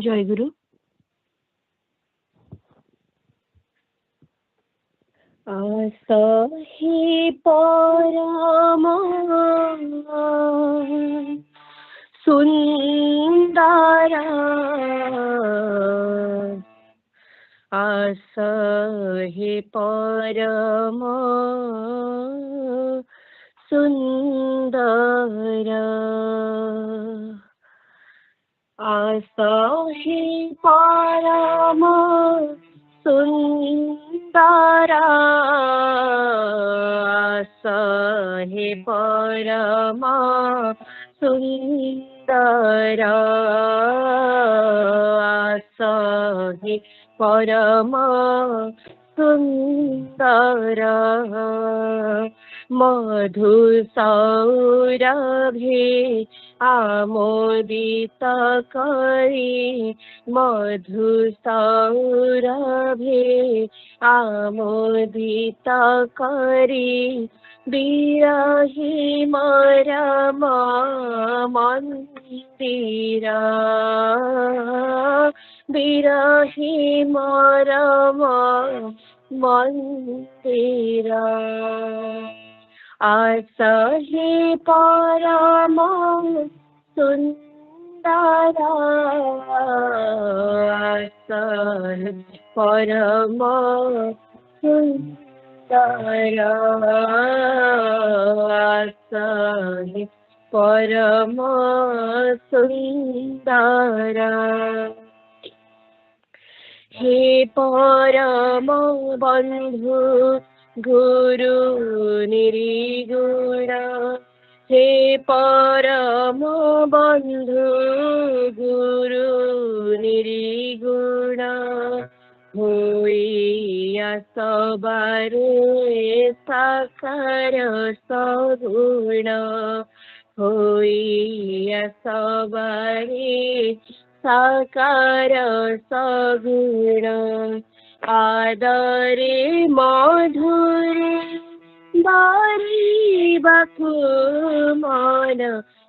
জয়গুরু। আসহি পরম সুন্দর, আসহি পরম সুন্দর, আসহি পরম সুন্দর, আসহি পরম সুন্দর, আসহি পরম সুন্দর, মধু সৌরভে আমোদিত করি, মধু সৌরভে আমোদিত করি, বিরহি মরম মন্দির, বিরহি মরম মন্দির, আসহি পরম সুন্দর, আসহি পরম সুন্দর, আসহি পরম সুন্দর, হে পরম বন্ধু গুরু নির্গুণ, হে পরম বন্ধু গুরু নির্গুণ, হইয়া সবারে সাকার সগুণ, হইয়া সবারে সাকার সগুণ, আদরে মধুরে বারিবাকু মন,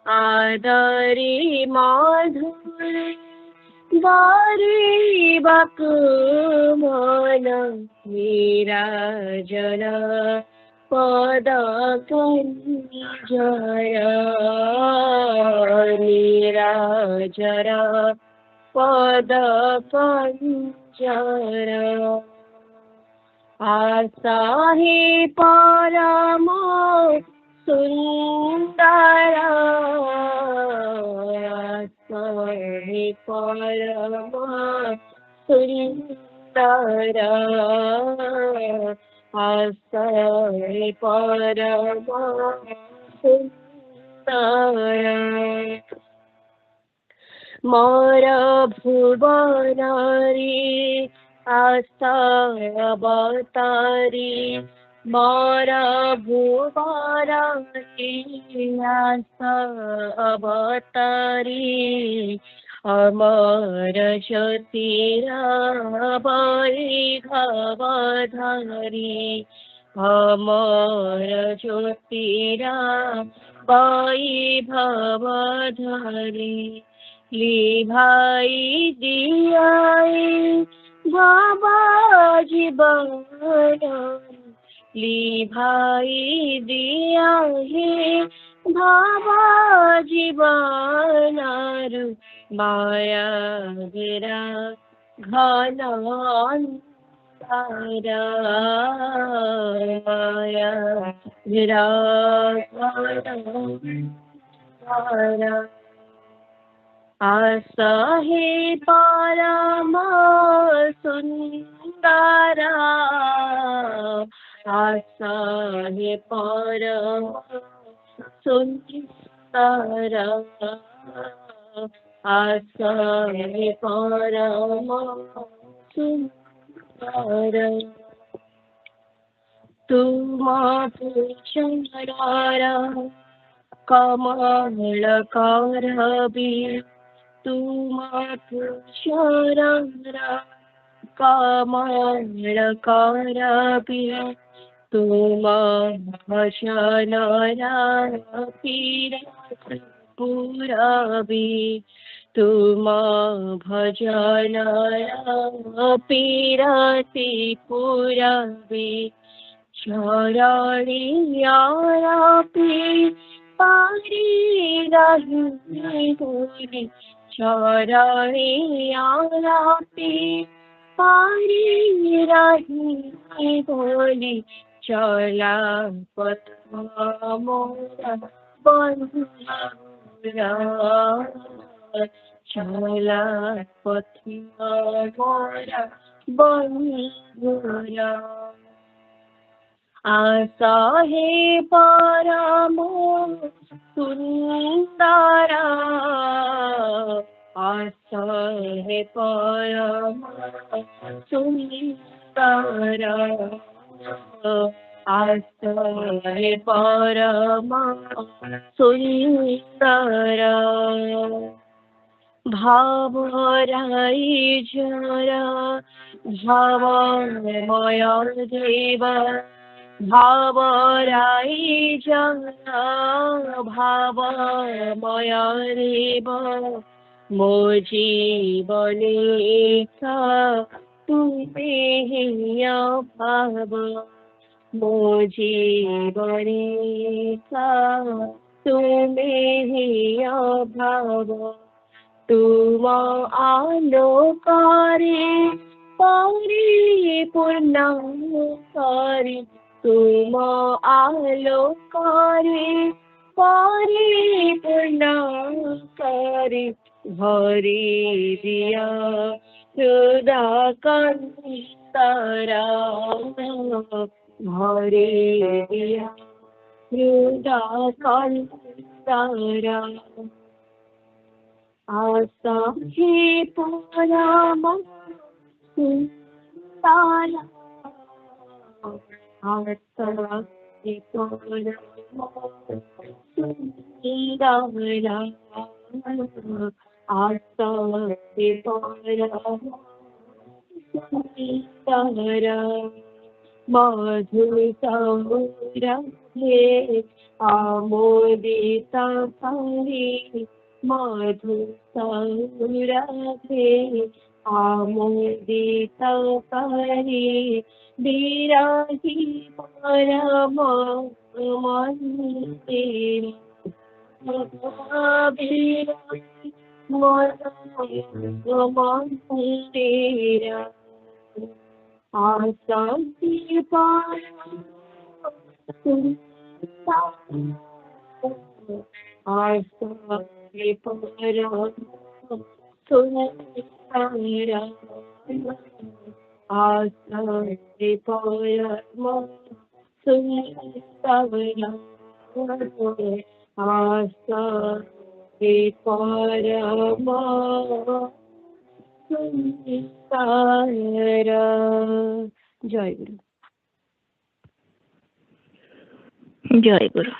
আদরে মধুরে বারিবাকু মন, নিরাজন পদ কঞ্জর, নিরাজর পদ কঞ্জর, আসহি পরম সুন্দর, আসহি পরম সুন্দর, আসহি পরম সুন্দর, মোর ভুবনারি আস্থা অবতারি, মোর ভুবনারি আস্থা অবতারি, অমর জ্যোতিরা বৈভবধারি, অমর জ্যোতিরা বৈভবধারি, লিভাই দিয়াই বাবা জীবন, লিভাই দিয়াহি বাবা জীবনার, মায়া ঘেরা ঘন অন্ধার, মায়া ঘেরা ঘন অন্ধার, আসহি পরম সুন্দর, আসহি পরম সুন্দর, আসহি পরম সুন্দর, তুম পুষর কমল করবি, তুম পুষর কমল করবি, তুম ভজনরা পীর পুরবি, तुम भजनया पीरति पुरवे चरणियापि पारि रहि बोली चरणियापि पारि रहि बोली चला पथ मोरा बंधुरा चला पथ मोरा बंधुरा आशा है परम सुंदरा आशा है परम सुंदरा आशा है परम सुंदरा भावराई जरा भावमय देव भावराई जरा भावमय देव मो जीवने तुम्हें भाव मो जीवने तुम्हें भाव तुम आलोकारे परिपूर्ण करे तुम आलोकारे परिपूर्ण करे भरी दिया हृदयकंतरा भरी दिया हृदयकंतरा आशा ही परम सुंदरा आशा ही परम सुंदरा आशा ही परम सुंदरा मधुर हे आमोदित हरि मधुर हे आमोदित हरि विराहि परम मंदिर विराहि मंदिर आशा ही परम आशा ही परम सुंदरा आशा ही परम सुंदरा आशा ही परम सुंदरा। जय गुरु। जय गुरु।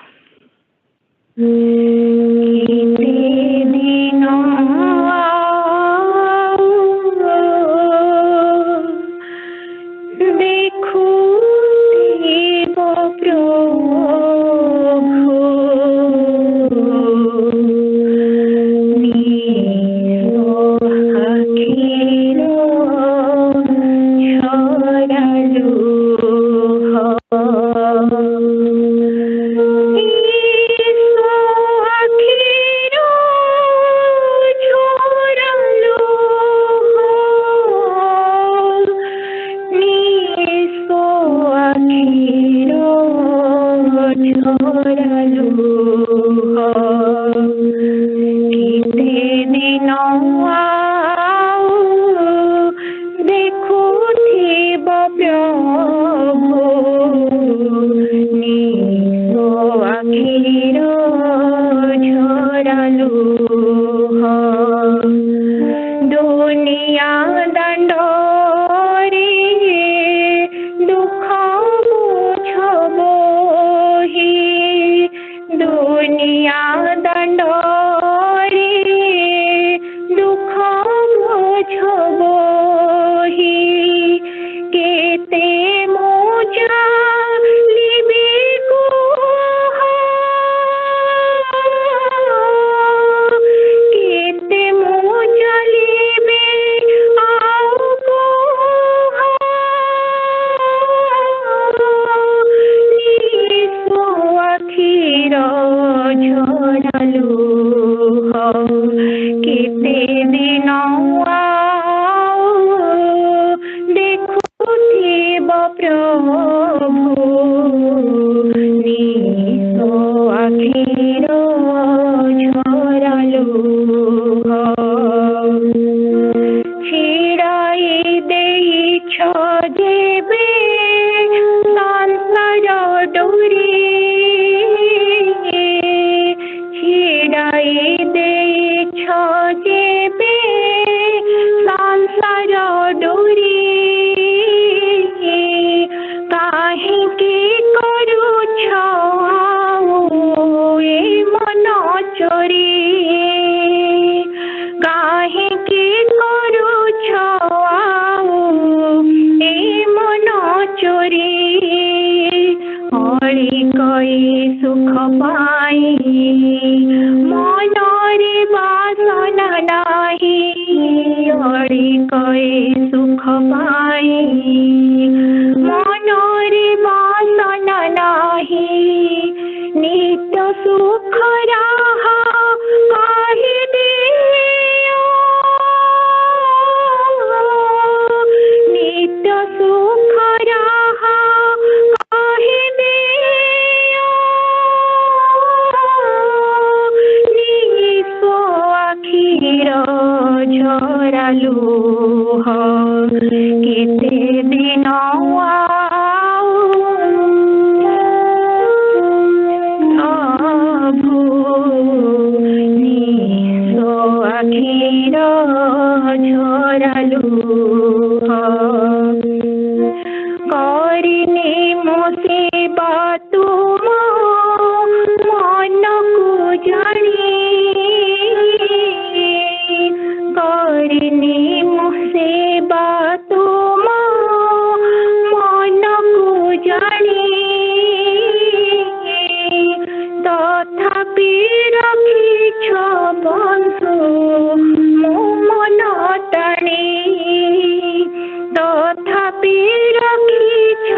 दिन देखुथिब प्रभु निज आखिर झरा लुह छिड़ाई देइछ जेबे संसार डोरी छिड़ाई देइछ जेबे संसार डोरी काहेकि करुछ ए मन चोरी काहेकि करुछ ए मन चोरी हरि कई सुख पाई मनरे वासना नाही हरि कई सुख पाई मनरे वासना नाही नित्य सुख राहा कहि दियो नित्य सुख राहा कहि दियो निस्व आखिर झरा लुह केते दिन आखिर झरा लुह करिनी मो सेवा तुम मन को जानी करिनी मो सेवा तुम मन को जानी तथापि रखिछ बंधु मो मन टाणी तथापि रखिछ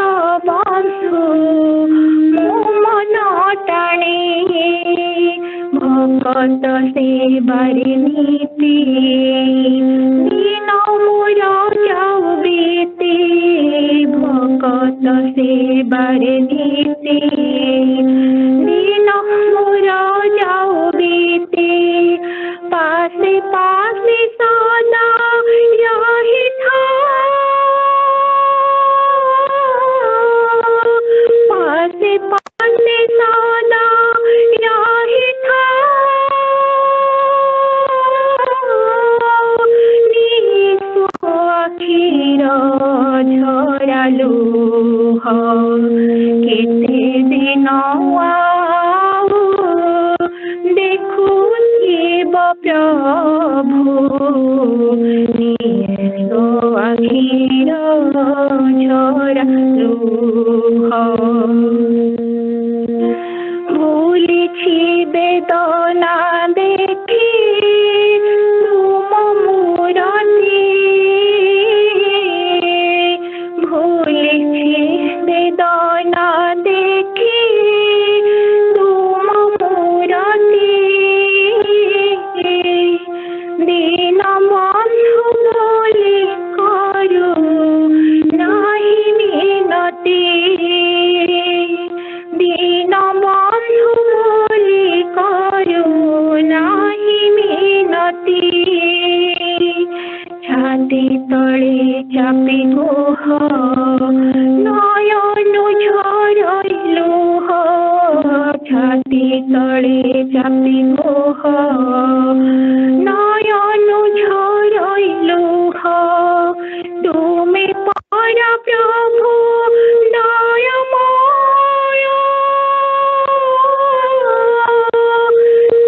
बंधु मो मन टाणी भगत सेवारे नीति दिन मोर जाऊ बीती भगत सेवारे नीति दिन मोर जाऊ बीती पासे पासे सदा रही था पासे पासे सदा रही था निस्व आखिर झरा लुह केते दिन देखुथिब प्रभु निज आखिर झरा लुह भूलिछि बेदना देखि तुम मूरति भूलिछि बेदना देखि तुम मूरति दिन बंधु बोली करू नाही मिनती दिन बंधु बोली करू नाही मिनती छाती तले चापी गोह नयन झरई लुह छाती तले चापी गोह नयन झरई लुह तुमे पर प्रभु दयामय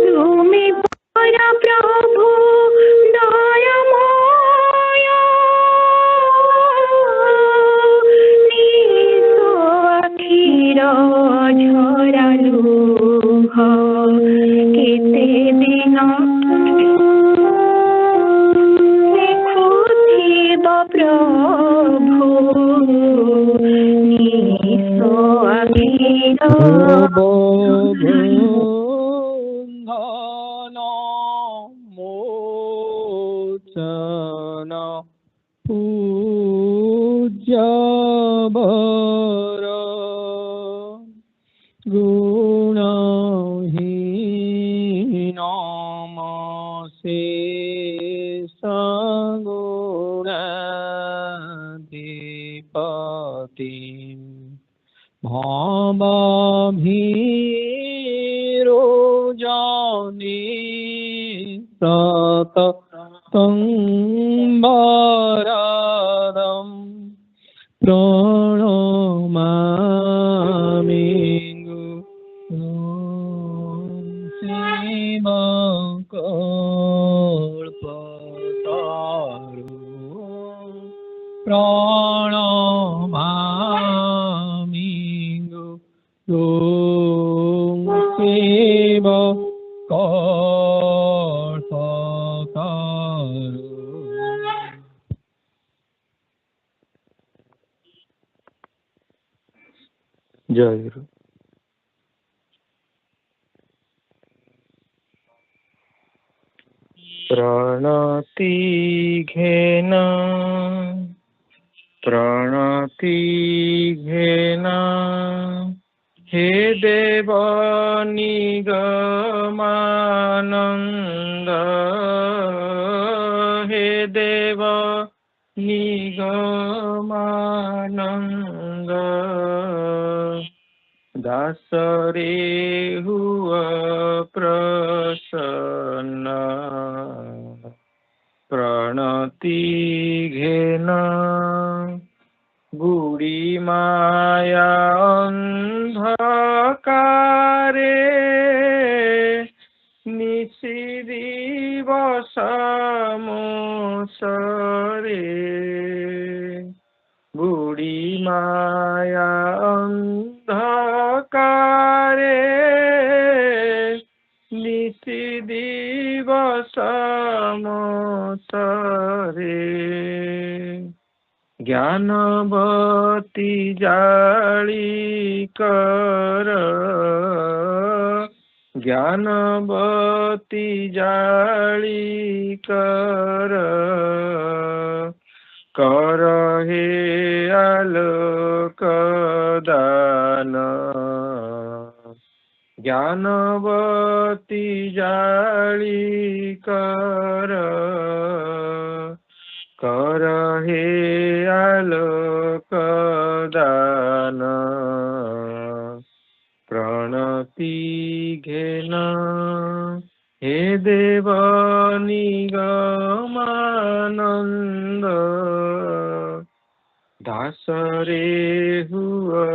तुमे पर प्रभु दयामय निज आखिर झरा लुह केते दिन देखुथिब प्रभु निज आखिर मोचन पूज्य वर गुणहीन शेष गुणाधिपति भवभीरोजानि सततं वरदं प्रणमामि प्रणमामि जय गुरु। प्रणति घेना हे देव निगमानंद, हे देव निगमानंद, दासरे हुआ प्रसन्न, प्रणति घेना गुड़ी माया अंधकारे निशिदिवस मोसरे, गुड़ी माया अंधकारे निशिदिवस मोसरे, ज्ञानवती जाली कर, ज्ञानवती जाली कर, कर हे आलोक दान, ज्ञानवती जाली कर, कर हे आलोक दान, प्रणति घेना हे देव निगमानंद, दासरे हुआ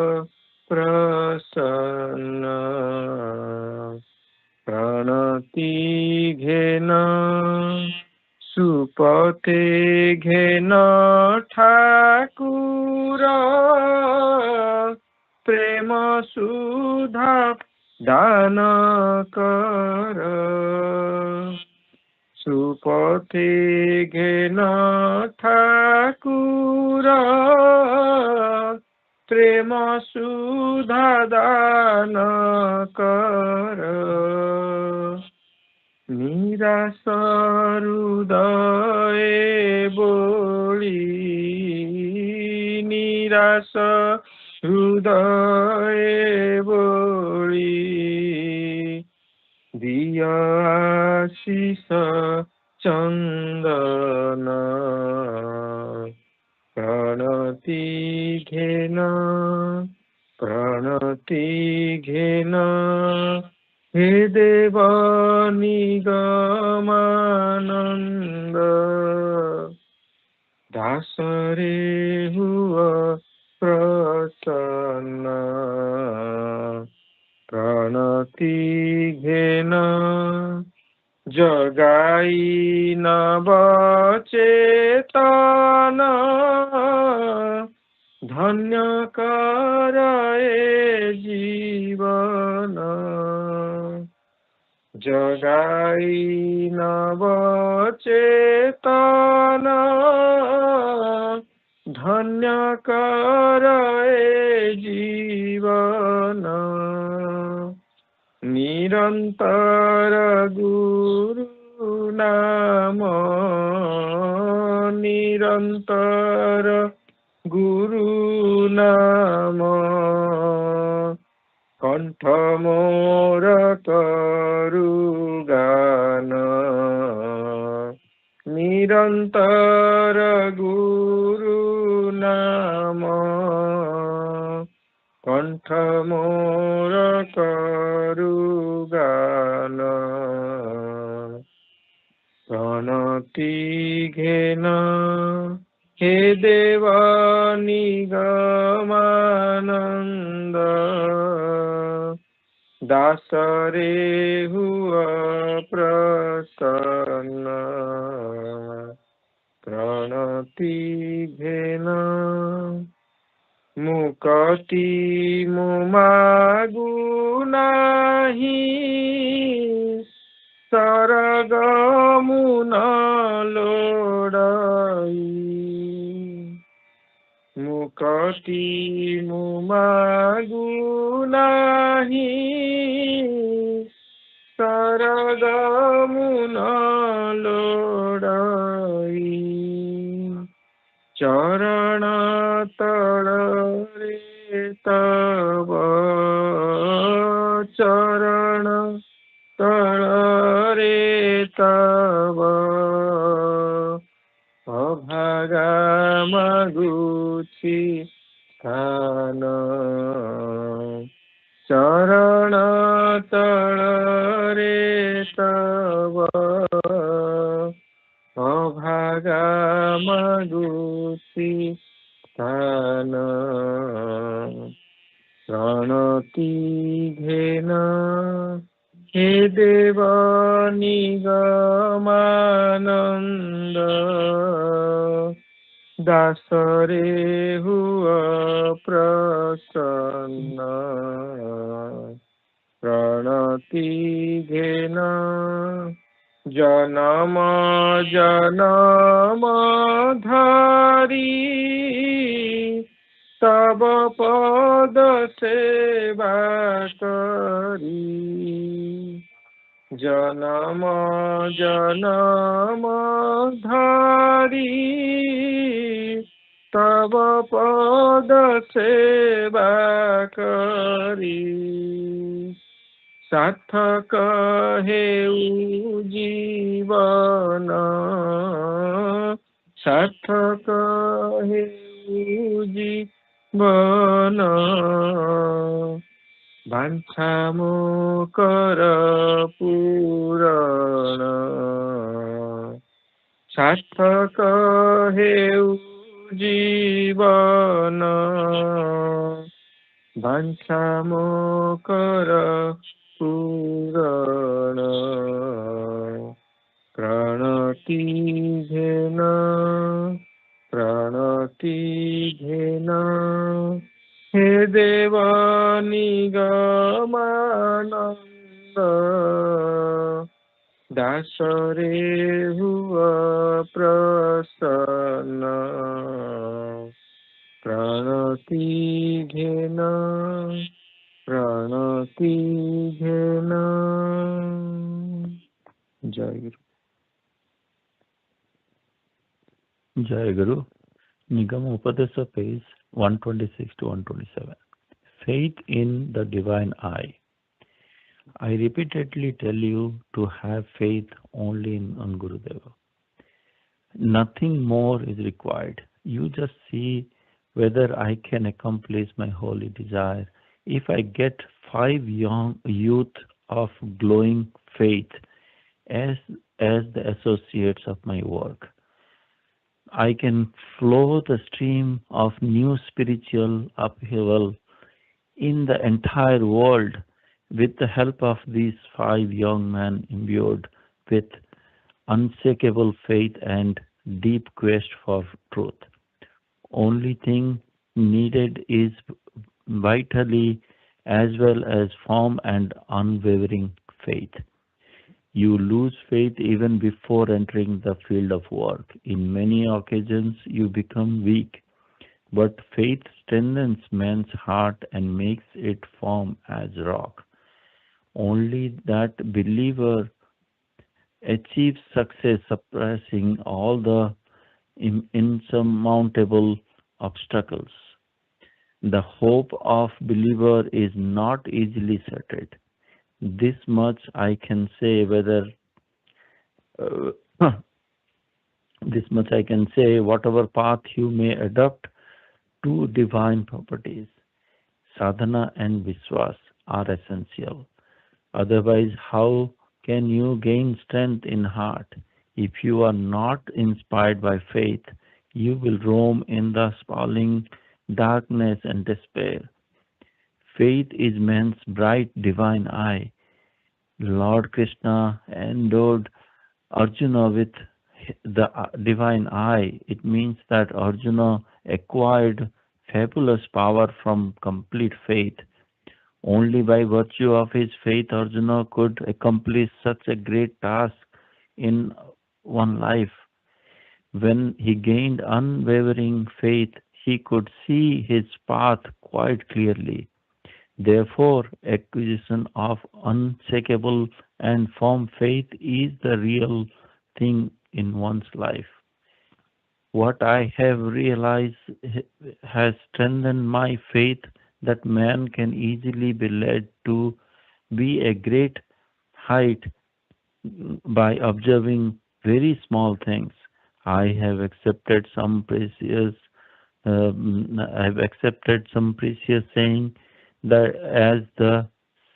प्रसन्न, प्रणति घेना सुपते घेना ठाकुर, प्रेम सुधा दान कर, सुपते घेना ठाकुर, प्रेम सुधा दान कर, निराश हृदय बोली, निराश हृदय बोली, दिय आशीष चंदन, प्रणति घेना, प्रणति घेना हे देव निगमानंद, दासरे हुआ प्रसन्न, प्रणति घेना जगाई नव चेतन, धन्य कर जीवन, जगाई नव चेतन, धन्य कर जीवन, निरंतर गुरु नाम निरंतर गुरु नाम कंठ मोर तरु गान निरंतर गुरु नाम कंठ मोर तरु गान प्रणति घेन हे देव निगमानंद दासरे हुआ प्रसन्न प्रणति घेन मुक्ति मुमागु नाही सरगमुन लोड़ाई मुक्ति मुमागु नाही सरगमुन लोड़ाई चरण तड़रे तब चरण तड़रे तब अभागा मगुची स्थान चरण तड़रे तब अभागा मगुची स्थान प्रणति घेन हे देव निगमानंद दासरे हुआ प्रसन्न प्रणति घेन जन्म जन्म धारी तब पद सेवा करी जन्म जन्म धारी तब पद सेवा करी सार्थक हेउ जीवन सार्थक हेउ जीवन वांछा मोकर पूरण सार्थक हेउ जीवन वांछा मोकर पूरण प्रणति घेन प्रणति घेन हे देव निगमानंद दासरे हुआ प्रसन्न प्रणति घेन प्रणति घेन जय गुरु Jai Guru. Nigam Upadesa page 126 to 127. Faith in the divine eye. I repeatedly tell you to have faith only on Gurudeva. Nothing more is required. You just see whether I can accomplish my holy desire. If I get 5 young youth of glowing faith as the associates of my work, I can flow the stream of new spiritual upheaval in the entire world with the help of these 5 young men imbued with unshakable faith and deep quest for truth. Only thing needed is vitally as well as firm and unwavering faith. You lose faith even before entering the field of work. In many occasions, you become weak, but faith strengthens man's heart and makes it firm as rock. Only that believer achieves success, suppressing all the insurmountable obstacles. The hope of believer is not easily settled. This much I can say this much I can say, whatever path you may adopt, two divine properties, sadhana and viswas, are essential. Otherwise, how can you gain strength in heart? If you are not inspired by faith, you will roam in the sprawling darkness and despair. Faith is man's bright divine eye. Lord Krishna endowed Arjuna with the divine eye. It means that Arjuna acquired fabulous power from complete faith. Only by virtue of his faith, Arjuna could accomplish such a great task in one life. When he gained unwavering faith, he could see his path quite clearly. Therefore, acquisition of unshakable and firm faith is the real thing in one's life. What I have realized has strengthened my faith that man can easily be led to be a great height by observing very small things. I have accepted some precious saying that as the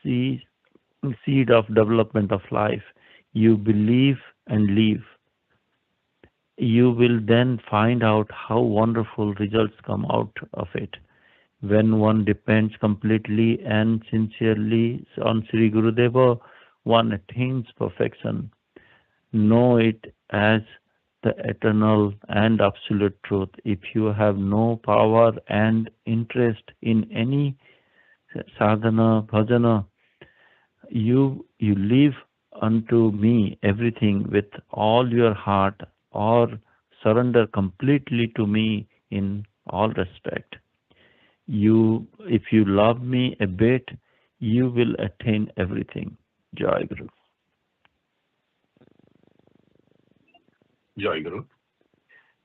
seed of development of life, you believe and live. You will then find out how wonderful results come out of it. When one depends completely and sincerely on Sri Gurudeva, one attains perfection. Know it as the eternal and absolute truth. If you have no power and interest in any sadhana, bhajana, you leave unto me everything with all your heart, or surrender completely to me in all respect. If you love me a bit, you will attain everything. Jayaguru. Jayaguru.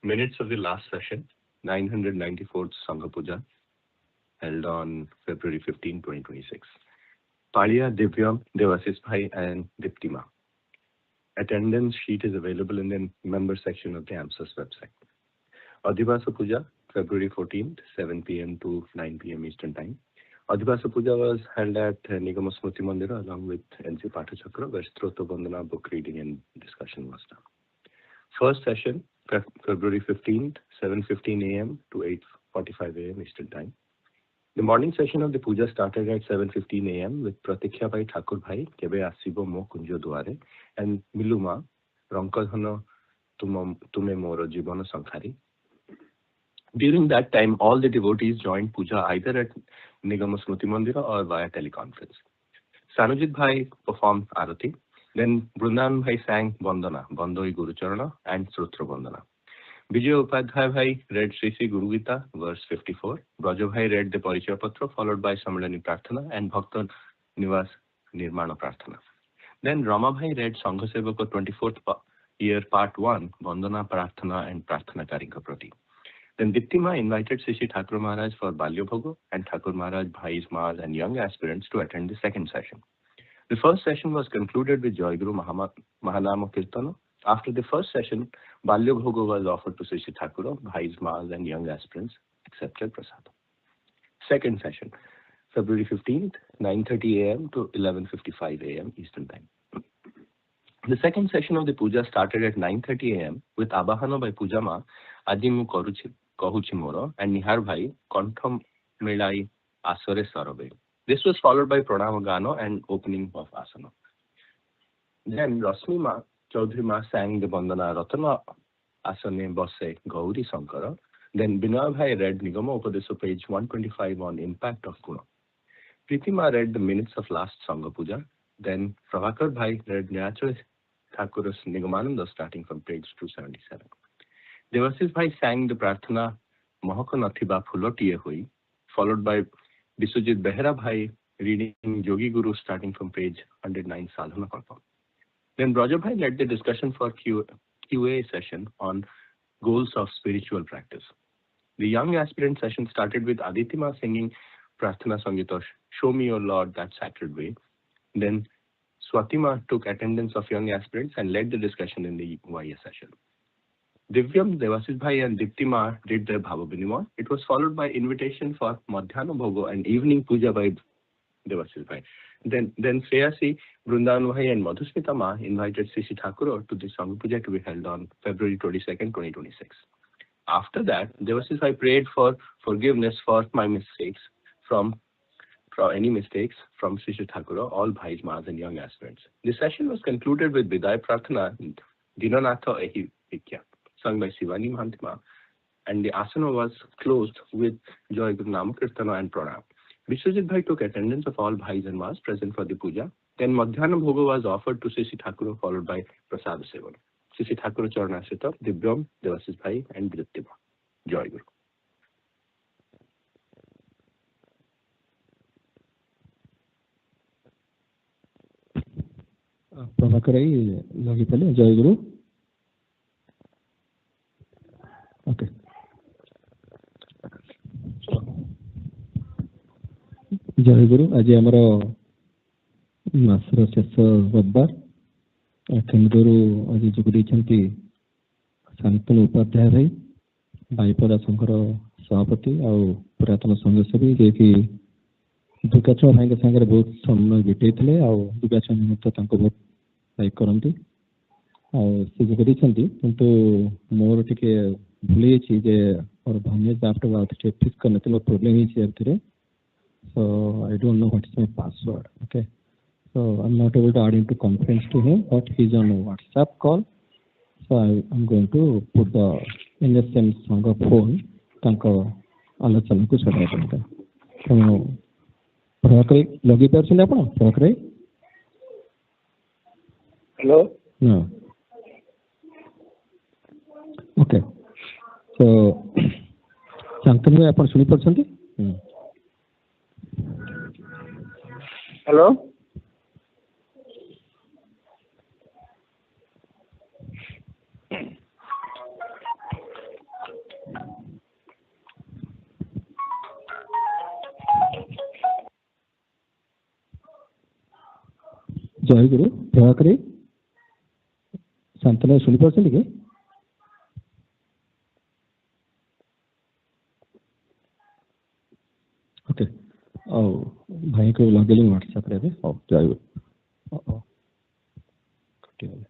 Minutes of the last session, 994th Sangha Puja, held on February 15, 2026. Palia, Divyam, Devasis Bhai, and Diptima. Attendance sheet is available in the member section of the AMSAS website. Adhibasa Puja, February 14th, 7 p.m. to 9 p.m. Eastern Time. Adhibasa Puja was held at Nigama Smriti Mandira along with NC Pathachakra, where Strota Bandhana book reading and discussion was done. First session, February 15th, 7:15 a.m. to 8:45 a.m. Eastern Time. The morning session of the puja started at 7:15 a.m. with Pratikya Bhai Thakur Bhai, Kebe Asibo Mo Kunjo Duare, and Miluma, Rankadhana Tume Moro Jibana Sankhari. During that time, all the devotees joined puja either at Nigama Smriti Mandira or via teleconference. Sanujit Bhai performed Arati. Then Brundan Bhai sang Bandana, Bandoi Guru Charana, and Sutra Bandana. Vijay Upadhyay Bhai read Shree Shree Guru Gita, verse 54. Braja Bhai read the Parichaya Patra, followed by Sammalani Prarthana and Bhakta Nivas Nirmana Prarthana. Then Rama Bhai read Sangha Sevaka 24th year, part 1, Bandana Prarthana and Prarthana Karika Prati. Then Diptima invited Shree Shree Thakur Maharaj for Balya Bhogo, and Thakur Maharaj, Bhais, Maas, and young aspirants to attend the second session. The first session was concluded with Jayaguru Mahanama Kirtana. After the first session, Balya Bhoga was offered to Shree Shree Thakur, Bhais, Maas, and young aspirants accepted Prasada. Second session, February 15th, 9:30 a.m. to 11:55 a.m. Eastern Time. The second session of the puja started at 9:30 a.m. with Abahana by Pujama, Adimu Kahuchi Moro, and Nihar Bhai, Kontham Milai Asore Sarabe. This was followed by Pranama Gano and opening of Asana. Then Rasmi Ma Chaudhary Ma sang the Bandana Ratana Asane Bosse Gauri Sankara. Then Binoy Bhai read Nigama Upadesa page 125 on impact of Guna. Pritima read the minutes of last Sangha Puja. Then Prabhakar Bhai read Nyachal Thakur's Nigamananda starting from page 277. Devasis Bhai sang the Prarthana Mahakanathiba Phulotiye Hui, followed by Biswajit Behera Bhai reading Yogi Guru starting from page 109 Sadhana Kalpa. Then Braja Bhai led the discussion for QA session on goals of spiritual practice. The young aspirant session started with Adhibasa singing Prarthana Sangita, Show Me Your Lord, That Sacred Way. Then Swatima took attendance of young aspirants and led the discussion in the YS session. Divyam, Devasis Bhai and Diptima did their Bhava Vinimay. It was followed by invitation for Madhyana Bhogo and evening puja by Devasis Bhai. Then Shreyasi, Brundan Bhai and Madhusmita Ma invited Shree Shree Thakur to the Sangha Puja to be held on February 22nd, 2026. After that, Devasis Bhai prayed for forgiveness for my mistakes from any mistakes from Shree Shree Thakur, all Bhais, Ma's and young aspirants. The session was concluded with Bidai Prarthana, Dinanatha Ehi Vikya, sung by Shivani Mahantima, and the asana was closed with Jayaguru Namakirtana and Pranam. Vishwajit Bhai took attendance of all Bhais and Mas present for the puja. Then Madhyana Bhoga was offered to Shree Shree Thakur, followed by Prasad Sevan. Shree Shree Thakur Charanashrita, Divyam, Devasis Bhai and Diptima. Jayaguru. Prabhakarai Lagipale, Jayaguru. Okay. Jayaguru, ଆଜି ଆମର ମାସର ଶେଷ ରବିବାର କେନ୍ଦ୍ରରୁ ଆଜି ଯୋଗ ଦେଇଛନ୍ତି ଶାନ୍ତନୁ ଉପାଧ୍ୟାୟ ଭାଇ, ବାଇପଦା ସଂଘର ସଭାପତି ଆଉ ପୁରାତନ ସଙ୍ଗସେବୀ, ଯିଏକି ଦୁର୍ଗାଚରଣ ଭାଇଙ୍କ ସାଙ୍ଗରେ ବହୁତ ସମୟ ବିତେଇଥିଲେ ଆଉ ଦୁର୍ଗାଚରଣ ନିମିତ୍ତ ତାଙ୍କୁ ବହୁତ ଲାଇକ୍ କରନ୍ତି ଆଉ ସେ ଯୋଗ ଦେଇଛନ୍ତି। କିନ୍ତୁ ମୋର ଟିକେ ଭୁଲ ହେଇଛି ଯେ ମୋର ଭନେଜ ଆଫ୍ଟର ଆଉ ଟିକେ ଫିକ୍ସ କରିନଥିଲି, ମୋର ପ୍ରୋବ୍ଲେମ୍ ହେଇଛି ଏଥିରେ। So I don't know what is my password. Okay, so I'm not able to add into conference to him, but he's on a WhatsApp call. So I'm going to put the NSM Sangha phone ତାଙ୍କ ଆଲୋଚନାକୁ ଛଡ଼ା କରିବା। ତେଣୁ ପ୍ରଭାକରେ ଲଗେଇ ପାରୁଛନ୍ତି ଆପଣ? ପ୍ରଭାକରେ hello. ହଁ, okay. ତ ଶାନ୍ତନୁ ଭାଇ ଆପଣ ଶୁଣିପାରୁଛନ୍ତି? ହ୍ୟାଲୋ। ଜୟଗୁରୁ, ପ୍ରଭାକରେ ଶାନ୍ତନୁ ଭାଇ ଶୁଣିପାରୁଛନ୍ତି କି? ଓକେ, ଆଉ ଭାଇଙ୍କୁ ଲଗେଇଲି ହ୍ୱାଟ୍ସଆପ୍ରେ ଏବେ। ହଉ, ଜୟଗୁରୁ। କଟିଗଲା।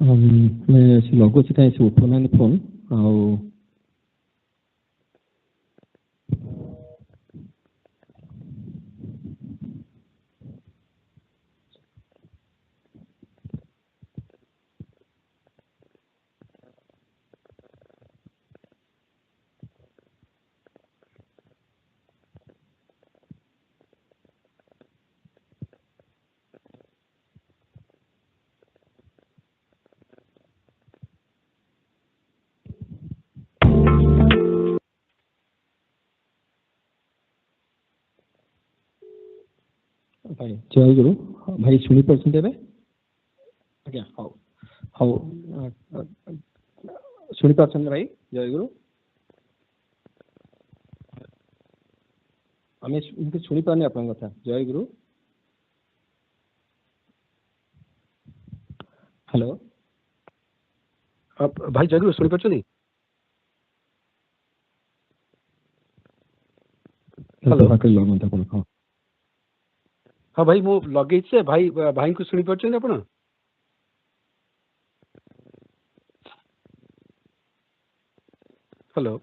ସେ ଲଗାଉଛି କାହିଁ ସେ ଉଠଉନାହାନ୍ତି ଫୋନ୍। ଆଉ ଭାଇ ଜୟଗୁରୁ, ଭାଇ ଶୁଣିପାରୁଛନ୍ତି ଏବେ? ଆଜ୍ଞା, ହଉ ହଉ, ଶୁଣିପାରୁଛନ୍ତି ଭାଇ? ଜୟଗୁରୁ। आम शुणी पारे आप कथा जय गुरु हेलो भाई जय गुरु शुणी पार्टी हेलो हाँ भाई मु लगे भाई भाई को शुणी पार्टी आप हेलो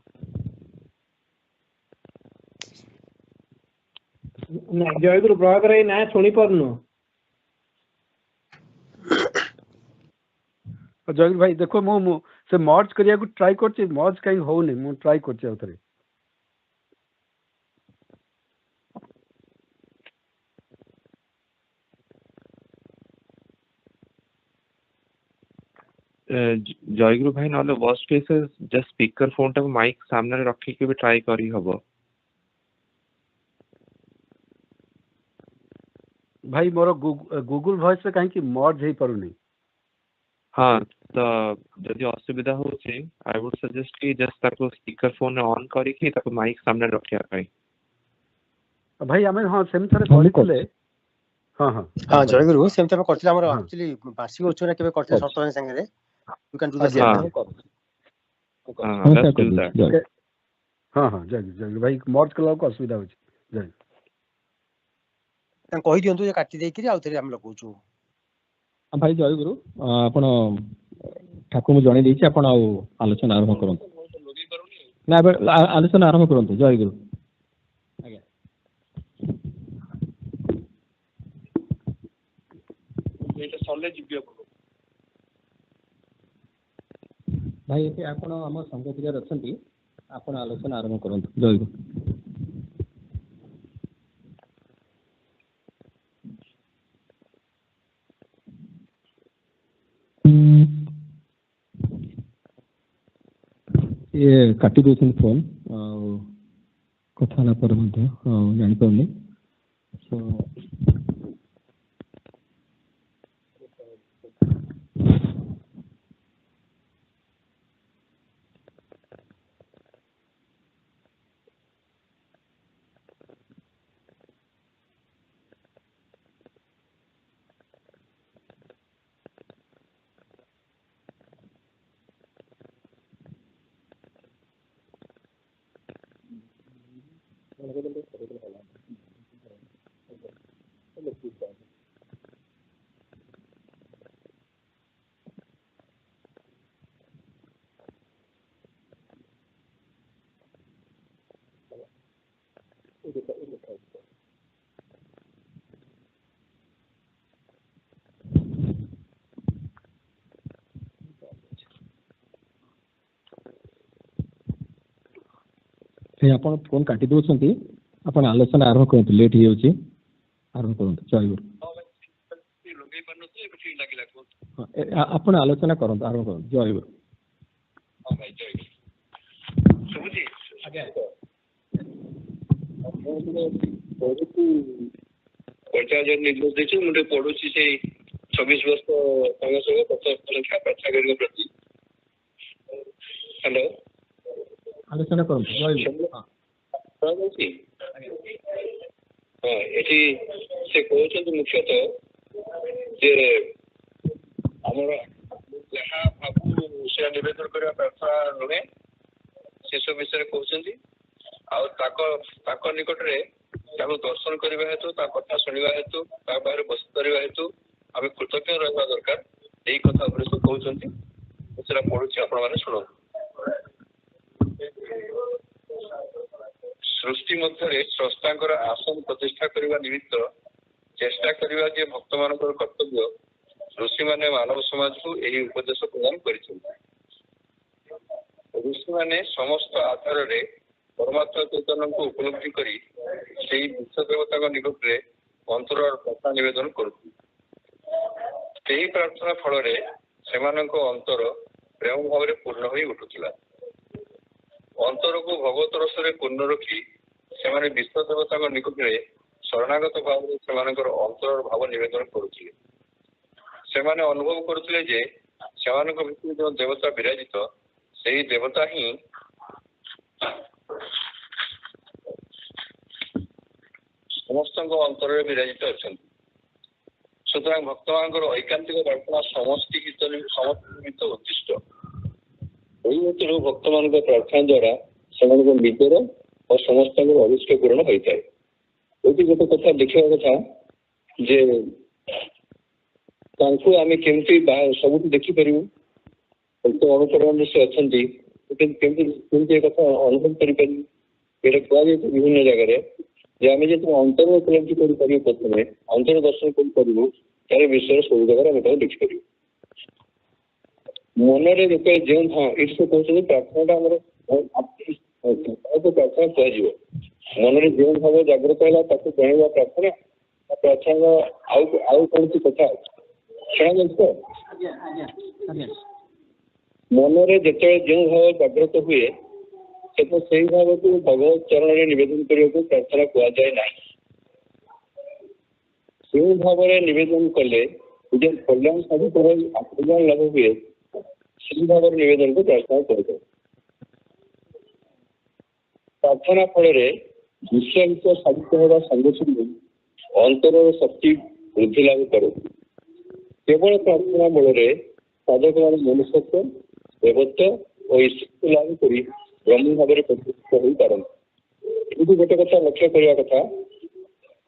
जय गुरु प्रभाकर ना शुणी पारनु जय भाई देखो मु से मर्ज करिया को ट्राई करछि मर्ज कहीं होउनी मु ट्राई करछि आउथरे जयगुरु भाई ना worst case just speaker phone टा माइक सामने रखी के भी ट्राई करी हबो भाई मोर गूगल वॉइस से कहीं की मर्ज हे परुनी हाँ तो जदि असुविधा होछि आई वुड सजेस्ट कि जस्ट ताको स्पीकर फोन ऑन करी कि ताको माइक सामने रखिया पाई भाई हमें हां सेम थरे करथिले हां हां हां जय गुरु सेम तमे करथिले हमर एक्चुअली वार्षिक उत्सव केबे करथिले सप्ताह संगे रे यू कैन डू दैट हां हां जय भाई मर्ज कला को असुविधा होछि जय तन कहि दियंतु जे काटी देई कि आउथरे हम लगौछु भाई जय गुरु आपण ठाकुर मु जणे देछि आपण आलोचना आरंभ करंतु ना आलोचना आरंभ करंतु जय गुरु आज्ञा एटा सल्ले जिबियो भाई एते आपण हम संघ पूजा रछंती आपण आलोचना आरंभ करंतु जय गुरु ये काटी दे फोन कथा ना पर जानी पाऊनी सो ଆପଣ ଫୋନ୍ କାଟି ଦେଉଛନ୍ତି ଆପଣ ଆଲୋଚନା ଆରମ୍ଭ କରନ୍ତୁ ଲେଟ୍ ହେଇଯାଉଛି ଆରମ୍ଭ କରନ୍ତୁ ଜୟ ଗୁରୁ ଆପଣ ଆଲୋଚନା କରନ୍ତୁ ଆରମ୍ଭ କରନ୍ତୁ ଜୟ ଗୁରୁ निर्देश देती मुझे पढ़ुची से 26 वर्ष संघ 50 संख्या पाठ्यक्रम प्रति हेलो आलोचना करନ୍ତୁ ଜୟ ଗୁରୁ हाँ एठी से कहउछन मुख्यतः जे हमर जहाँ भाबु से निवेदन करबा प्रार्थना रहे से सब विषय कहउछन आ निकट रे दर्शन करने हेतु कथा शुणा हेतु बाहर बस करने हेतु आम कृतज्ञ रहा दरकार यही कथा कहते पढ़ुची आपण मैंने शुणु सृष्टि मध्य स्रष्टा आसन प्रतिष्ठा करने निमित्त चेष्टा करने जे भक्त मान कर्तव्य ऋषि मैंने मानव समाज को यही उपदेश प्रदान कर ऋषि मैंने समस्त आधार रे परमात्मा चैतन्य को उपलब्धि करी से विश्व देवता निकट में अंतर कथा निवेदन करुई प्रार्थना फल अंतर प्रेम भाव में पूर्ण हो उठुला अंतर को भगवत रस पूर्ण रखी से विश्व देवता निकट में शरणागत भाव में अंतर भाव निवेदन करुले से अनुभव करुले जे भीतर जो देवता विराजित से देवता ही समस्त अंतर विराजित अच्छा सुतरां भक्त मान ऐकांतिक प्रार्थना समष्टि निमित्त उद्दिष्ट भक्त मान प्रार्थना द्वारा से निजर और समस्त अभिष्ट पूरण होता है। ये गोटे कथा देखा कथा जे आम केमती सब देखिपर अनुकरण से अच्छा कथा अनुभव कर विभिन्न जगह आम जो अंतर उपलब्धि कर प्रथम अंतर दर्शन कर विषय सब जगह आम देखिपर मनरे जो हाँ ये कहते प्रार्थना प्रार्थना कह मनरे जो भाव जागृत है कहवा प्रार्थना प्रार्थना आउ कौन सी कथा शुणा मनरे जो भाव जागृत हुए से भाव को भगवत चरण में निवेदन करने को प्रार्थना कह जाए ना जो भाव निवेदन कले कल्याण साधित कल्याण लाभ हुए से भाव निवेदन को प्रार्थना कह जाए। प्रार्थना फल विषय साधित होगा संगे संगे अंतर शक्ति वृद्धि लाभ करे केवल प्रार्थना बल साधक मान मनुष्यत्व देवत्व और ईश्वर लाभ कर ब्रह्म भाव प्रतिष्ठित हो पारती। गोटे कथा लक्ष्य करने कथा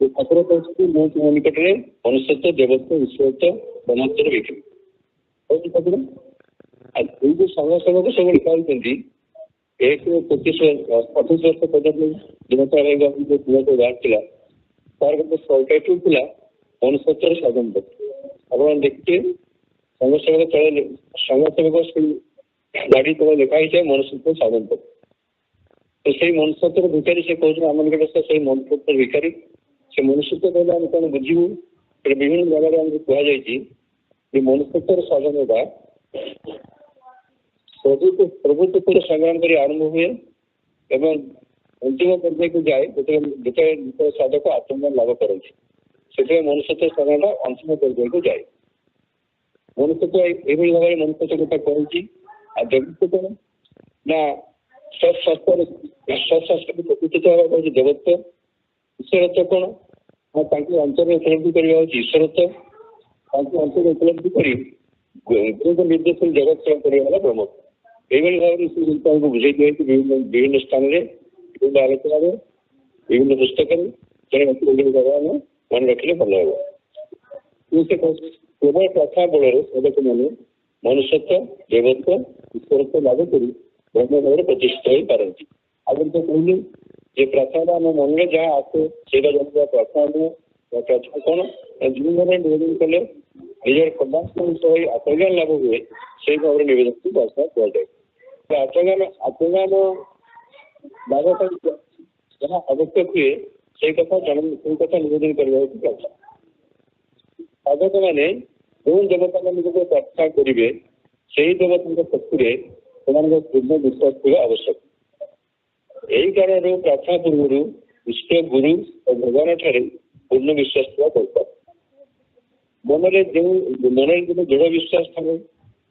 ठाकुर कहते तुम निकट में मनुष्यत्व देवत्व ईश्वरत्व ब्रह्मत्व विक्री जो संघ संघ को सब लिखाई एक 25 वर्ष पर्यटन दिनकर बाहर तार गोटे टाइटल था मनुष्यत्व साधन आप देखिए संघ सेवक तले संघ सेवक गाड़ी तले लिखाई है मनुष्यत्व साधन तो से मनुष्यत्व भिखारी से कहते आम निकट से मनुष्यत्व भिखारी से मनुष्यत्व कहले आम कौन बुझू विभिन्न जगह कहुई मनुष्यत्व साधन प्रभुत्व संग्राम कर आरंभ हुए एवं अंतिम पर्याय को जाए जिते साधक आत्मज्ञान लाभ करते मनुष्यत्व साधन अंतिम पर्याय को जाए। मनुष्यत्व यही भाव में मनुष्यत्व कथा कहूँ आ देवत्व कौन ना सत्शास्त्र प्रतिष्ठित हवा देवत्व ईश्वरत्व कौन ना अंतर उपलब्धि करवा ईश्वरत्व अंतर उपलब्धि कर निर्देश जगत सेवा करने ब्रह्म यही भाव में बुझे दिए विभिन्न स्थान में विभिन्न आलोचना में विभिन्न पुस्तक में मन रखिले भल हो केवल प्रार्थना बल साधक मैंने मनुष्यत्व देवत्व ईश्वरत्व लाभ कर ब्रह्म भाव प्रतिष्ठित हो पारती। आगे तो कहली प्रार्थना आम मन में जहाँ आसे से प्रार्थना प्रार्थना कौन जो भाव निवेदन कले निजर कल्याण आत्मज्ञान लाभ हुए से भाव में निवेदन को प्रार्थना कह जाए। आत्मज्ञान लाभ जहाँ आवश्यक हुए से कथा निवेदन करने प्रार्थना साधक मैंने जो देवता निकट प्रार्थना करेंगे से ही देवता शक्ति पूर्ण विश्वास होगा आवश्यक। यही कारण प्रार्थना पूर्व इष्ट गुरु और भगवान ठारे पूर्ण विश्वास होगा दरकार। मनरे जो दृढ़ विश्वास था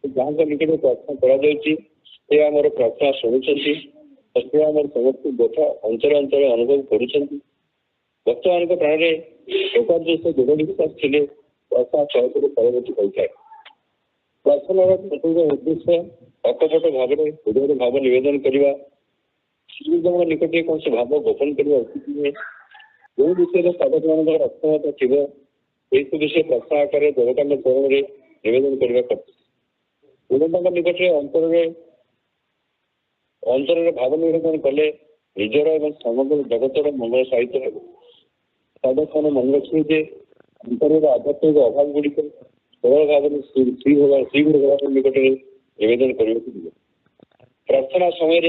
जहाँ निकट प्रार्थना कर प्रार्थना शुणुंट समस्त व्यथा अंतर अंतर अनुभव कर भक्त मान प्राण में दृढ़ विश्वास थे प्रार्थना सहज फलवती होता है। प्रार्थना उद्देश्य अकपट भाव हृदय भाव निवेदन करने श्रीजन निकट कौन से भाव गोपन करने उचित नुहे जो विषय साधक मान अक्षमता थी एक विषय प्रार्थना आकार देवता चरण में निवेदन करने देवता निकट अंतर भाव निवेदन कले निजर एवं समग्र जगतर मंगल साहित्य है। साधक मान मन रखिए अंतर आध्यात्मिक अभाव गुड़िक सरल भाव श्री भगवान निकट निवेदन करने प्रार्थना समय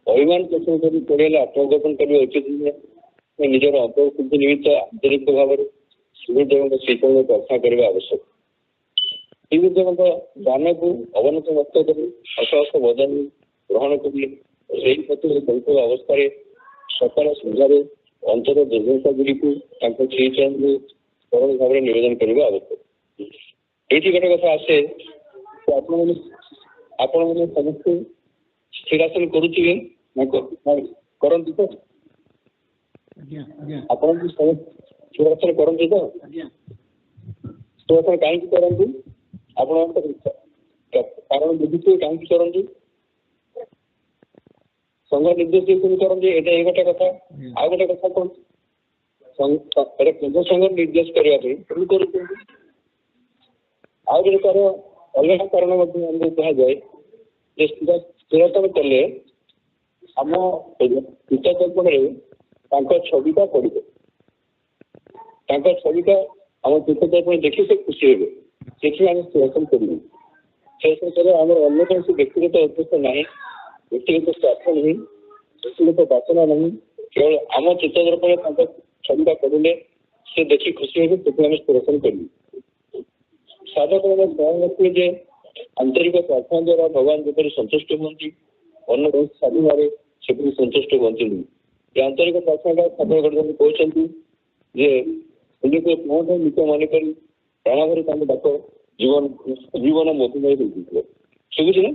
अभिमान पोषण कर पड़े आत्मगोपन करने उचित नुहे निजर अंतर्शुद्धि निमित्त आंतरिक भाव सूर्यदेव श्रीचरण प्रार्थना करने आवश्यक। सूर्यदेव दान को अवनत मत कर असहस बदन ग्रहण कर अवस्था सकाल संध्यार अंतर दुर्दशा गुड़ श्रीचरण में सरल भाव में निवेदन करने आवश्यक। ये गोटे कथा आसे आपण मैंने समस्त स्थिरासन करुवे करती तो ଆପଣ ସୁରକ୍ଷା କରନ୍ତି ତ? ସୁରକ୍ଷା କାହିଁକି କରନ୍ତି? ଆପଣଙ୍କ କାରଣ ବୁଝିଥିବେ କାହିଁକି କରନ୍ତି? ସଂଘ ନିର୍ଦ୍ଦେଶ କେମିତି କରନ୍ତି? ଏଇଟା ଏଇ ଗୋଟେ କଥା। ଆଉ ଗୋଟେ କଥା କଣ, କେନ୍ଦ୍ର ସଂଘ ନିର୍ଦ୍ଦେଶ କରିବା ପାଇଁ କେମିତି କରୁଛନ୍ତି? ଆଉ ଗୋଟେ ତାର ଅଲଗା କାରଣ ମଧ୍ୟ ଆମକୁ କୁହାଯାଏ ଯେ ସ୍ଥିରତା କଲେ ଆମ ଚିତ୍ତକଳ୍ପନାରେ ତାଙ୍କ ଛବିଟା ପଡ଼ିବ। ତାଙ୍କ ଛବିଟା ଆମ ଚିତ୍ତକଳ୍ପନା ଦେଖି ସେ ଖୁସି ହେବେ, ସେଥିପାଇଁ ଆମେ ସ୍ଥିରତା କରିବୁ। ସେ କଲେ ଆମର ଅନ୍ୟ କୌଣସି ବ୍ୟକ୍ତିଗତ ଉଦ୍ଦେଶ୍ୟ ନାହିଁ, ବ୍ୟକ୍ତିଗତ ସ୍ୱାର୍ଥ ନାହିଁ, ବ୍ୟକ୍ତିଗତ ବାସନା ନାହିଁ, କେବଳ ଆମ ଚିତ୍ତକଳ୍ପନାରେ ତାଙ୍କ ଛବିଟା ପଡ଼ିଲେ ସେ ଦେଖି ଖୁସି ହେବେ, ସେଥିପାଇଁ ଆମେ ସ୍ଥିରତା କରିବୁ। ସାଧକମାନେ ସ୍ମରଣ ରଖିବେ ଯେ ଆନ୍ତରିକ ପ୍ରାର୍ଥନା ଦ୍ୱାରା ଭଗବାନ ଯେପରି ସନ୍ତୁଷ୍ଟ ହୁଅନ୍ତି, ଅନ୍ୟ କୌଣସି ସାଧନାରେ ସେପରି ସନ୍ତୁଷ୍ଟ ହୁଅନ୍ତିନି। ଏ ଆନ୍ତରିକ ପ୍ରାର୍ଥନାଟା ଠାକୁର କହୁଛନ୍ତି ଯେ ନିଜକୁ ପୁଅଠୁ ନିଜ ମନେକରି ପ୍ରାଣଭରି ତାଙ୍କୁ ଡାକ, ଜୀବନ ମଧୁମୟ ହୋଇଯିବ। ଶୁଭୁଛି ନା?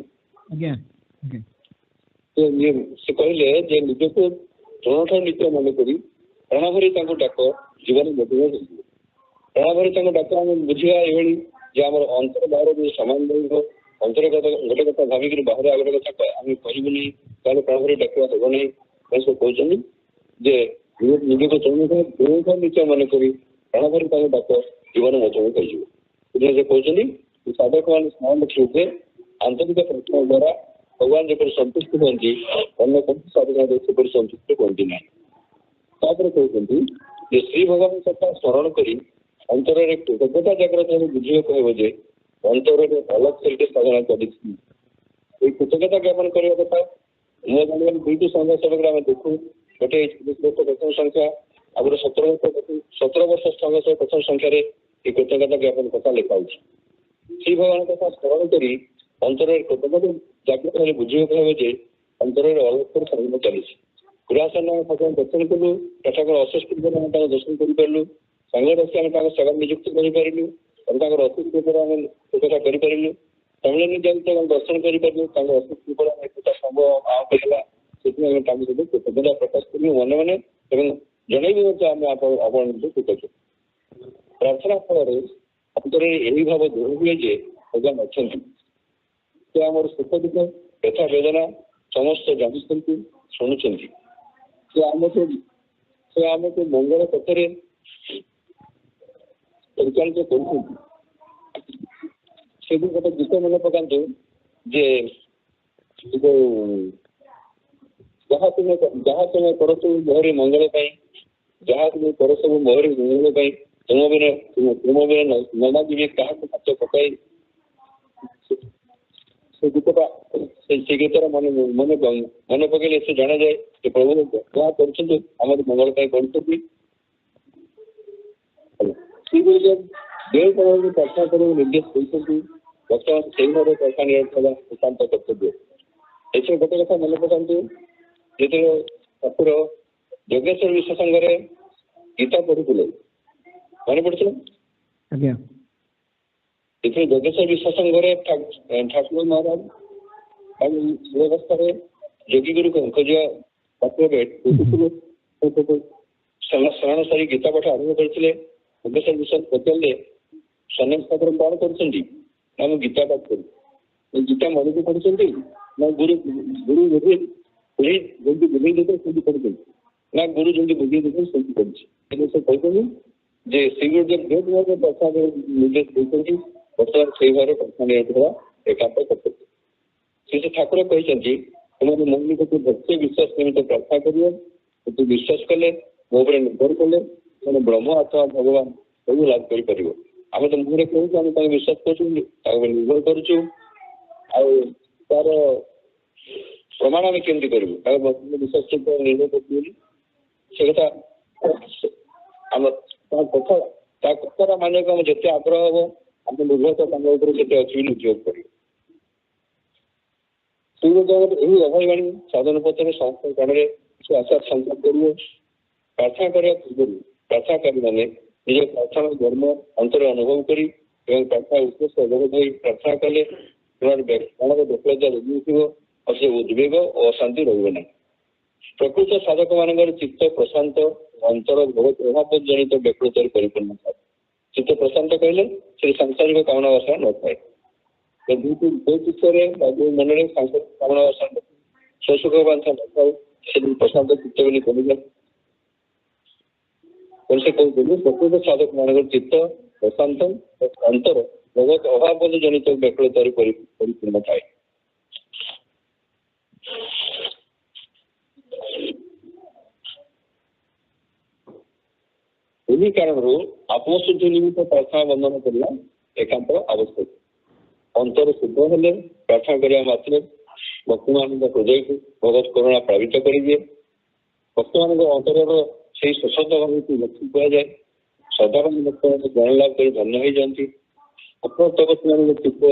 ସେ କହିଲେ ଯେ ନିଜକୁ ପ୍ରାଣଠୁ ନିଜ ମନେକରି ପ୍ରାଣଭରି ତାଙ୍କୁ ଡାକ, ଜୀବନ ମଧୁମୟ ହୋଇଯିବ। ପ୍ରାଣଭରି ତାଙ୍କୁ ଡାକ ଆମେ ବୁଝିବା ଏଭଳି ଯେ ଆମର ଅନ୍ତର ବାହାର ଯଦି ସମାନ ରହିବ, ଅନ୍ତର୍ଗତ ଗୋଟେ କଥା ଭାବିକିରି ବାହାରେ ଆଉ ଗୋଟେ କଥା ଆମେ କହିବୁନି, ତାହେଲେ ପ୍ରାଣଭରି ଡାକିବା ହେବ ନାହିଁ। ସେ କହୁଛନ୍ତି ଯେ ନିଜକୁ ଚଉଠ ନିଚ ମନେକରି ପ୍ରାଣଭରି ତାଙ୍କୁ ଡାକ, ଜୀବନ ମଧୁମୟ ହୋଇଯିବ। ସେଥିପାଇଁ ସେ କହୁଛନ୍ତି ସାଧକମାନେ ସ୍ମରଣ ରଖିବେ ଯେ ଆନ୍ତରିକ ପ୍ରାର୍ଥନା ଦ୍ୱାରା ଭଗବାନ ଯେପରି ସନ୍ତୁଷ୍ଟ ହୁଅନ୍ତି, ଅନ୍ୟ କୌଣସି ସାଧନାରେ ସେପରି ସନ୍ତୁଷ୍ଟ ହୁଅନ୍ତି ନାହିଁ। ତାପରେ କହୁଛନ୍ତି ଯେ ଶ୍ରୀ ଭଗବାନଙ୍କ କଥା ସ୍ମରଣ କରି ଅନ୍ତରରେ କୃତଜ୍ଞତା ଜାଗ୍ରତ ହେଲେ ବୁଝିବାକୁ ହେବ ଯେ ଅନ୍ତରରେ ଅଲଗା କରିକି ସାଧନା କରିଛି। ଏଇ କୃତଜ୍ଞତା ଜ୍ଞାପନ କରିବା କଥା। ମୁଁ ଜାଣିବାକୁ ଦୁଇଟି ସଂଘ ସେବକରେ ଆମେ ଦେଖୁ, ଗୋଟେ ପ୍ରଥମ ସଂଖ୍ୟା ଆଗରୁ 17 ବର୍ଷ ସଂଘ ପ୍ରଥମ ସଂଖ୍ୟାରେ এই କୃତଜ୍ଞତା ଜ୍ଞାପନ କଥା ଲେଖା ହେଉଛି। ଶ୍ରୀ ଭଗବାନଙ୍କ କଥା ସ୍ମରଣ କରି ଅନ୍ତରରେ କୃତଜ୍ଞତା ଜାଗ୍ରତ ହେଲେ ବୁଝିବାକୁ ହେବ ଯେ ଅନ୍ତରରେ ଅଲକ୍ଷ ସାଧନା ଚାଲିଛି। ପୁରାସନ ଠାକୁର ଦର୍ଶନ କଲୁ, ଠାକୁର ଅଶେଷ ପୂର୍ବରୁ ଆମେ ତାଙ୍କ ଦର୍ଶନ କରିପାରିଲୁ, ସଂଘରେ ଆସି ଆମେ ତାଙ୍କ ସେବା ନିଯୁକ୍ତି କରିପାରିଲୁ, ତାଙ୍କର ଅଶେଷ ପୂର୍ବରୁ ଆମେ ଏକଥା କରିପାରିଲୁ, ସମ୍ମିଳନୀ ଯାଇ ତାଙ୍କୁ ଦର୍ଶନ କରିପାରିଲୁ, ତାଙ୍କ ଅଶେଷ ପୂର୍ବରୁ ଆମେ ଏକତା ସମ୍ଭବ ଆହତ ହେଲା। ସେଥିପାଇଁ ଆମେ ତାଙ୍କୁ ଯଦି କୃତଜ୍ଞତା ପ୍ରକାଶ କରିବୁ ମନେ ମନେ ଏବଂ ଜଣେଇବୁ ଯେ ଆମେ ଆପଣଙ୍କୁ କୃତଜ୍ଞ। ପ୍ରାର୍ଥନା ଫଳରେ ଅନ୍ତରରେ ଏହି ଭାବ ଦୃଢ଼ ହୁଏ ଯେ ଭଗବାନ ଅଛନ୍ତି, ସେ ଆମର ସୁଖ ଦୁଃଖ ବ୍ୟଥା ବେଦନା ସମସ୍ତ ଜାଣୁଛନ୍ତି, ଶୁଣୁଛନ୍ତି। ସେ ଆମକୁ ମଙ୍ଗଳ ପଥରେ ପରିଚାଳିତ କରୁଛନ୍ତି। ସେଠି ଗୋଟେ ଗୀତ ମନେ ପକାନ୍ତୁ ଯେ ଯାହା ତୁମେ କର ସବୁ ମୋହରି ମଙ୍ଗଳ ପାଇଁ, ଯାହା ତୁମେ କର ସବୁ ମୋହରି ମଙ୍ଗଳ ପାଇଁ, ତୁମ ବିନା ନମାଗିବେ କାହାକୁ ହାତ ପକାଇ। ସେ ଗୀତଟା ସେ ଗୀତର ମନେ ପକେଇଲେ ସେ ଜଣାଯାଏ ଯେ ପ୍ରଭୁ ଯାହା କରୁଛନ୍ତି ଆମର ମଙ୍ଗଳ ପାଇଁ କରୁଛନ୍ତି। ଯେଉଁ ପ୍ରାର୍ଥନା କରିବାକୁ ନିର୍ଦ୍ଦେଶ ଦେଇଛନ୍ତି, ବର୍ତ୍ତମାନ ସେଇ ଭାବରେ ପ୍ରାର୍ଥନା ନିଆଯାଇଥିବା ଏକାନ୍ତ କର୍ତ୍ତବ୍ୟ। ଏଥିରେ ଗୋଟେ କଥା ମନେ ପକାନ୍ତୁ, ଯେତେବେଳେ ଠାକୁର ଯୋଗେଶ୍ୱର ବିଶ୍ୱ ସଂଘରେ ଗୀତା ପଢୁଥିଲେ, ମନେ ପଡୁଥିଲା? ଏଥିରେ ଯୋଗେଶ୍ୱର ବିଶ୍ୱ ସଂଘରେ ଠାକୁର ମହାରାଜ ଅବସ୍ଥାରେ ଯୋଗୀଗୁରୁ ଖୋଜିବା ପାତ୍ରରେ ଶରଣ ସାରି ଗୀତା ପାଠ ଆରମ୍ଭ କରିଥିଲେ। ଯୋଗେଶ୍ୱର ବିଶ୍ୱ ପଚାରିଲେ ସନ୍ନ୍ୟାସ ଠାକୁର କଣ କରୁଛନ୍ତି? ନା ମୁଁ ଗୀତା ପାଠ କରୁ। ଗୀତା ମନକୁ ପଢୁଛନ୍ତି ନା ଗୁରୁ ଯେମିତି ବୁଝେଇ ଦେଇଥିଲେ ସେମିତି ପଢୁଛନ୍ତି, ନା ଗୁରୁ ଯେମିତି ବୁଝେଇ ଦେଇଥିଲେ ସେମିତି ପଢୁଛି। କିନ୍ତୁ ସେ କହିଛନ୍ତି ଯେ ଶ୍ରୀଗୁରୁ ଯେଉଁ ଭାବରେ ପ୍ରାର୍ଥନା ନିର୍ଦ୍ଦେଶ ଦେଇଛନ୍ତି, ବର୍ତ୍ତମାନ ସେଇ ଭାବରେ ପ୍ରାର୍ଥନା ନିଆଯାଇଥିବା ଏକାନ୍ତ କର୍ତ୍ତବ୍ୟ। ସେ ଠାକୁର କହିଛନ୍ତି ତୁମର ମୋ ନିକଟକୁ ଭକ୍ତି ବିଶ୍ୱାସ ନିମିତ୍ତ ପ୍ରାର୍ଥନା କରିବ। କିନ୍ତୁ ବିଶ୍ୱାସ କଲେ, ମୋ ଉପରେ ନିର୍ଭର କଲେ ସେମାନେ ବ୍ରହ୍ମ ଅଥବା ଭଗବାନ ସବୁ ଲାଭ କରିପାରିବ। ଆମେ ତ ମୁହଁରେ କହୁଛୁ ଆମେ ତାଙ୍କୁ ବିଶ୍ୱାସ କରୁଛୁ, ତାଙ୍କ ଉପରେ ନିର୍ଭର କରୁଛୁ, ଆଉ ତାର ପ୍ରମାଣ ଆମେ କେମିତି କରିବୁ? ତାଙ୍କ ବିଶ୍ୱାସ ନିର୍ଭର କରୁଛୁ ବୋଲି ସେ କଥା ତା କଥାଟା ମାନିବାକୁ ଆମେ ଯେତେ ଆଗ୍ରହ ହବ, ଆମ ନିର୍ଭରତା ତାଙ୍କ ଉପରେ ସେତେ ଅଛି ବୋଲି ବୁଝିବାକୁ ପଡିବ। ଏହି ଅଭୟବାଣୀ ସାଧନ ପଥରେ ସମସ୍ତ କାଳରେ ସେ ଆଶା ସଂକଳ୍ପ କରିବ। ପ୍ରାର୍ଥନା କରିବା ପୂର୍ବରୁ ପ୍ରାର୍ଥନାକାରୀମାନେ ନିଜ ପ୍ରାର୍ଥନା ଧର୍ମ ଅନ୍ତର ଅନୁଭବ କରି ଏବଂ ପ୍ରାର୍ଥନା ଉଦ୍ଦେଶ୍ୟ ଅବଗତ ହୋଇ ପ୍ରାର୍ଥନା କଲେ ମନର ବ୍ୟକ୍ତତା ରହିଥିବ ଆଉ ସେ ଉଦ୍ବେଗ ଓ ଅଶାନ୍ତି ରହିବ ନାହିଁ। ପ୍ରକୃତ ସାଧକ ମାନଙ୍କର ଚିତ୍ତ ପ୍ରଶାନ୍ତ अंतर बहुत अभाव जनित व्याकुलता परिपूर्ण था। चित्त प्रशांत कहले से सांसारिक कामना वासना न थाए। जो चित्तरे जो मन में सांसारिक कामना वासना सुख वांछा न थाए से प्रशांत चित्त बोली कहले। से कहते प्रकृत साधक मान चित्त प्रशांत अंतर बहुत अभाव जनित व्याकुलता परिपूर्ण थाए। यही कारण आत्मशुद्धि निमित्त प्रार्थना बंधन करना एकांत आवश्यक। अंतर शुद्ध हेले प्रार्थना करिया मात्र भक्त मान हृदय को भगवत करुणा प्लावित करिए। भक्त मान अंतर से सशब्द भाव को लक्ष्य किया जाए। साधारण भक्त ज्ञान लाभ कर धन्य हो जाती। भक्त मान चित्त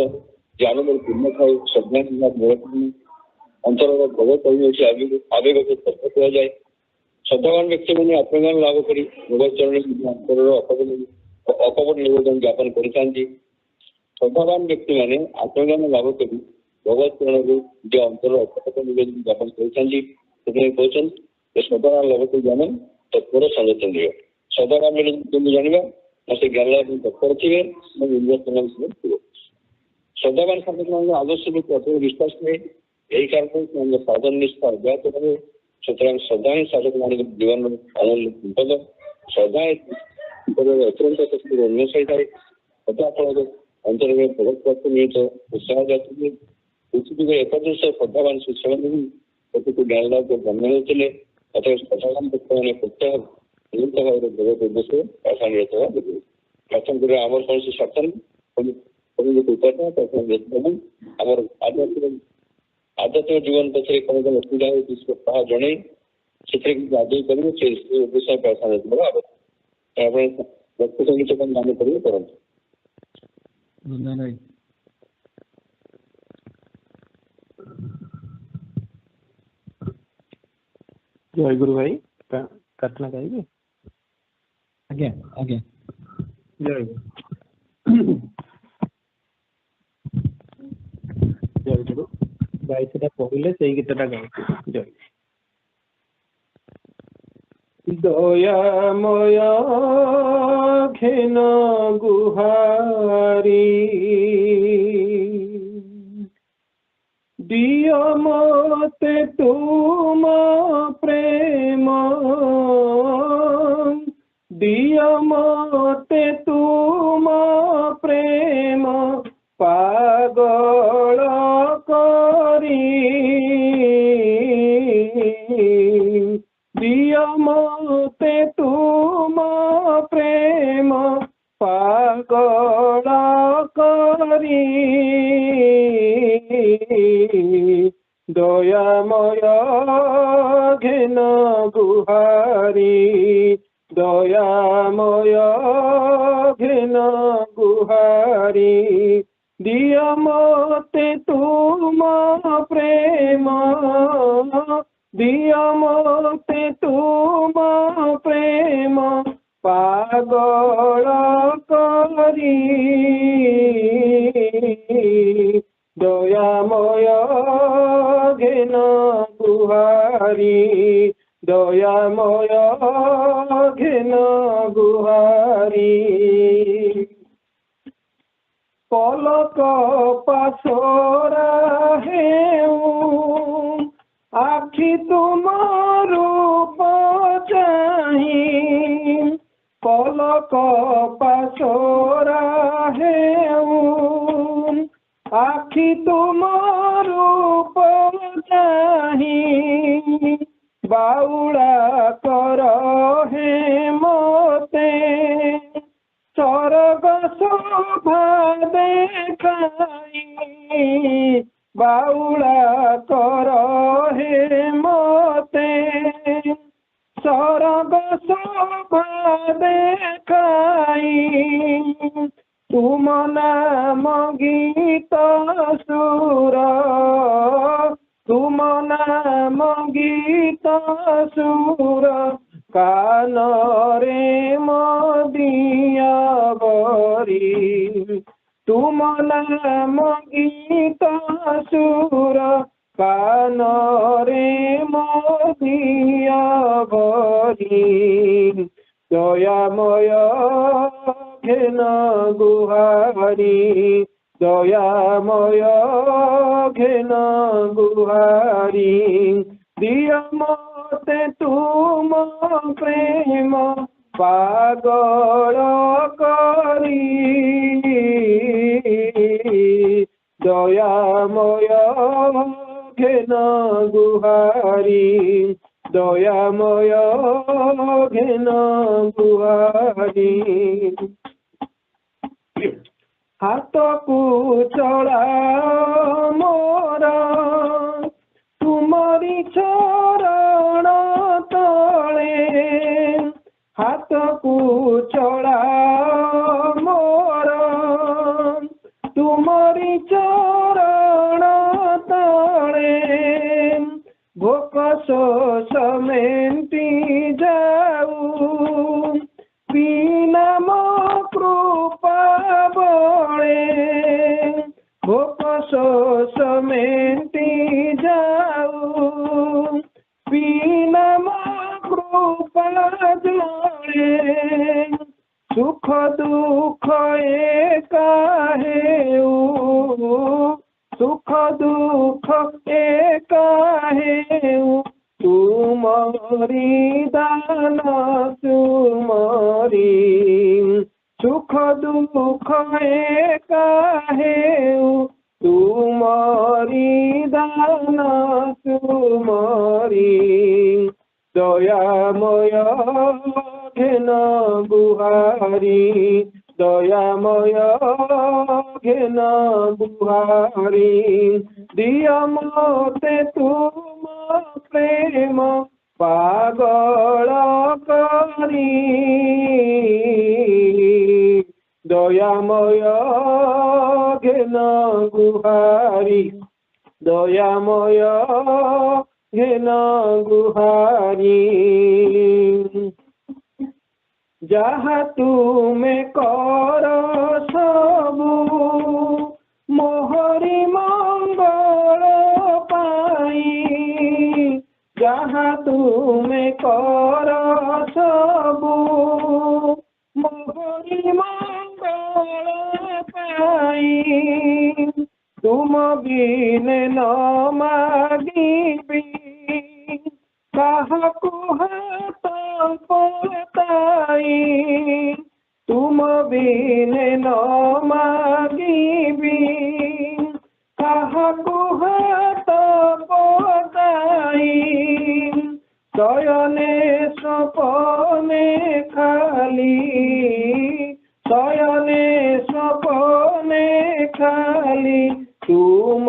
ज्ञान में पूर्ण थाए सज्ञान मूल अंतर भगवत आवेग को स्पर्श किया जाए। श्रद्धावान व्यक्ति मैंने आत्मज्ञान लाभ कर भगवत चरण अंतर अकपट निवेदन ज्ञापन करते। श्रद्धावान व्यक्ति मैंने आत्मज्ञान लाभ कर भगवत चरण जो अंतर अकपट निवेदन ज्ञापन करते श्रद्धावान लाभ कर ज्ञान तत्पर संगठन दिए। श्रद्धावान जाना से ज्ञान लाभ तत्पर थे। श्रद्धावान साधक आदर्श अथवा विश्वास में यही कारण साधन निष्ठा अभ्यास रहे। सुतरां श्रद्धा ही साधक मान जीवन अमूल्य संपद। श्रद्धा अत्यंत शक्ति उन्मेष होता है। श्रद्धा फल अंतर में भगवत प्राप्त निमित्त उत्साह जाती है। पृथ्वी एकादश श्रद्धावान शिष्य प्रति ज्ञान लाभ कर धन्य होते अतः श्रद्धावान भक्त मैंने प्रत्यय नियुक्त भाव भगवत उद्देश्य प्रार्थना निरत हुआ प्रार्थना कर आमर कौन से शासन आमर आध्यात्मिक जीवन पक्षे कौन कौन असुविधा है जिसको कहा जड़े क्षेत्र की आदि करेंगे से उद्देश्य प्रार्थना निरत हुआ अपने भक्त संगीत का नाम करिए परंतु जय गुरु भाई कटना चाहिए। आगे आगे जय गुरु जय गुरु भाई से पढ़ले से गीतटा गाँव जय दयामय घेन गुहारी दिय मते तुम प्रेम दिय मते तुम प्रेम पागल करी दिय मते तुम प्रेम पागल करी दयामय घेन गुहारी दयामय घेन गुहारी दिय मते तुम प्रेम दिय मते तुम प्रेम पागल करी दयामय घेन गुहारी दयामय घेन गुहारी पलक पासरा हेऊ आखि तुम रूप चाही पलक पासरा हेऊ आखि तुम रूप चाही बाउला कर हे मते स्वर्ग शोभा देखाई बाउला कर हे मते स्वर्ग शोभा देखाई तुम नाम गीत सुर तुम नाम गीत सुर कान रे मदिया बरी तुम नाम गीत सुर कानरे मोदिया भरी दयामय घेन गुहारी दयामय घेन गुहारी दिय मते तुम प्रेम पागल करी दयामय घेन गुहारी दयामय घेन गुहारी हाथ को चढ़ा मोर तुमरी चरण तले हाथ को चढ़ा मोर तुमरी चरण तले भोक शोष मेंटी जाऊ विनाम कृपा बड़े भोक शोष मेंटी जाऊ विनाम कृपा जड़े सुख दुख एका हेऊ सुख दुख एका हेऊ तुमरी दान तुमरी सुख दुख एका हेऊ तुमरी दान तुमरी दयामय घेन गुहारी दयामय घेन गुहारी दिय मते तुम प्रेम पागल करी दयामय घेन गुहारी दयामय घेन गुहारी जहाँ तुमे कर सबू मोहरी मंगल पाई जहाँ तुमे कर सबू मोहरी मंगल पाई तुम बिने न मागिबी काहकु हाथ पताई तुम बिने न मागिबी काहकु हाथ पताई शयने सपने खाली शयने सपने खाली तुम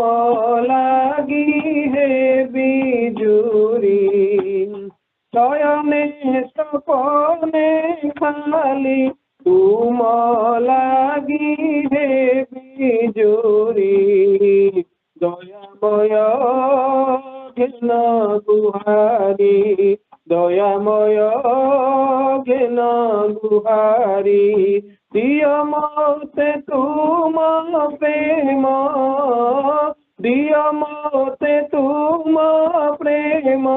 लागी हे बिजुरी शयने सपने खाली तुम लागी हे बिजुरी दयामय घेन गुहारी दयामय घेन गुहारी दिय मते तुम प्रेम दिय मते तुम प्रेम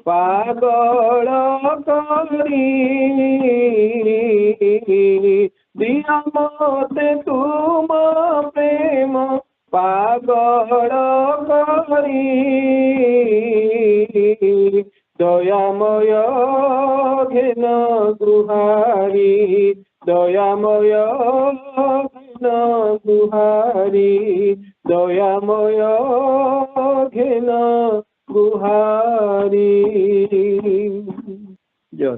पागल करी दिय मते तुम प्रेम पागल करी दयामय घेन गुहारी दयामय घेन गुहारी दयामय घेन गुहारी जय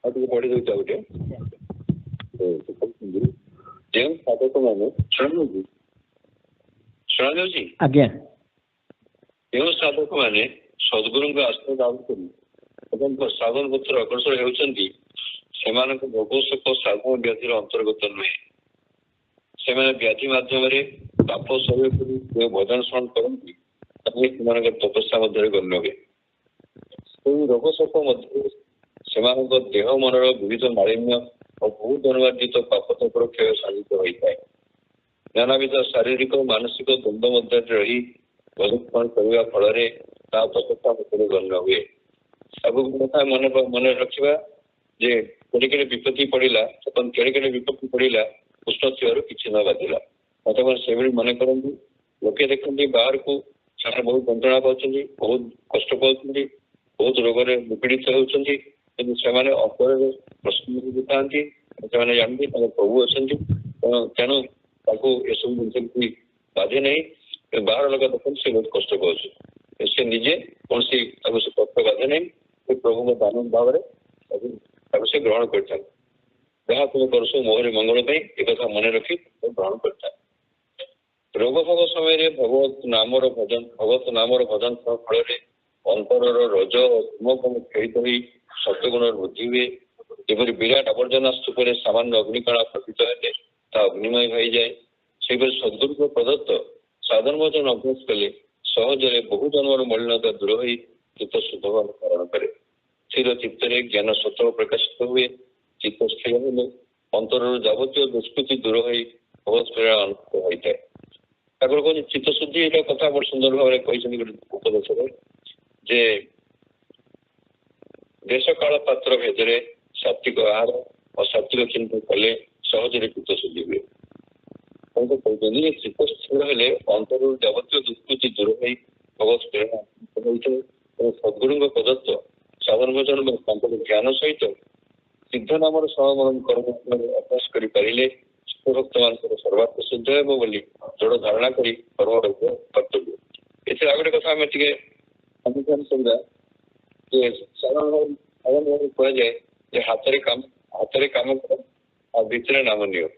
पढ़ी दौचा गोटे जो साधक मैंने शुणा जाऊँगी आज्ञा जो साधक मैंने सद्गुरु आश्रय लाभ कर साधन पत्र अग्रसर होती भोग सुख साधन व्याधि अंतर्गत नुहे से व्याधि मध्यम पाप सहयोग जो भजन स्मरण करती तपस्या गण्य हुए रोग शोक देह मनर विविध मालिन्य और बहु धर्मार्जित पापतपर क्षय साधित होता है। नानाविध शारीरिक मानसिक द्वंद्व मध्य रही भजन करने फल प्रचेषा मध्य गण्य हुए। आगुक कथा मन रखा जे केड़े विपत्ति पड़ा केड़े विपत्ति पड़ा कृष्ण थर कि न बाधिला मत से मन करती लोके देखते बाहर को बहुत जंत्रणा पाँच बहुत कष्ट पाँच बहुत रोग पीड़ित होती अपर प्रश्न था जानती प्रभु अच्छा तेणु सब जिन बाधे नहीं बाहर लोग देखते से बहुत कष्ट पाँच से निजे कौन सी कष्ट बाधे नहीं प्रभु दान भाव से ग्रहण करता जहाँ तुम करस मोहरे मंगल एक मन रखी ग्रहण करता। रोग भोग समय भगवत नामर भजन फल अंतर रज धूमकम खेलित हो सत्वगुण वृद्धि हुए जपरी विराट आवर्जना स्तूप सामान्य अग्निकणा प्रतीत है अग्निमय हो जाए से सद्गुरु प्रदत्त साधन भजन अभ्यास कले सहजरे बहु जन्म मलिनता दूर हो चित्त शुद्ध धारण करे स्थिर चित्तरे ज्ञान स्वतः प्रकाशित हुए चित्त स्थिर हेले अंतर जावतीय दुष्कृति दूर हो बहुत प्रेरणा अनुभूत होता है। कह चित्त शुद्धि ये कथा बहुत सुंदर भाव में उपदेश जे देश काल पात्र भेदरे सात्विक आहार और सात्विक चिंतन कले सहजरे चित्त शुद्धि हुए। चित्त स्थिर हेले अंतर जावतीय दुष्कृति दूर हो बहुत प्रेरणा सद्गुरु प्रदत्त साधन भजन ज्ञान सहित सिद्ध नाम समरण कर्म अभ्यास कर भक्त मान सर्वात्म शुद्ध है बोली दृढ़ धारणा कर कर्म कर्तव्य। इसे आगे कथा आम अनुधान सुविधा साधारण कह जाए हाथ में काम कर भितर नाम नियो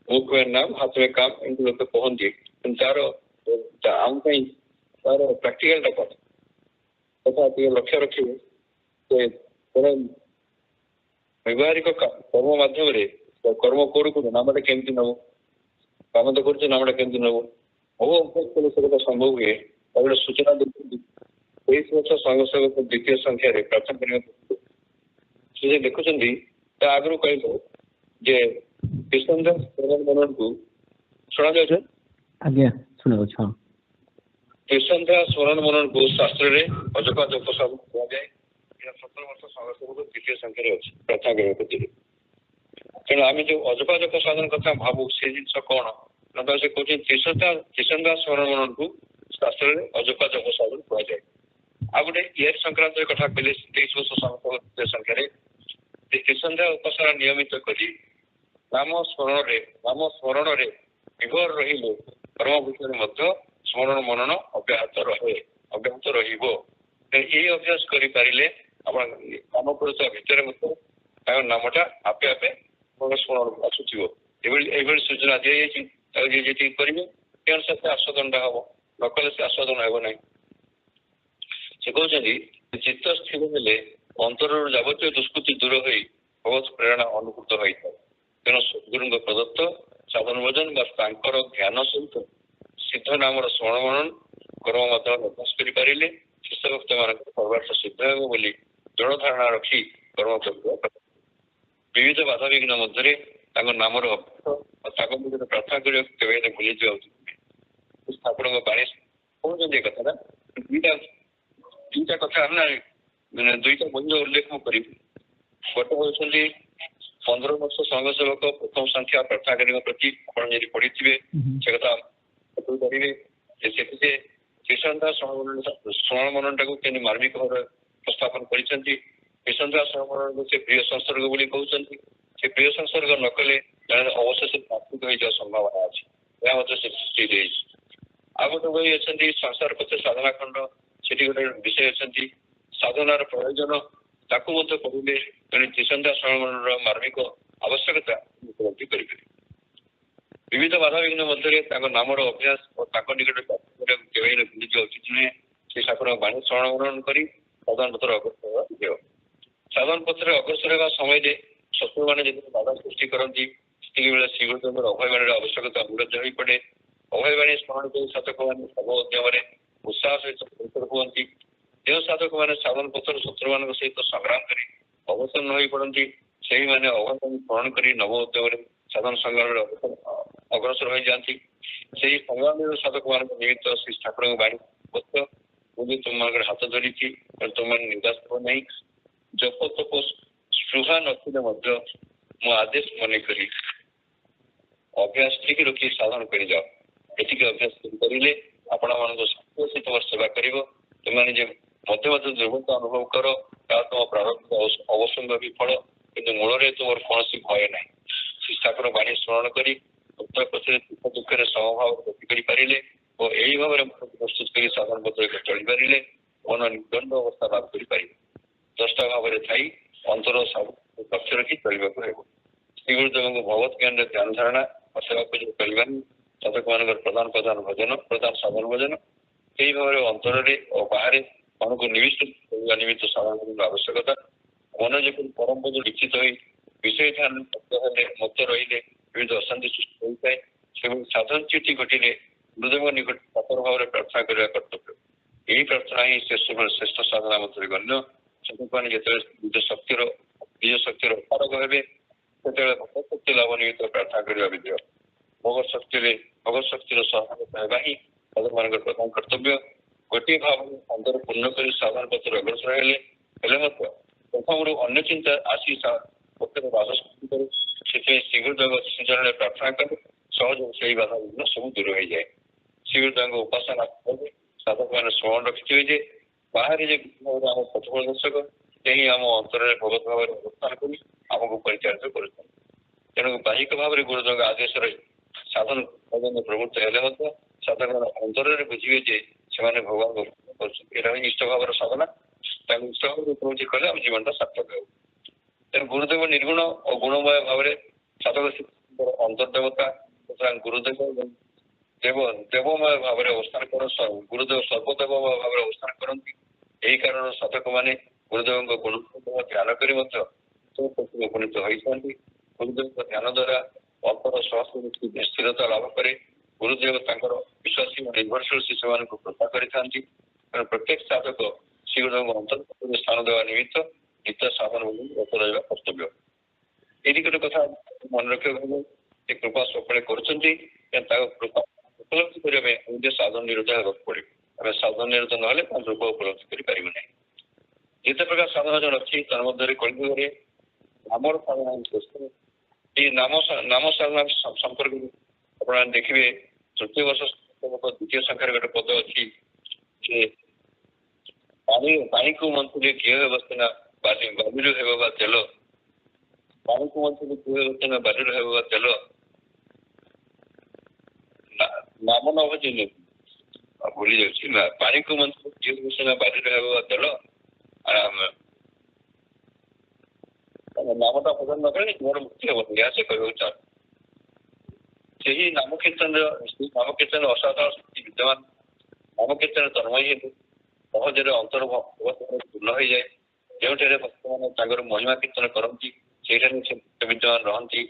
मुख में नाम हाथ में काम एमती लोग कहती तार आम तार प्राक्टिकल कथा लक्ष्य रखिए व्यवहारिक कर्म मध्यम कर्म कौन नामटा केमती नब काम तो कर नामटा केमती नब बहु अभ्यास कले से संभव हुए और सूचना तेईस वर्ष संघ सेवक द्वितीय संख्या प्रार्थना करने देखुं आगु कह जे कृष्णदास मन को शुणा जाए आज्ञा शुणा कृष्णदास स्मरण मनन को शास्त्र में अजपा जप सब कहुए 17 वर्ष संघ सेवक द्वितीय संख्या अच्छी प्रार्थना करने तेणु आम जो अजपा जप साधन कथा भावु से जिन कौन ना से कहते कृष्णदास स्मरण मनन को शास्त्र में अजपा जप साधन कहुए। आ गए ईयर संक्रांत कथा कहले 23 वर्ष संघ सेवक द्वितीय संख्या कृष्णदास उपासना नियमित कर नाम स्मरण विभोर रही कर्म भितर स्मरण मनन अव्याहत अभ्यास करें काम करता भितर नामटा आपे आपे स्मरण आसुव सूचना दी जाए करेंगे अनुसार आस्वादन हम नकले से आस्वादन हो ना से कहते चित्त स्थिर हेले अंतर जावतीय दुष्कृति दूर हो बहुत प्रेरणा अनुभूत होता है। तेणु सद्गुरु प्रदत्त साधन भजन ज्ञान सहित सिद्ध नाम स्मरण मनन कर्म अभ्यास करें शिष्य भक्त मान सर्वार्थ सिद्ध हो बोली दृढ़ धारणा रखी कर्म विविध बाधा विघ्न मध्य नाम प्रार्थना कर भूली ठाकुर बाणी कहते कथा दुईटा कथा दुईटा बही उल्लेख करी गोटे होती 15 वर्ष संघ सेवक प्रथम संख्या प्रार्थना करने प्रति आप पढ़ी थे से कथा करेंगे कृष्णदास स्मरण मनन टाक मार्मिक भाव उपस्थापन कर कृष्णदास स्मरण मन से प्रिय संसर्ग बोली कहते से प्रिय संसर्ग नकले अवशेष प्राप्त हो संभावना अच्छी आ गए बही अच्छा संसार पथ साधना खंड से गोटे विषय अच्छा साधनार प्रयोजन ताकू कहले कृष्णदास स्मरण मार्मिक आवश्यकता उपलब्धि करेंगे। विविध बाधा विघ्न मध्य नामर अभ्यास और निकट भूली उचित नुहे से ठाकुर बाणी स्मरण मनन कर साधन पत्र अग्रसर साधन पत्र अग्रसर होगा समय शत्रु मैंने बाधा सृष्टि करती श्रीगुरुदेव अभयवाणी आवश्यकता मूलज हो पड़े अभयवाणी स्मरण कर साधक मैंने सब उद्यम उत्साह सहित कहती जो साधक मैंने साधन पत्र शत्रु मान सहित संग्राम कर अवसन्न हो पड़ती ସେଇମାନେ ଅବଦାନ ଗ୍ରହଣ କରି ନବ ଉଦ୍ୟୋଗରେ ସାଧାରଣ ସଂଗ୍ରାମରେ ଅଗ୍ରସର ହୋଇଯାଆନ୍ତି। ସେଇ ସଂଗ୍ରାମୀର ସାଧକମାନଙ୍କ ନିମିତ୍ତ ଶ୍ରୀ ଠାକୁରଙ୍କ ବାଣୀ ମୁଁ ତୁମମାନଙ୍କର ହାତ ଧରିଛି, ତୁମମାନେ ନିରାଶ ହେବ ନାହିଁ। ଜପ ତପ ସ୍ପୃହା ନଥିଲେ ମଧ୍ୟ ମୁଁ ଆଦେଶ ମନେ କରି ଅଭ୍ୟାସ ଟିକେ ରଖି ସାଧନ କରିଯାଅ। ଏତିକି ଅଭ୍ୟାସ କରିଲେ ଆପଣମାନଙ୍କ ସନ୍ତୋଷ ତୁମର ସେବା କରିବ। ତୁମମାନେ ଯେ ମଧ୍ୟ ଦୁର୍ବଳତା ଅନୁଭବ କର, ତାହା ତୁମ ପ୍ରାରବ୍ଧ ଅବସମ୍ଭାବୀ ଫଳ, କିନ୍ତୁ ମୂଳରେ ତୁମର କୌଣସି ଭୟ ନାହିଁ। ଶ୍ରୀ ଠାକୁର ବାଣୀ ସ୍ମରଣ କରି ଉତ୍ତର ପଛରେ ଦୁଃଖ ଦୁଃଖରେ ସମଭାବ ଗତି କରିପାରିଲେ ଓ ଏହି ଭାବରେ ପ୍ରସ୍ତୁତ କରି ସାଧନ ପତ୍ରରେ ଚଳିପାରିଲେ ମନ ନିର୍ଦ୍ଦଣ୍ଡ ଅବସ୍ଥା ଲାଭ କରିପାରିବେ। ଦ୍ରଷ୍ଟା ଭାବରେ ଥାଇ ଅନ୍ତର ଲକ୍ଷ୍ୟ ରଖି ଚଳିବାକୁ ହେବ। ଶ୍ରୀ ଗୁରୁଦେବଙ୍କୁ ଭଗବତ ଜ୍ଞାନରେ ଧ୍ୟାନ ଧାରଣା ଓ ସେବା ପୂଜା କରିବା ସାଧକମାନଙ୍କର ପ୍ରଧାନ ସାଧନ ଭଜନ। ଏହି ଭାବରେ ଅନ୍ତରରେ ଓ ବାହାରେ ମନକୁ ନିବିଷ୍ଟ କରିବା ନିମିତ୍ତ ସାଧକଙ୍କ ଆବଶ୍ୟକତା। ମନ ଯେପରି ପରମ ପଦ ଦୀକ୍ଷିତ ହୋଇ ବିଷୟ ଧ୍ୟାନ ହେଲେ ମତ ରହିଲେ ବିବିଧ ଅଶାନ୍ତି ସୃଷ୍ଟି ହୋଇଥାଏ, ସେଭଳି ସାଧନ ଚିଠି ଘଟିଲେ ଗୁରୁଦେବଙ୍କ ନିକଟ ସତର ଭାବରେ ପ୍ରାର୍ଥନା କରିବା କର୍ତ୍ତବ୍ୟ। ଏହି ପ୍ରାର୍ଥନା ହିଁ ଶ୍ରେଷ୍ଠ ସାଧନା ମଧ୍ୟରେ ଗଣ୍ୟ। ସାଧକମାନେ ଯେତେବେଳେ ନିଜ ଶକ୍ତିର ଅପାରଗ ହେବେ ସେତେବେଳେ ଭଗବତ ଶକ୍ତି ଲାଭ ନିମିତ୍ତ ପ୍ରାର୍ଥନା କରିବା ବିଧେୟ। ଭଗବତ ଶକ୍ତିର ସହାୟତା ହେବା ହିଁ ସାଧକମାନଙ୍କର ପ୍ରଧାନ କର୍ତ୍ତବ୍ୟ। ଗୋଟିଏ ଭାବରେ ଅନ୍ତର ପୂର୍ଣ୍ଣ କରି ସାଧନ ପଥରେ ଅଗ୍ରସର ହେଲେ ମଧ୍ୟ ପ୍ରଥମରୁ ଅନ୍ୟ ଚିନ୍ତା ଆସି ପଥରେ ବାଧା ସୃଷ୍ଟି କରେ। ସେଥିପାଇଁ ଶ୍ରୀଗୁରୁଦେବ ଶ୍ରୀଚରଣରେ ପ୍ରାର୍ଥନା କଲେ ସହଜ ସେହି ବାଧା ବିଘ୍ନ ସବୁ ଦୂର ହୋଇଯାଏ। ଶ୍ରୀଗୁରୁଦେବଙ୍କ ଉପାସନା କଲେ ସାଧକମାନେ ସ୍ମରଣ ରଖିଥିବେ ଯେ ବାହାରେ ଯେ ଆମ ପଥ ପ୍ରଦର୍ଶକ ସେହି ଆମ ଅନ୍ତରରେ ଭଗବତ ଭାବରେ ଅବସ୍ଥାନ କରି ଆମକୁ ପରିଚାଳିତ କରୁଛନ୍ତି। ତେଣୁ ବାହିକ ଭାବରେ ଗୁରୁଦେବଙ୍କ ଆଦେଶରେ ସାଧନ ପ୍ରବୃତ୍ତ ହେଲେ ମଧ୍ୟ ସାଧକମାନେ ଅନ୍ତରରେ ବୁଝିବେ ଯେ ସେମାନେ ଭଗବାନଙ୍କୁ କରୁଛନ୍ତି। ଏଇଟା ହିଁ ଇଷ୍ଟ ଭାବର ସାଧନା। ତାଙ୍କୁ ଇଷ୍ଟ ଭାବରେ ଉପଲବ୍ଧି କଲେ ଆମ ଜୀବନଟା ସାର୍ଥକ ହେବ। ତେଣୁ ଗୁରୁଦେବ ନିର୍ଗୁଣ ଓ ଗୁଣମୟ ଭାବରେ ସାଧକ ଅନ୍ତର୍ଦେବତା ଗୁରୁଦେବ ଦେବମୟ ଭାବରେ ଅବସ୍ଥାନ ଗୁରୁଦେବ ସର୍ବଦେବମୟ ଭାବରେ ଅବସ୍ଥାନ କରନ୍ତି। ଏହି କାରଣରୁ ସାଧକମାନେ ଗୁରୁଦେବଙ୍କ ଗୁଣ ଧ୍ୟାନ କରି ମଧ୍ୟ ଉପନୀତ ହୋଇଥାନ୍ତି। ଗୁରୁଦେବଙ୍କ ଧ୍ୟାନ ଦ୍ୱାରା ଅନ୍ତର ସ୍ଥିରତା ଲାଭ କରେ। ଗୁରୁଦେବ ତାଙ୍କର ବିଶ୍ୱାସୀ ଓ ନିର୍ଭରଶୀଳ ଶିଷ୍ୟମାନଙ୍କୁ କୃପା କରିଥାନ୍ତି। ତେଣୁ ପ୍ରତ୍ୟେକ ସାଧକ ଶ୍ରୀଗୁରୁଦେବଙ୍କ ଅନ୍ତର୍ଗତରେ ସ୍ଥାନ ଦେବା ନିମିତ୍ତ ନିତ୍ୟ ସାଧନ ରତ ରହିବା କର୍ତ୍ତବ୍ୟ। ଏଇଠି ଗୋଟେ କଥା ମନେ ରଖିବାକୁ ହେବ, ସେ କୃପା ସବୁବେଳେ କରୁଛନ୍ତି। ତାଙ୍କ କୃପା ଉପଲବ୍ଧି କରିବା ପାଇଁ ନିଜେ ସାଧନ ନିରତ ହେବାକୁ ପଡ଼ିବ। ଆମେ ସାଧନ ନିରତ ନହେଲେ ତାଙ୍କ ରୂପ ଉପଲବ୍ଧି କରିପାରିବୁ ନାହିଁ। ଯେତେ ପ୍ରକାର ସାଧନ ଜଣ ଅଛି ତାର ମଧ୍ୟରେ କଳିଯୁଗରେ ନାମର ସାଧନା ଶ୍ରେଷ୍ଠ। ଏଇ ନାମ ସାଧନା ସମ୍ପର୍କରେ ଆପଣମାନେ ଦେଖିବେ ତୃତୀୟ ବର୍ଷ ଦ୍ୱିତୀୟ ସଂଖ୍ୟାରେ ଗୋଟେ ପଦ ଅଛି ଯେ ପାଣିକୁ ମନ୍ଥୁରେ ଘିଅ ହେବ ସିନା ବାଲିରୁ ହେବ ବା ତେଲ। ପାଣିକୁ ମନ୍ଥୁରେ ଘିଅ ହେବ ସିନା ବାଲିରୁ ହେବ ବା ତେଲ, ନାମ ନ ଭଜିଲେ ଭୁଲି ଯାଉଛି ନା। ପାଣିକୁ ମନ୍ଥୁରେ ଘିଅ ହେବ ସିନା ବାଲିରୁ ହେବ ବା ତେଲ, ନାମଟା ଭଜନ ନ କଲେ ମୋର ମୁକ୍ତି ହେବନି, ଏହା ସେ କହିବାକୁ ଚାହୁଁ। ସେହି ନାମକୀର୍ତ୍ତନ ଅସାଧାରଣ ଶକ୍ତି ବିଦ୍ୟମାନ। ନାମକୀର୍ତ୍ତନ ତନ୍ମୟ ହେତୁ ସହଜରେ ଅନ୍ତର ପୂର୍ଣ୍ଣ ହୋଇଯାଏ। ଯେଉଁଠାରେ ଭକ୍ତମାନେ ତାଙ୍କର ମହିମା କୀର୍ତ୍ତନ କରନ୍ତି ସେଇଠାରେ ସେ ବିଦ୍ୟମାନ ରହନ୍ତି।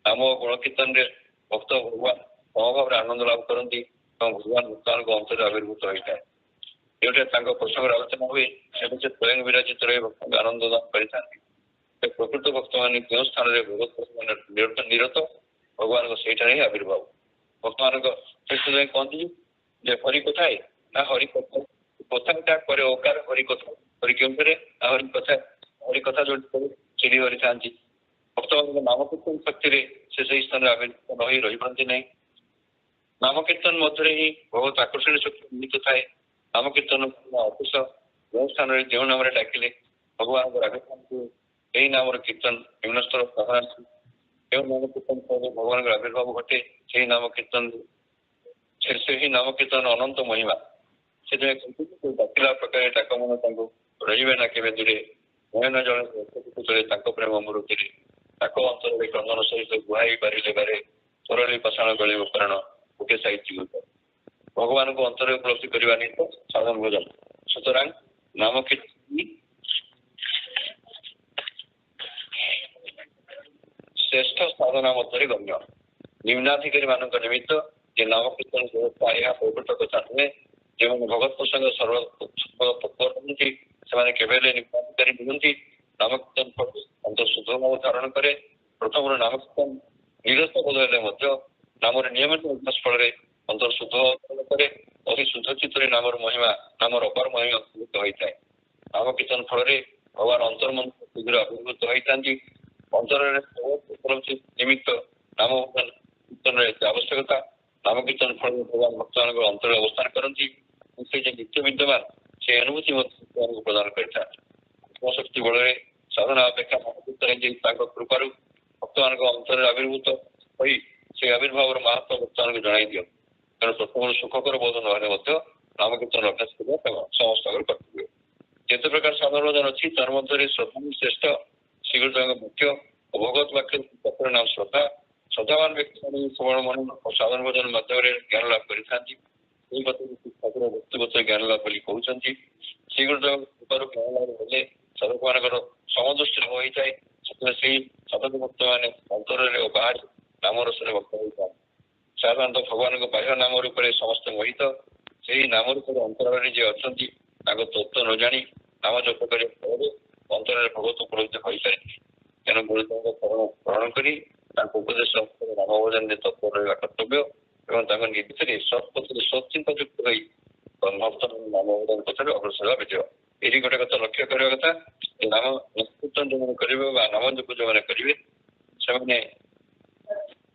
ନାମ ଓ ଗୁଣ କୀର୍ତ୍ତନରେ ଭକ୍ତ ଭଗବାନ ସମଭାବରେ ଆନନ୍ଦ ଲାଭ କରନ୍ତି ଏବଂ ଭଗବାନ ଭକ୍ତମାନଙ୍କ ଅନ୍ତରରେ ଆବିର୍ଭୂତ ହୋଇଥାଏ। ଯେଉଁଠାରେ ତାଙ୍କ ପ୍ରସଙ୍ଗର ଆଲୋଚନା ହୁଏ ସେଠି ସେ ସ୍ୱୟଂ ବିରାଜିତ ରହି ଭକ୍ତଙ୍କୁ ଆନନ୍ଦ ଦାନ କରିଥାନ୍ତି। ସେ ପ୍ରକୃତ ଭକ୍ତମାନେ କେଉଁ ସ୍ଥାନରେ ଭଗବତ ନିରତ ଭଗବାନଙ୍କ ସେଇଠାରେ ହିଁ ଆବିର୍ଭାବ। ଭକ୍ତମାନଙ୍କ ସେଥିପାଇଁ କହନ୍ତି ଯେ ହରି କଥାଏ ନା ହରି କଥା କଥାଟା ପରେ ଓକାର ହରି କଥା ହରି କେଉଁଠାରେ ନା ହରି କଥା ଯୋଉଠି ସେଠି ହରିଥାନ୍ତି। ଭକ୍ତମାନଙ୍କ ନାମକୀର୍ତ୍ତନ ଶକ୍ତିରେ ସେ ସେହି ସ୍ଥାନରେ ଆବିର୍ଭୂତ ନ ହୋଇ ରହିପାରନ୍ତି ନାହିଁ। ନାମକୀର୍ତ୍ତନ ମଧ୍ୟରେ ହିଁ ବହୁତ ଆକର୍ଷଣୀୟ ଶକ୍ତି ନିହିତ ଥାଏ। ନାମକୀର୍ତ୍ତନ ଅଫିସ ଯେଉଁ ସ୍ଥାନରେ ଯେଉଁ ନାମରେ ଡାକିଲେ ଭଗବାନଙ୍କ ରାଗଥାନ୍ତି ଏହି ନାମର କୀର୍ତ୍ତନ ନିମ୍ନସ୍ତର ପ୍ରଧାନ। ଯେଉଁ ନାମ କୀର୍ତ୍ତନ ପରେ ଭଗବାନଙ୍କର ଆବିର୍ଭାବ ଘଟେ ସେହି ନାମ କୀର୍ତ୍ତନ ଅନନ୍ତ ମହିମା। ସେଥିପାଇଁ ଡାକିଲା ପ୍ରକାରେ ଡାକ ମନ ତାଙ୍କୁ ରହିବେ ନା କେବେ ଦୂରେ ମହେନ ଜଳ ତାଙ୍କ ପ୍ରେମ ମୃତ୍ୟୁରେ ତାଙ୍କ ଅନ୍ତରରେ କ୍ରନ୍ଦନ ସହିତ ଗୁହାଇ ପାରିଲେ ବାରେ ତରଳି ପାଷାଣ ଗଳିବ କାରଣ ଗୋଟେ ସାହିତ୍ୟ ଭଗବାନଙ୍କୁ ଅନ୍ତରରେ ଉପଲବ୍ଧି କରିବା ନିମିତ୍ତ ସାଧନ ଭୋଜନ। ସୁତରାଂ ନାମ କୀର୍ତ୍ତନ ଶ୍ରେଷ୍ଠ ସାଧନା ମଧ୍ୟରେ ଗଣ୍ୟ। ନିମ୍ନାଧିକାରୀ ମାନଙ୍କ ନିମିତ୍ତ ଯେ ନାମ କୀର୍ତ୍ତନ ବ୍ୟବସ୍ଥା ଏହା ପ୍ରକୃତ କଥା ନୁହେଁ। ଯେଉଁମାନେ ଭଗବତ ପ୍ରସଙ୍ଗ ସର୍ବନ୍ତି ସେମାନେ କେବେ ହେଲେ ନିମ୍ନାଧିକାରୀ ନୁହନ୍ତି। ନାମ କୀର୍ତ୍ତନ ଅନ୍ତଃଶୁଦ୍ଧ ଭାବ ଧାରଣ କରେ। ପ୍ରଥମରୁ ନାମ କୀର୍ତ୍ତନ ନିରସ୍ତ ବୋଧ ହେଲେ ମଧ୍ୟ ନାମରେ ନିୟମିତ ଅଭ୍ୟାସ ଫଳରେ ଅନ୍ତର ଶୁଦ୍ଧ କରେ। ଅତି ଶୁଦ୍ଧ ଚିତ୍ତରେ ନାମର ମହିମା ନାମର ଅପାର ମହିମା ଅଭିଭୂତ ହୋଇଥାଏ। ନାମ କୀର୍ତ୍ତନ ଫଳରେ ଭଗବାନ ଅନ୍ତର୍ମନ ଶୀଘ୍ର ଆବିର୍ଭୂତ ହୋଇଥାନ୍ତି। ଅନ୍ତରରେ ଉପଲବ୍ଧି ନିମିତ୍ତ ନାମ କୀର୍ତ୍ତନର ଏତେ ଆବଶ୍ୟକତା। ନାମ କୀର୍ତ୍ତନ ଫଳରେ ଭଗବାନ ଭକ୍ତମାନଙ୍କ ଅନ୍ତରରେ ଅବସ୍ଥାନ କରନ୍ତି। ସେ ଯେ ନିତ୍ୟ ବିଦ୍ୟମାନ ସେ ଅନୁଭୂତି ମଧ୍ୟ ଭକ୍ତମାନଙ୍କୁ ପ୍ରଦାନ କରିଥାନ୍ତି। ଶକ୍ତି ବଳରେ ସାଧନା ଅପେକ୍ଷା ନାମ କୀର୍ତ୍ତନ ଯେ ତାଙ୍କ କୃପାରୁ ଭକ୍ତମାନଙ୍କ ଅନ୍ତରରେ ଆବିର୍ଭୂତ ହୋଇ ସେ ଆବିର୍ଭାବର ମାହାତ୍ମ ଭକ୍ତମାନଙ୍କୁ ଜଣାଇ ଦିଅନ୍ତି। ତେଣୁ ପ୍ରଥମରୁ ସୁଖକର ବୋଧ ନହେଲେ ମଧ୍ୟ ନାମ କୀର୍ତ୍ତନ ଅଭ୍ୟାସ କରିବା ସମସ୍ତଙ୍କର କର୍ତ୍ତବ୍ୟ। ଯେତେ ପ୍ରକାର ସାଧନ ଭଜନ ଅଛି ତାର ମଧ୍ୟରେ ଶ୍ରଦ୍ଧା ଶ୍ରେଷ୍ଠ। ଶ୍ରୀଗୁରୁଦେବଙ୍କ ମୁଖ୍ୟ ଓ ଭଗବତ ବାକ୍ୟ ତତ୍ତ୍ୱର ନାମ ଶ୍ରଦ୍ଧା। ଶ୍ରଦ୍ଧାବାନ ବ୍ୟକ୍ତି ସବଳ ମନ ଓ ସାଧନ ଭଜନ ମାଧ୍ୟମରେ ଜ୍ଞାନ ଲାଭ କରିଥାନ୍ତି। ଏହି କଥାକୁ ଠାକୁର ବ୍ୟକ୍ତିଗତ ଜ୍ଞାନ ଲାଭ ବୋଲି କହୁଛନ୍ତି। ଶ୍ରୀଗୁରୁଦେବଙ୍କ କୃପାରୁ ଜ୍ଞାନ ଲାଭ ହେଲେ ସାଧକମାନଙ୍କର ସମଦୃଷ୍ଟି ଲାଭ ହୋଇଥାଏ। ସେଥିରେ ସେହି ସାଧକ ଭକ୍ତମାନେ ଅନ୍ତରରେ ଓ ବାହାରେ ନାମ ରସରେ ଭକ୍ତ ହୋଇଥାନ୍ତି। ସାଧାରଣତଃ ଭଗବାନଙ୍କ ବାହ୍ୟ ନାମ ରୂପରେ ସମସ୍ତେ ମୋହିତ। ସେହି ନାମ ରୂପରେ ଅନ୍ତରରେ ଯିଏ ଅଛନ୍ତି ତାଙ୍କ ତତ୍ତ୍ୱ ନ ଜାଣି ନାମ ଜପ କରିବା ଫଳରେ ଅନ୍ତରରେ ଭଗବତ ଉପଲବ୍ଧି ହୋଇପାରେ। ତେଣୁ ଗୁରୁଦେବଙ୍କ ଶରଣ ଗ୍ରହଣ କରି ତାଙ୍କ ଉପଦେଶ ନାମ ଭଜନରେ ତତ୍ତ୍ୱ ରହିବା କର୍ତ୍ତବ୍ୟ ଏବଂ ତାଙ୍କ ନିର୍ଦ୍ଦେଶରେ ସତ୍ପଥରେ ସତ୍ଚିନ୍ତା ଯୁକ୍ତ ହୋଇ ଭକ୍ତ ନାମ ଭଜନ ପଥରେ ଅଗ୍ରସର ହେବା ବିଜୟ। ଏଠି ଗୋଟେ କଥା ଲକ୍ଷ୍ୟ କରିବା କଥା ଯେ ନାମ କୀର୍ତ୍ତନ ଯୋଉମାନେ କରିବେ ବା ନାମ ଜପ ଯୋଉମାନେ କରିବେ ସେମାନେ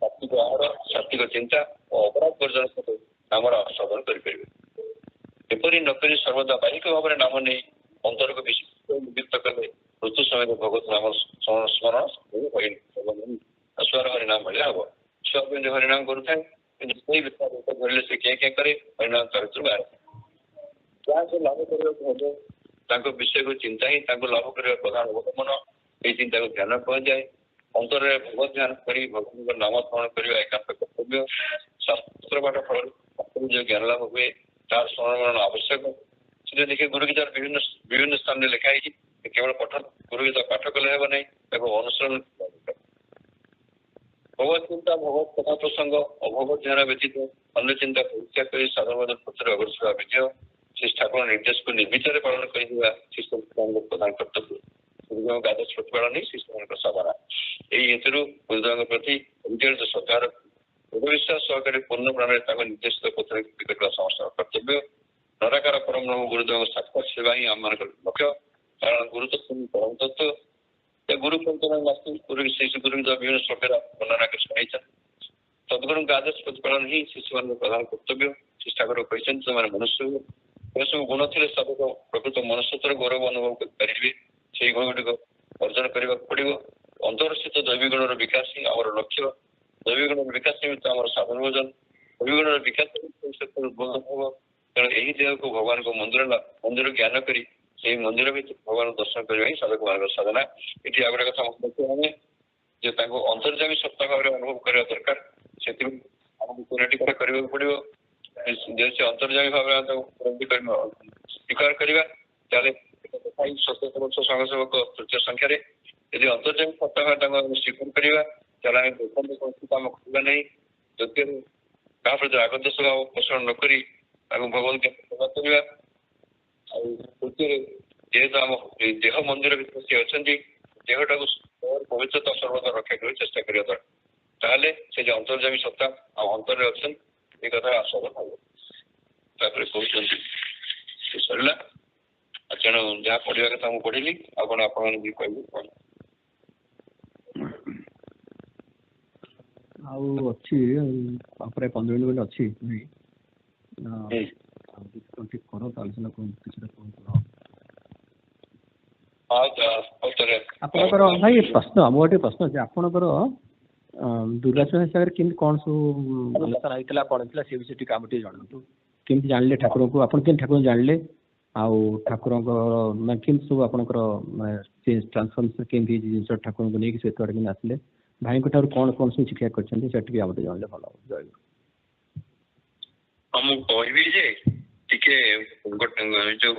ସାତ୍ବିକ ଆହାର ସାତ୍ବିକ ଚିନ୍ତା ଓ ଅପରାଧ ବର୍ଜନ ସହିତ ନାମର ଆସ୍ୱାଦନ କରିପାରିବେ। ଏପରି ନକରି ସର୍ବଦା ବାହିକ ଭାବରେ ନାମ ନେଇ ଅନ୍ତରକୁ ବିଶିଷ୍ଟ ନିଯୁକ୍ତ କଲେ ଋତୁ ସମୟରେ ଭଗବତ ନାମ ସ୍ମରଣ ସ୍ୱର ହରିନାମ ଭଳିଆ ହବ। ଛୁଆ କେମିତି ହରିନାମ କରୁଥାଏ କିନ୍ତୁ ସେଇ ଧରିଲେ ସେ କିଏ କରେ ହରିନାମ ତା ଭିତରୁ ବାହାରେ। ଯାହା ସେ ଲାଭ କରିବାକୁ ହବ ତାଙ୍କ ବିଷୟକୁ ଚିନ୍ତା ହିଁ ତାଙ୍କୁ ଲାଭ କରିବା ପ୍ରଧାନ ଅବଲମ୍ବନ। ଏଇ ଚିନ୍ତାକୁ ଧ୍ୟାନ କୁହାଯାଏ। ଅନ୍ତରରେ ଭଗବତ ଧ୍ୟାନ କରି ଭଗବାନଙ୍କ ନାମ ସ୍ମରଣ କରିବା ଏକାନ୍ତ କର୍ତ୍ତବ୍ୟ। ଶାସ୍ତ୍ର ପାଠ ଫଳରେ ଯୋଉ ଜ୍ଞାନ ଲାଭ ହୁଏ ତାର ସ୍ମରଣ ଆବଶ୍ୟକ। ସେଠି ଦେଖି ଗୁରୁଗୀତାର ବିଭିନ୍ନ ସ୍ଥାନରେ ଲେଖା ହେଇଛି କେବଳ ଗୁରୁଗୀତା ପାଠ କଲେ ହେବ ନାହିଁ ତାକୁ ଅନୁସରଣ ଭଗବତ ଚିନ୍ତା ଭଗବତ କଥା ପ୍ରସଙ୍ଗ ଅଭଗବତ ଧ୍ୟାନ ବ୍ୟତୀତ ଅନ୍ୟ ଚିନ୍ତା ପରୀକ୍ଷା କରି ସାଧନ ପଥରେ ଅଗ୍ରସର ହେବା ବିଜୟ। ଶ୍ରୀ ଠାକୁର ନିର୍ଦ୍ଦେଶକୁ ନିର୍ବିଚାରରେ ପାଳନ କରିବା ଶିଷ୍ୟମାନଙ୍କ ପ୍ରଧାନ କର୍ତ୍ତବ୍ୟ। ଗୁରୁଦେବଙ୍କ ଆଦର୍ଶ ପ୍ରତିପାଳନ ହିଁ ଶିଷ୍ୟମାନଙ୍କ ସାଧନା। ଏହି ହେତୁରୁ ଗୁରୁଦେବଙ୍କ ପ୍ରତି ଅବିଚଳିତ ଶ୍ରଦ୍ଧାର ଦୃଢ଼ ବିଶ୍ୱାସ ସହକାରେ ପୂର୍ଣ୍ଣ ପ୍ରାଣରେ ତାଙ୍କ ନିର୍ଦ୍ଦେଶିତ ପଥରେ ଗତି କରିବା ସମସ୍ତଙ୍କ କର୍ତ୍ତବ୍ୟ। ନରାକାର ପରମ ଗୁରୁଦେବଙ୍କ ସାକ୍ଷାତ ସେବା ହିଁ ଆମମାନଙ୍କର ଲକ୍ଷ୍ୟ। କାରଣ ଗୁରୁତତ୍ତ୍ୱ ପରମ ତତ୍ତ୍ୱ। ଗୁରୁ ଗୁରୁଦେବ ବିଭିନ୍ନ ଶ୍ଲୋକରେ ବର୍ଣ୍ଣନା କରି ଶୁଣାଇଛନ୍ତି। ସଦ୍ଗୁରୁଙ୍କ ଆଦର୍ଶ ପ୍ରତିପାଳନ ହିଁ ଶିଶୁମାନଙ୍କ ପ୍ରଧାନ କର୍ତ୍ତବ୍ୟ। ଶ୍ରୀ ଠାକୁର କହିଛନ୍ତି ସେମାନେ ମନୁଷ୍ୟ ଏସବୁ ଗୁଣ ଥିଲେ ସାଧକ ପ୍ରକୃତ ମନୁଷ୍ୟତ୍ୱର ଗୌରବ ଅନୁଭବ କରିପାରିବେ। ସେହି ଗୁଣ ଗୁଡ଼ିକ ଅର୍ଜନ କରିବାକୁ ପଡ଼ିବ। ଅନ୍ତରସ୍ଥିତ ଦୈବିଗୁଣର ବିକାଶ ହିଁ ଆମର ଲକ୍ଷ୍ୟ। ଦୈବିଗୁଣର ବିକାଶ ନିମିତ୍ତ ଆମର ସାଧନ ଭଜନ ଦୈବିଗୁଣର ବିକାଶ ଉଦ୍ବୋଧନ ହେବ। ତେଣୁ ଏହି ଦେହକୁ ଭଗବାନଙ୍କ ମନ୍ଦିର ଜ୍ଞାନ କରି ସେହି ମନ୍ଦିର ଭିତରେ ଭଗବାନଙ୍କୁ ଦର୍ଶନ କରିବା ହିଁ ସାଧକମାନଙ୍କର ସାଧନା। ଏଠି ଆଉ ଗୋଟେ କଥା ମନେ ରଖିବା ଯେ ତାଙ୍କୁ ଅନ୍ତର୍ଯାମୀ ସତ୍ତା ଭାବରେ ଅନୁଭବ କରିବା ଦରକାର। ସେଥିପାଇଁ ଆମକୁ ତିନୋଟି କଥା କରିବାକୁ ପଡ଼ିବ। ଯଦି ସେ ଅନ୍ତର୍ଯାମୀ ଭାବରେ ସ୍ୱୀକାର କରିବା ତାହେଲେ 77 ବର୍ଷ ସଙ୍ଗସେବକ ତୃତୀୟ ସଂଖ୍ୟାରେ ଯଦି ଅନ୍ତର୍ଯାମୀ ସତ୍ତା ଭାବରେ ତାଙ୍କୁ ଆମେ ସ୍ୱୀକାର କରିବା ତାହେଲେ ଆମେ ଲୋକଙ୍କ କୌଣସି କାମ କରିବା ନାହିଁ। ଦ୍ୱିତୀୟରେ କାହା ପ୍ରତି ରାଗଦ୍ୱେଷ ଭାବ ପୋଷଣ ନ କରି ତାଙ୍କୁ ଭଗବତ ଜ୍ଞାନ ପ୍ରଦାନ କରିବା। ଆଉ ତୃତୀୟରେ ଯେହେତୁ ଆମ ଦେହ ମନ୍ଦିର ଭିତରେ ସେ ଅଛନ୍ତି ଦେହଟାକୁ ପବିତ୍ରତା ସର୍ବଦା ରକ୍ଷା କରିବାକୁ ଚେଷ୍ଟା କରିବା ଦରକାର। ତାହେଲେ ସେ ଯେ ଅନ୍ତର୍ଯାମୀ ସତ୍ତା ଆଉ ଅନ୍ତରରେ ଅଛନ୍ତି ଏ କଥା ଆସ୍ୱାଦନ ହବ। ତାପରେ କହୁଛନ୍ତି ସରିଲା। ତେଣୁ ଯାହା ପଢିବା କଥା ମୁଁ ପଢିଲି। ଆଉ କଣ ଆପଣମାନେ ବି କହିବେ? ଆଉ ଅଛି ପ୍ରାୟ 15 ମିନିଟ୍ ଅଛି କର ଆଲୋଚନା ଆପଣଙ୍କର ଭାଇ ପ୍ରଶ୍ନ ମୋ ଗୋଟେ ପ୍ରଶ୍ନ ଅଛି। ଆପଣଙ୍କର ଦୁର୍ଗାଚରଣ ହିସାବରେ କେମିତି କଣ ସବୁ ଆଲୋଚନା ହେଇଥିଲା କଣ ହେଇଥିଲା ସେ ବିଷୟରେ ଟିକେ ଆମ ଟିକେ ଜଣାନ୍ତୁ। କେମିତି ଜାଣିଲେ ଠାକୁରଙ୍କୁ ଆପଣ କେମିତି ଠାକୁରଙ୍କୁ ଜାଣିଲେ ଆଉ ଠାକୁରଙ୍କର ମାନେ କେମିତି ସବୁ ଆପଣଙ୍କର ଟ୍ରାନ୍ସଫର୍ମେସନ କେମିତି ହେଇଛି ଜିନିଷ ଠାକୁରଙ୍କୁ ନେଇକି ସେ କେମିତି ଆସିଲେ ଭାଇଙ୍କ ଠାରୁ କଣ କଣ ସବୁ ଶିକ୍ଷା କରିଛନ୍ତି ସେଟା ଟିକେ ଆମେ ଜାଣିଲେ ଭଲ ହବ। ଜୟ ଗୁରୁ। ମୁଁ କହିବି ଯେ ଟିକେ ଯୋଉ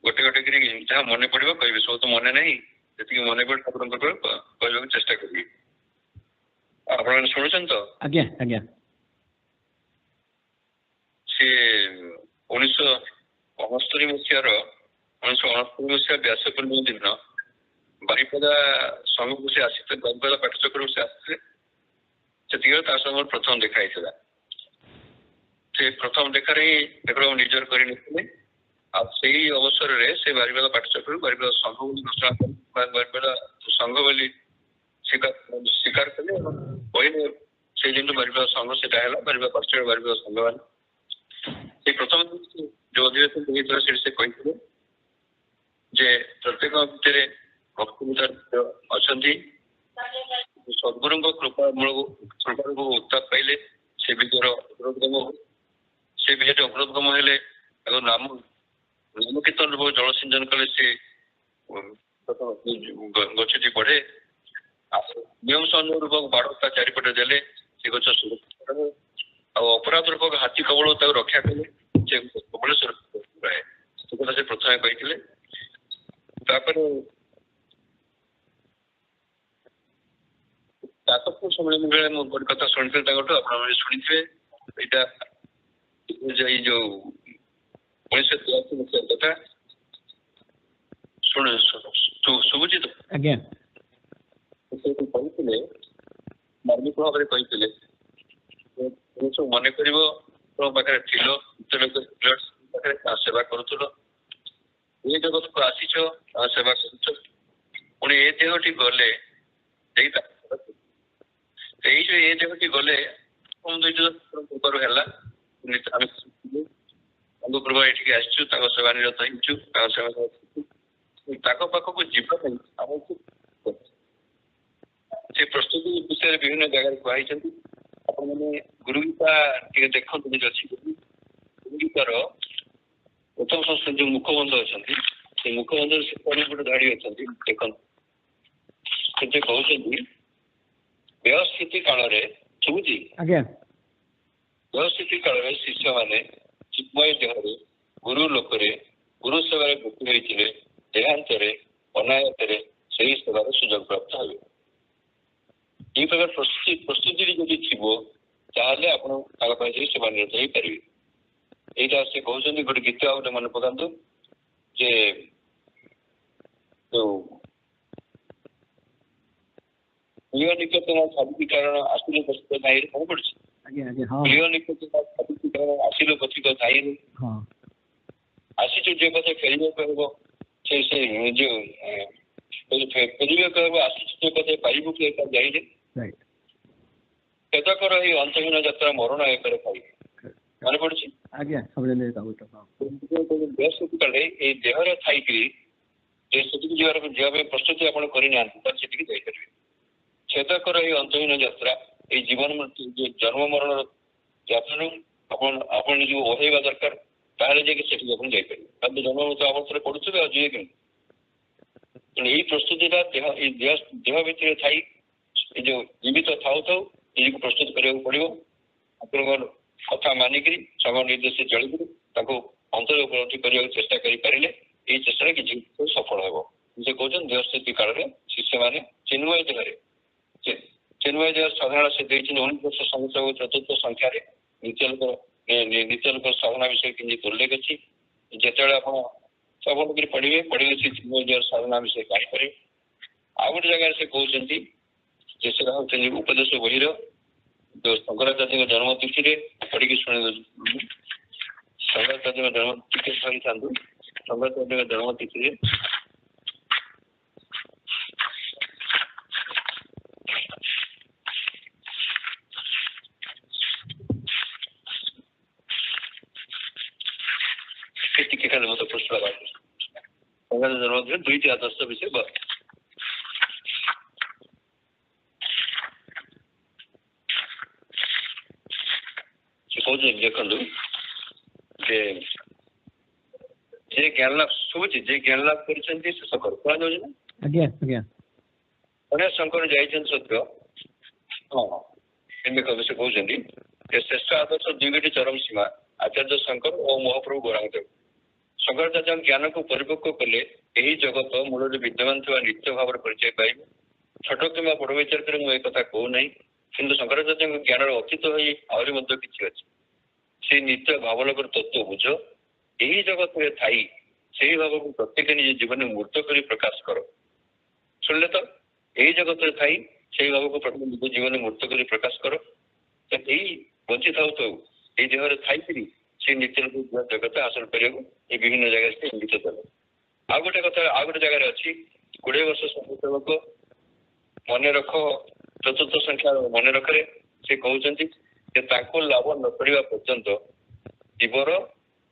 ଗୋଟେ ଗୋଟେ କରି ଯାହା ମନେ ପଡିବ କହିବି। ସବୁ ତ ମନେ ନାହିଁ ଯେତିକି ମନେ ପଡେ ଠାକୁରଙ୍କ କହିବାକୁ ଚେଷ୍ଟା କରିବି। ଆପଣମାନେ ଶୁଣୁଛନ୍ତି ତ? ଆଜ୍ଞା ଆଜ୍ଞା। ସେ 1969 ମସିହା ବ୍ୟାସ ପୂର୍ଣ୍ଣିମା ଦିନ ବାରିପଦା ସଂଘକୁ ସେ ଆସିଥିଲେ, ବାରିପଦା ପାଠଚକ୍ରକୁ ସେ ଆସିଥିଲେ। ସେତିକି ତା ସହ ମୋର ପ୍ରଥମ ଦେଖା ହେଇଥିଲା। ସେ ପ୍ରଥମ ଦେଖାରେ ହିଁ ତାକୁ ନିଜର କରି ନେଇଥିଲେ। ଆଉ ସେଇ ଅବସରରେ ସେ ବାରିପଦା ପାଠଚକ୍ରରୁ ବାରିପଦା ସଂଘ ବୋଲି ଘୋଷଣା କଲେ, ବାରିପଦା ସଂଘ ବୋଲି ସ୍ୱୀକାର କଲେ ଏବଂ କହିଲେ ସେଇ ଦିନଠୁ ବାରିପଦା ସଂଘ ସେଟା ହେଲା, ବାରିପଦା ପାଠଚକ୍ର ବାରିପଦା ସଂଘ ହେଲା। ସେ ପ୍ରଥମ ଯୋଉ ଅଧିବେଶନ ହେଇଥିଲା ସେଠି ସେ କହିଥିଲେ ଯେ ପ୍ରତ୍ୟେକ ଭିତରେ ଭକ୍ତି ଅଛନ୍ତି, ସଦ୍ଗୁରୁଙ୍କ କୃପାରୁ ଉତ୍ତାପ ପାଇଲେ ସେ ବିଜୟର ଅଗ୍ରଗମ, ସେ ବିଜୟଟି ଅଗ୍ରଗମ ହେଲେ ତାଙ୍କ ନାମ କୀର୍ତ୍ତନ ରୂପ ଜଳ ସିଞ୍ଚନ କଲେ ସେ ଗଛଟି ବଢେ। ନିୟମ ସଂଯମ ରୂପକ ବାଡ଼ ତା ଚାରିପଟେ ଦେଲେ ସେ ଗଛ ସୁରକ୍ଷିତ ରହେ। ଆଉ ଅପରାଧ ରୂପକ ହାତୀ କବଳ ତାକୁ ରକ୍ଷା କଲେ ସେ ସବୁବେଳେ ସୁରକ୍ଷିତ ରହେ। ସେ କଥା ସେ ପ୍ରଥମେ କହିଥିଲେ। ତାପରେ ସ୍ନାତକ ସମ୍ମିଳନୀ ବେଳେ ମୁଁ ଗୋଟେ କଥା ଶୁଣିଥିଲି ତାଙ୍କଠୁ, ଆପଣମାନେ ଶୁଣିଥିବେ। ଏଇଟା ଏଇ ଯୋଉ 1983 ମସିହା କଥା। ଶୁଭୁଛି ତ? ଆଜ୍ଞା। କହିଥିଲେ, ମାର୍ମିକ ଭାବରେ କହିଥିଲେ, ସବୁ ମନେ କରିବ ତମ ପାଖରେ ଥିଲ, ପାଖରେ ସେବା କରୁଥିଲ, ଏ ଜଗତକୁ ଆସିଛ, ସେବା କରୁଛ, ପୁଣି ଏ ଦେହଟି ଗଲେ ଏଇ ଯୋଉ ଏ ଦେହଟି ଗଲେ କୃପାରୁ ହେଲା। ଆମେ ତାଙ୍କ କୃପା ଏଠିକି ଆସିଛୁ, ତାଙ୍କ ସେବା ନିରତ ହେଇଛୁ, ତାଙ୍କ ସେବା ତାଙ୍କ ପାଖକୁ ଯିବା ପାଇଁ ଆମକୁ ସେ ପ୍ରସ୍ତୁତି ବିଷୟରେ ବିଭିନ୍ନ ଜାଗାରେ କୁହାଯାଇଛନ୍ତି। ଆପଣମାନେ ଗୁରୁଗୀତା ଟିକେ ଦେଖନ୍ତୁ, ଯଦି ଅଛି ଗୁରୁଗୀତାର ପ୍ରଥମ ସଂସ୍କୃତି ଯୋଉ ମୁଖବନ୍ଧ ଅଛନ୍ତି, ସେ ମୁଖବନ୍ଧରେ ସେ ଗୋଟେ ଧାଡି ଅଛନ୍ତି, ଦେଖନ୍ତୁ। ସେ କହୁଛନ୍ତି ବ୍ୟବସ୍ଥିତି କାଳରେ, ଶୁଭୁଛି? ଆଜ୍ଞା। ବ୍ୟବସ୍ଥିତି କାଳରେ ଶିଷ୍ୟମାନେ ଚିନ୍ମୟ ଦେହରେ ଗୁରୁ ଲୋକରେ ଗୁରୁ ସେବାରେ ବୃତ୍ତି ହୋଇଥିଲେ, ଦେହାନ୍ତରେ ଅନାୟତରେ ସେହି ସେବାର ସୁଯୋଗ ପ୍ରାପ୍ତ ହେବେ। এই ପ୍ରକାର ପ୍ରସ୍ତୁତି ଯଦି ଥିବ ତାହେଲେ ଆପଣ ତାଙ୍କ ପାଇଁ ଯାଇ ସେବା ନିରତ ହେଇପାରିବେ। ଏଇଟା ସେ କହୁଛନ୍ତି। ଗୋଟେ ଗୀତ ଆଉ ଗୋଟେ ମନେ ପକାନ୍ତୁ ଯେ ପ୍ରିୟ ନିକଟନ ସାବିତ୍ରୀ କାରଣ ଆସିଲେ ପଥିକ ଧାଇରେ, ମନେ ପଡୁଛି? ପ୍ରିୟ ନିକଟନ ସାବିତ୍ରୀ କାରଣ ଆସିଲେ ପଥିକ ଧାଇରେ, ଆସିଛୁ ଯେ ପଥେ ଫେରିବାକୁ ହେବ, ସେ ଯୋଉ ଫେରିବାକୁ ହେବ, ଆସିଛୁ ଯେ ପଥେ ପାରିବୁ କି ଏକା ଯାଇରେ, କେତକର ଏଇ ଅନ୍ତହୀନ ଯାତ୍ରା ମରଣ ଏକରେ ପାଇବେ, ମନେ ପଡୁଛି? ଏଇ ଦେହରେ ଥାଇକିରି ସେଠିକି ଯିବା ପାଇଁ ପ୍ରସ୍ତୁତି ଆପଣ କରିନାହାନ୍ତି, ତାହେଲେ ସେଠିକି ଯାଇପାରିବେ। ଛେଦକର ଏଇ ଅନ୍ତହୀନ ଯାତ୍ରା, ଏଇ ଜୀବନ ମୃତ୍ୟୁ ଜନ୍ମ ମରଣର ଯାତ୍ରାରୁ ଆପଣ ନିଜକୁ ଓହ୍ଲାଇବା ଦରକାର, ତାହେଲେ ଯାଇକି ସେଠିକି ଆପଣ ଯାଇପାରିବେ। ତାହେଲେ ଜନ୍ମ ମୃତ୍ୟୁ ଅବସ୍ଥାରେ ପଡୁଥିବେ ଆଉ ଯିବେ କେମିତି? ଏଇ ପ୍ରସ୍ତୁତିଟା ଦେହ ଭିତରେ ଥାଇ ଏ ଯୋଉ ଜୀବିତ ଥାଉ ନିଜକୁ ପ୍ରସ୍ତୁତ କରିବାକୁ ପଡିବ। ଆପଣଙ୍କର କଥା ମାନିକିରି ସଂଘ ନିର୍ଦ୍ଦେଶ ଚଳିକିରି ତାଙ୍କୁ ଅନ୍ତର ଉପଲବ୍ଧି କରିବାକୁ ଚେଷ୍ଟା କରିପାରିଲେ ଏଇ ଚେଷ୍ଟାରେ କିଛି ସଫଳ ହେବ। ସେ କହୁଛନ୍ତି ଦେହସ୍ଥିତି କାଳରେ ଶିଷ୍ୟମାନେ ଚିନ୍ମୟ ଦେହରେ ସାଧାରଣ ସେ ଦେଇଛନ୍ତି 19 ସଂଖ୍ୟା ଚତୁର୍ଥ ସଂଖ୍ୟାରେ ନିତ୍ୟଲୋକ ସାଧନା ବିଷୟରେ କିଛି ଉଲ୍ଲେଖ ଅଛି। ଯେତେବେଳେ ଆପଣ ଶ୍ରବଣ କରି ପଢିବେ ସେ ଚିନ୍ମୟ ଦେହର ସାଧନା ବିଷୟରେ ଜାଣିପାରିବେ। ଆଉ ଗୋଟେ ଜାଗାରେ ସେ କହୁଛନ୍ତି ଯେ ସେଟା ହଉଛନ୍ତି ଉପଦେଶ ବହିର ଯୋଉ ଶଙ୍କରାଚାର୍ଯ୍ୟଙ୍କ ଜନ୍ମ ତିଥିରେ ପଢିକି ଶୁଣି ଶଙ୍କରାଚାର୍ଯ୍ୟଙ୍କ ଜନ୍ମ ତିଥି ଧରିଥାନ୍ତୁ। ଶଙ୍କରାଚାର୍ଯ୍ୟଙ୍କ ଜନ୍ମ ତିଥିରେ ଟିକେ ଖାଲି ମତେ ପ୍ରଶ୍ନ ଶଙ୍କରାଚାର୍ଯ୍ୟ ଜନ୍ମ ତିଥିରେ 2ଟି ଆଦର୍ଶ ବିଷୟ କହୁଛନ୍ତି। ଦେଖନ୍ତୁ ଯେ ଜ୍ଞାନ ଲାଭ ଶୁଭୁଛି, ଯେ ଜ୍ଞାନ ଲାଭ କରିଛନ୍ତି ସେ ଶଙ୍କର କୁହାଯାଉଛି ନା? ଗଣେଶ ଶଙ୍କର ଯାଇଛନ୍ତି ସତ୍ୟ। ହଁ ଦେଖନ୍ତୁ ସେ କହୁଛନ୍ତି ଯେ ଶ୍ରେଷ୍ଠ ଆଦର୍ଶ 2ଟି ଚରମ ସୀମା ଆଚାର୍ଯ୍ୟ ଶଙ୍କର ଓ ମହାପ୍ରଭୁ ଗୌରାଙ୍ଗ ଦେବ। ଶଙ୍କରାଚାର୍ଯ୍ୟଙ୍କ ଜ୍ଞାନକୁ ପରିପକ୍ୱ କଲେ ଏହି ଜଗତ ମୂଳରେ ବିଦ୍ୟମାନ ଥିବା ନିତ୍ୟ ଭାବରେ ପରିଚୟ ପାଇବେ। ଛୋଟ କିମ୍ବା ବଡ ବିଚାର କରି ମୁଁ ଏ କଥା କହୁନାହିଁ, କିନ୍ତୁ ଶଙ୍କରାଚାର୍ଯ୍ୟଙ୍କ ଜ୍ଞାନର ଅତୀତ ହୋଇ ଆହୁରି ମଧ୍ୟ କିଛି ଅଛି। ସେ ନିତ୍ୟ ଭାବଲୋକର ତତ୍ତ୍ୱ ବୁଝ, ଏହି ଜଗତରେ ଥାଇ ସେହି ଭାବକୁ ପ୍ରତ୍ୟେକ ନିଜ ଜୀବନରେ ମୂର୍ତ୍ତ କରି ପ୍ରକାଶ କର। ଶୁଣିଲେ ତ ଏଇ ଜଗତରେ ଥାଇ ସେଇ ଭାବକୁ ପ୍ରଥମେ ନିଜ ଜୀବନ ମୂର୍ତ୍ତ କରି ପ୍ରକାଶ କର। ଏଇ ବଞ୍ଚି ଥାଉ ତ ଏଇ ଦେହରେ ଥାଇକିରି ସେ ନିତ୍ୟ ଜଗତ ହାସଲ କରିବାକୁ ଏ ବିଭିନ୍ନ ଜାଗାରେ ସେ ଇଙ୍ଗିତ ଦେଲେ। ଆଉ ଗୋଟେ କଥା ଆଉ ଗୋଟେ ଜାଗାରେ ଅଛି 20 ବର୍ଷ ସମାଜସେବକ ମନେ ରଖ ଚତୁର୍ଥ ସଂଖ୍ୟା ମନେ ରଖରେ ସେ କହୁଛନ୍ତି ଯେ ତାଙ୍କୁ ଲାଭ ନ କରିବା ପର୍ଯ୍ୟନ୍ତ ଜୀବର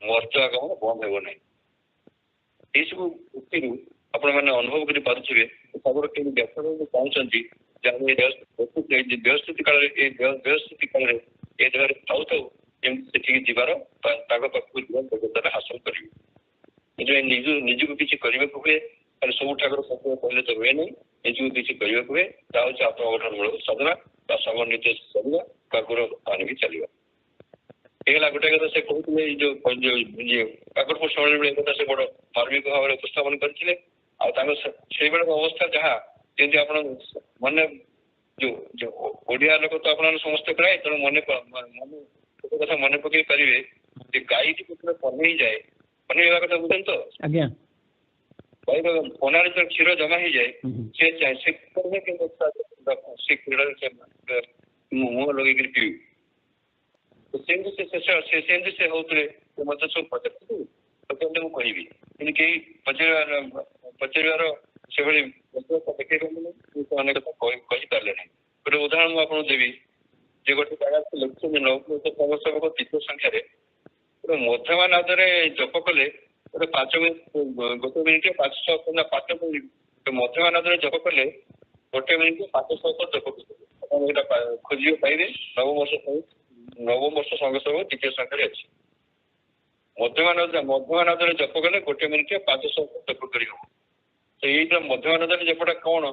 ମର୍ତ୍ତ୍ୟ ଆଗମନ ବନ୍ଦ ହେବ ନାହିଁ। ଏଇସବୁ ଉକ୍ତିରୁ ଆପଣମାନେ ଅନୁଭବ କରିପାରୁଥିବେ ତାଙ୍କର କେମିତି ବ୍ୟର୍ଥ ହେବାକୁ ଚାହୁଁଛନ୍ତି ଯେ ଆମେ ଦେହସ୍ଥିତି କାଳରେ ଏ ଦେହସ୍ଥିତି କାଳରେ ଏ ଦେହରେ ଥାଉ ଥାଉ କେମିତି ସେଠିକି ଯିବାର ତାଙ୍କ ପାଖକୁ ଯିବା ଯୋଗ୍ୟତା ହାସଲ କରିବେ। ସେଥିପାଇଁ ନିଜକୁ କିଛି କରିବାକୁ ହୁଏ ଖାଲି ସବୁ ଠାକୁର ସତ୍ୟ କହିଲେ ତ ହୁଏ ନାହିଁ। ନିଜକୁ କିଛି କରିବାକୁ ହୁଏ ତା ହେଉଛି ଆତ୍ମଗଠନ ମୂଳକ ସାଧନା ବା ସମନ୍ୱିତ କରିବା କାକୁର ଆଣିକି ଚାଲିବା। ହେଇଗଲା ଗୋଟେ କଥା ସେ କହୁଥିଲେ ଏଇ ଯୋଉ କାକୁରପୁର ସମ୍ମିଳନୀ ବେଳେ କଥା ସେ ବଡ ମାର୍ମିକ ଭାବରେ ଉପସ୍ଥାପନ କରିଥିଲେ। ଆଉ ତାଙ୍କ ସେଇଭଳି ଅବସ୍ଥା ଯାହା ଯେମିତି ଆପଣ ମନେ ଯୋଉ ଓଡିଆ ଲୋକ ତ ଆପଣମାନେ ସମସ୍ତେ ପ୍ରାୟ ତେଣୁ ମନେ ଗୋଟେ କଥା ମନେ ପକେଇ ପାରିବେ ଯେ ଗାଈଟି ଯେତେବେଳେ ପନେଇ ଯାଏ ପନେଇବା କଥା ବୁଝନ୍ତି ତ ଆଜ୍ଞା ଗାଈର ପନାରେ ଯେତେବେଳେ କ୍ଷୀର ଜମା ହେଇଯାଏ ସେ କ୍ଷୀରରେ ମୁହଁ ଲଗେଇକିରି ପିଇବୁ। ସେମିତି ସେ ହଉଥିଲେ ମତେ ସବୁ ପଚାରିଥିଲେ ମୁଁ କହିବି କିନ୍ତୁ କେହି ପଚାରିବାର ସେଭଳି ଦେଖେଇ ଅନେକ କଥା କହିପାରିଲେ ନାହିଁ। ଗୋଟେ ଉଦାହରଣ ମୁଁ ଆପଣଙ୍କୁ ଦେବି ଯେ ଗୋଟେ ଜାଗା ଲେଖୁଛନ୍ତି ନବସେବକ ଦ୍ୱିତୀୟ ସଂଖ୍ୟାରେ ଗୋଟେ ମଧ୍ୟମା ନାଦରେ ଜପ କଲେ ଗୋଟେ 5 ମିନିଟ୍ 1 ମିନିଟ୍ 500 ନା 5 ମିନିଟ୍ ମଧ୍ୟମା ନାଦରେ ଜପ କଲେ 1 ମିନିଟ୍ 500 ଜପ କରିବେ। ଆପଣ ଏଇଟା ଖୋଜିବେ ପାଇବେ ନବବର୍ଷ ସଂଘସେବକ ଦ୍ୱିତୀୟ ସଂଖ୍ୟାରେ ଅଛି। ମଧ୍ୟମା ନାଦରେ ଜପ କଲେ 1 ମିନିଟ୍ 500 ଜପ କରିବ। ତ ଏଇଟା ମଧ୍ୟମା ନାଦରେ ଜପଟା କଣ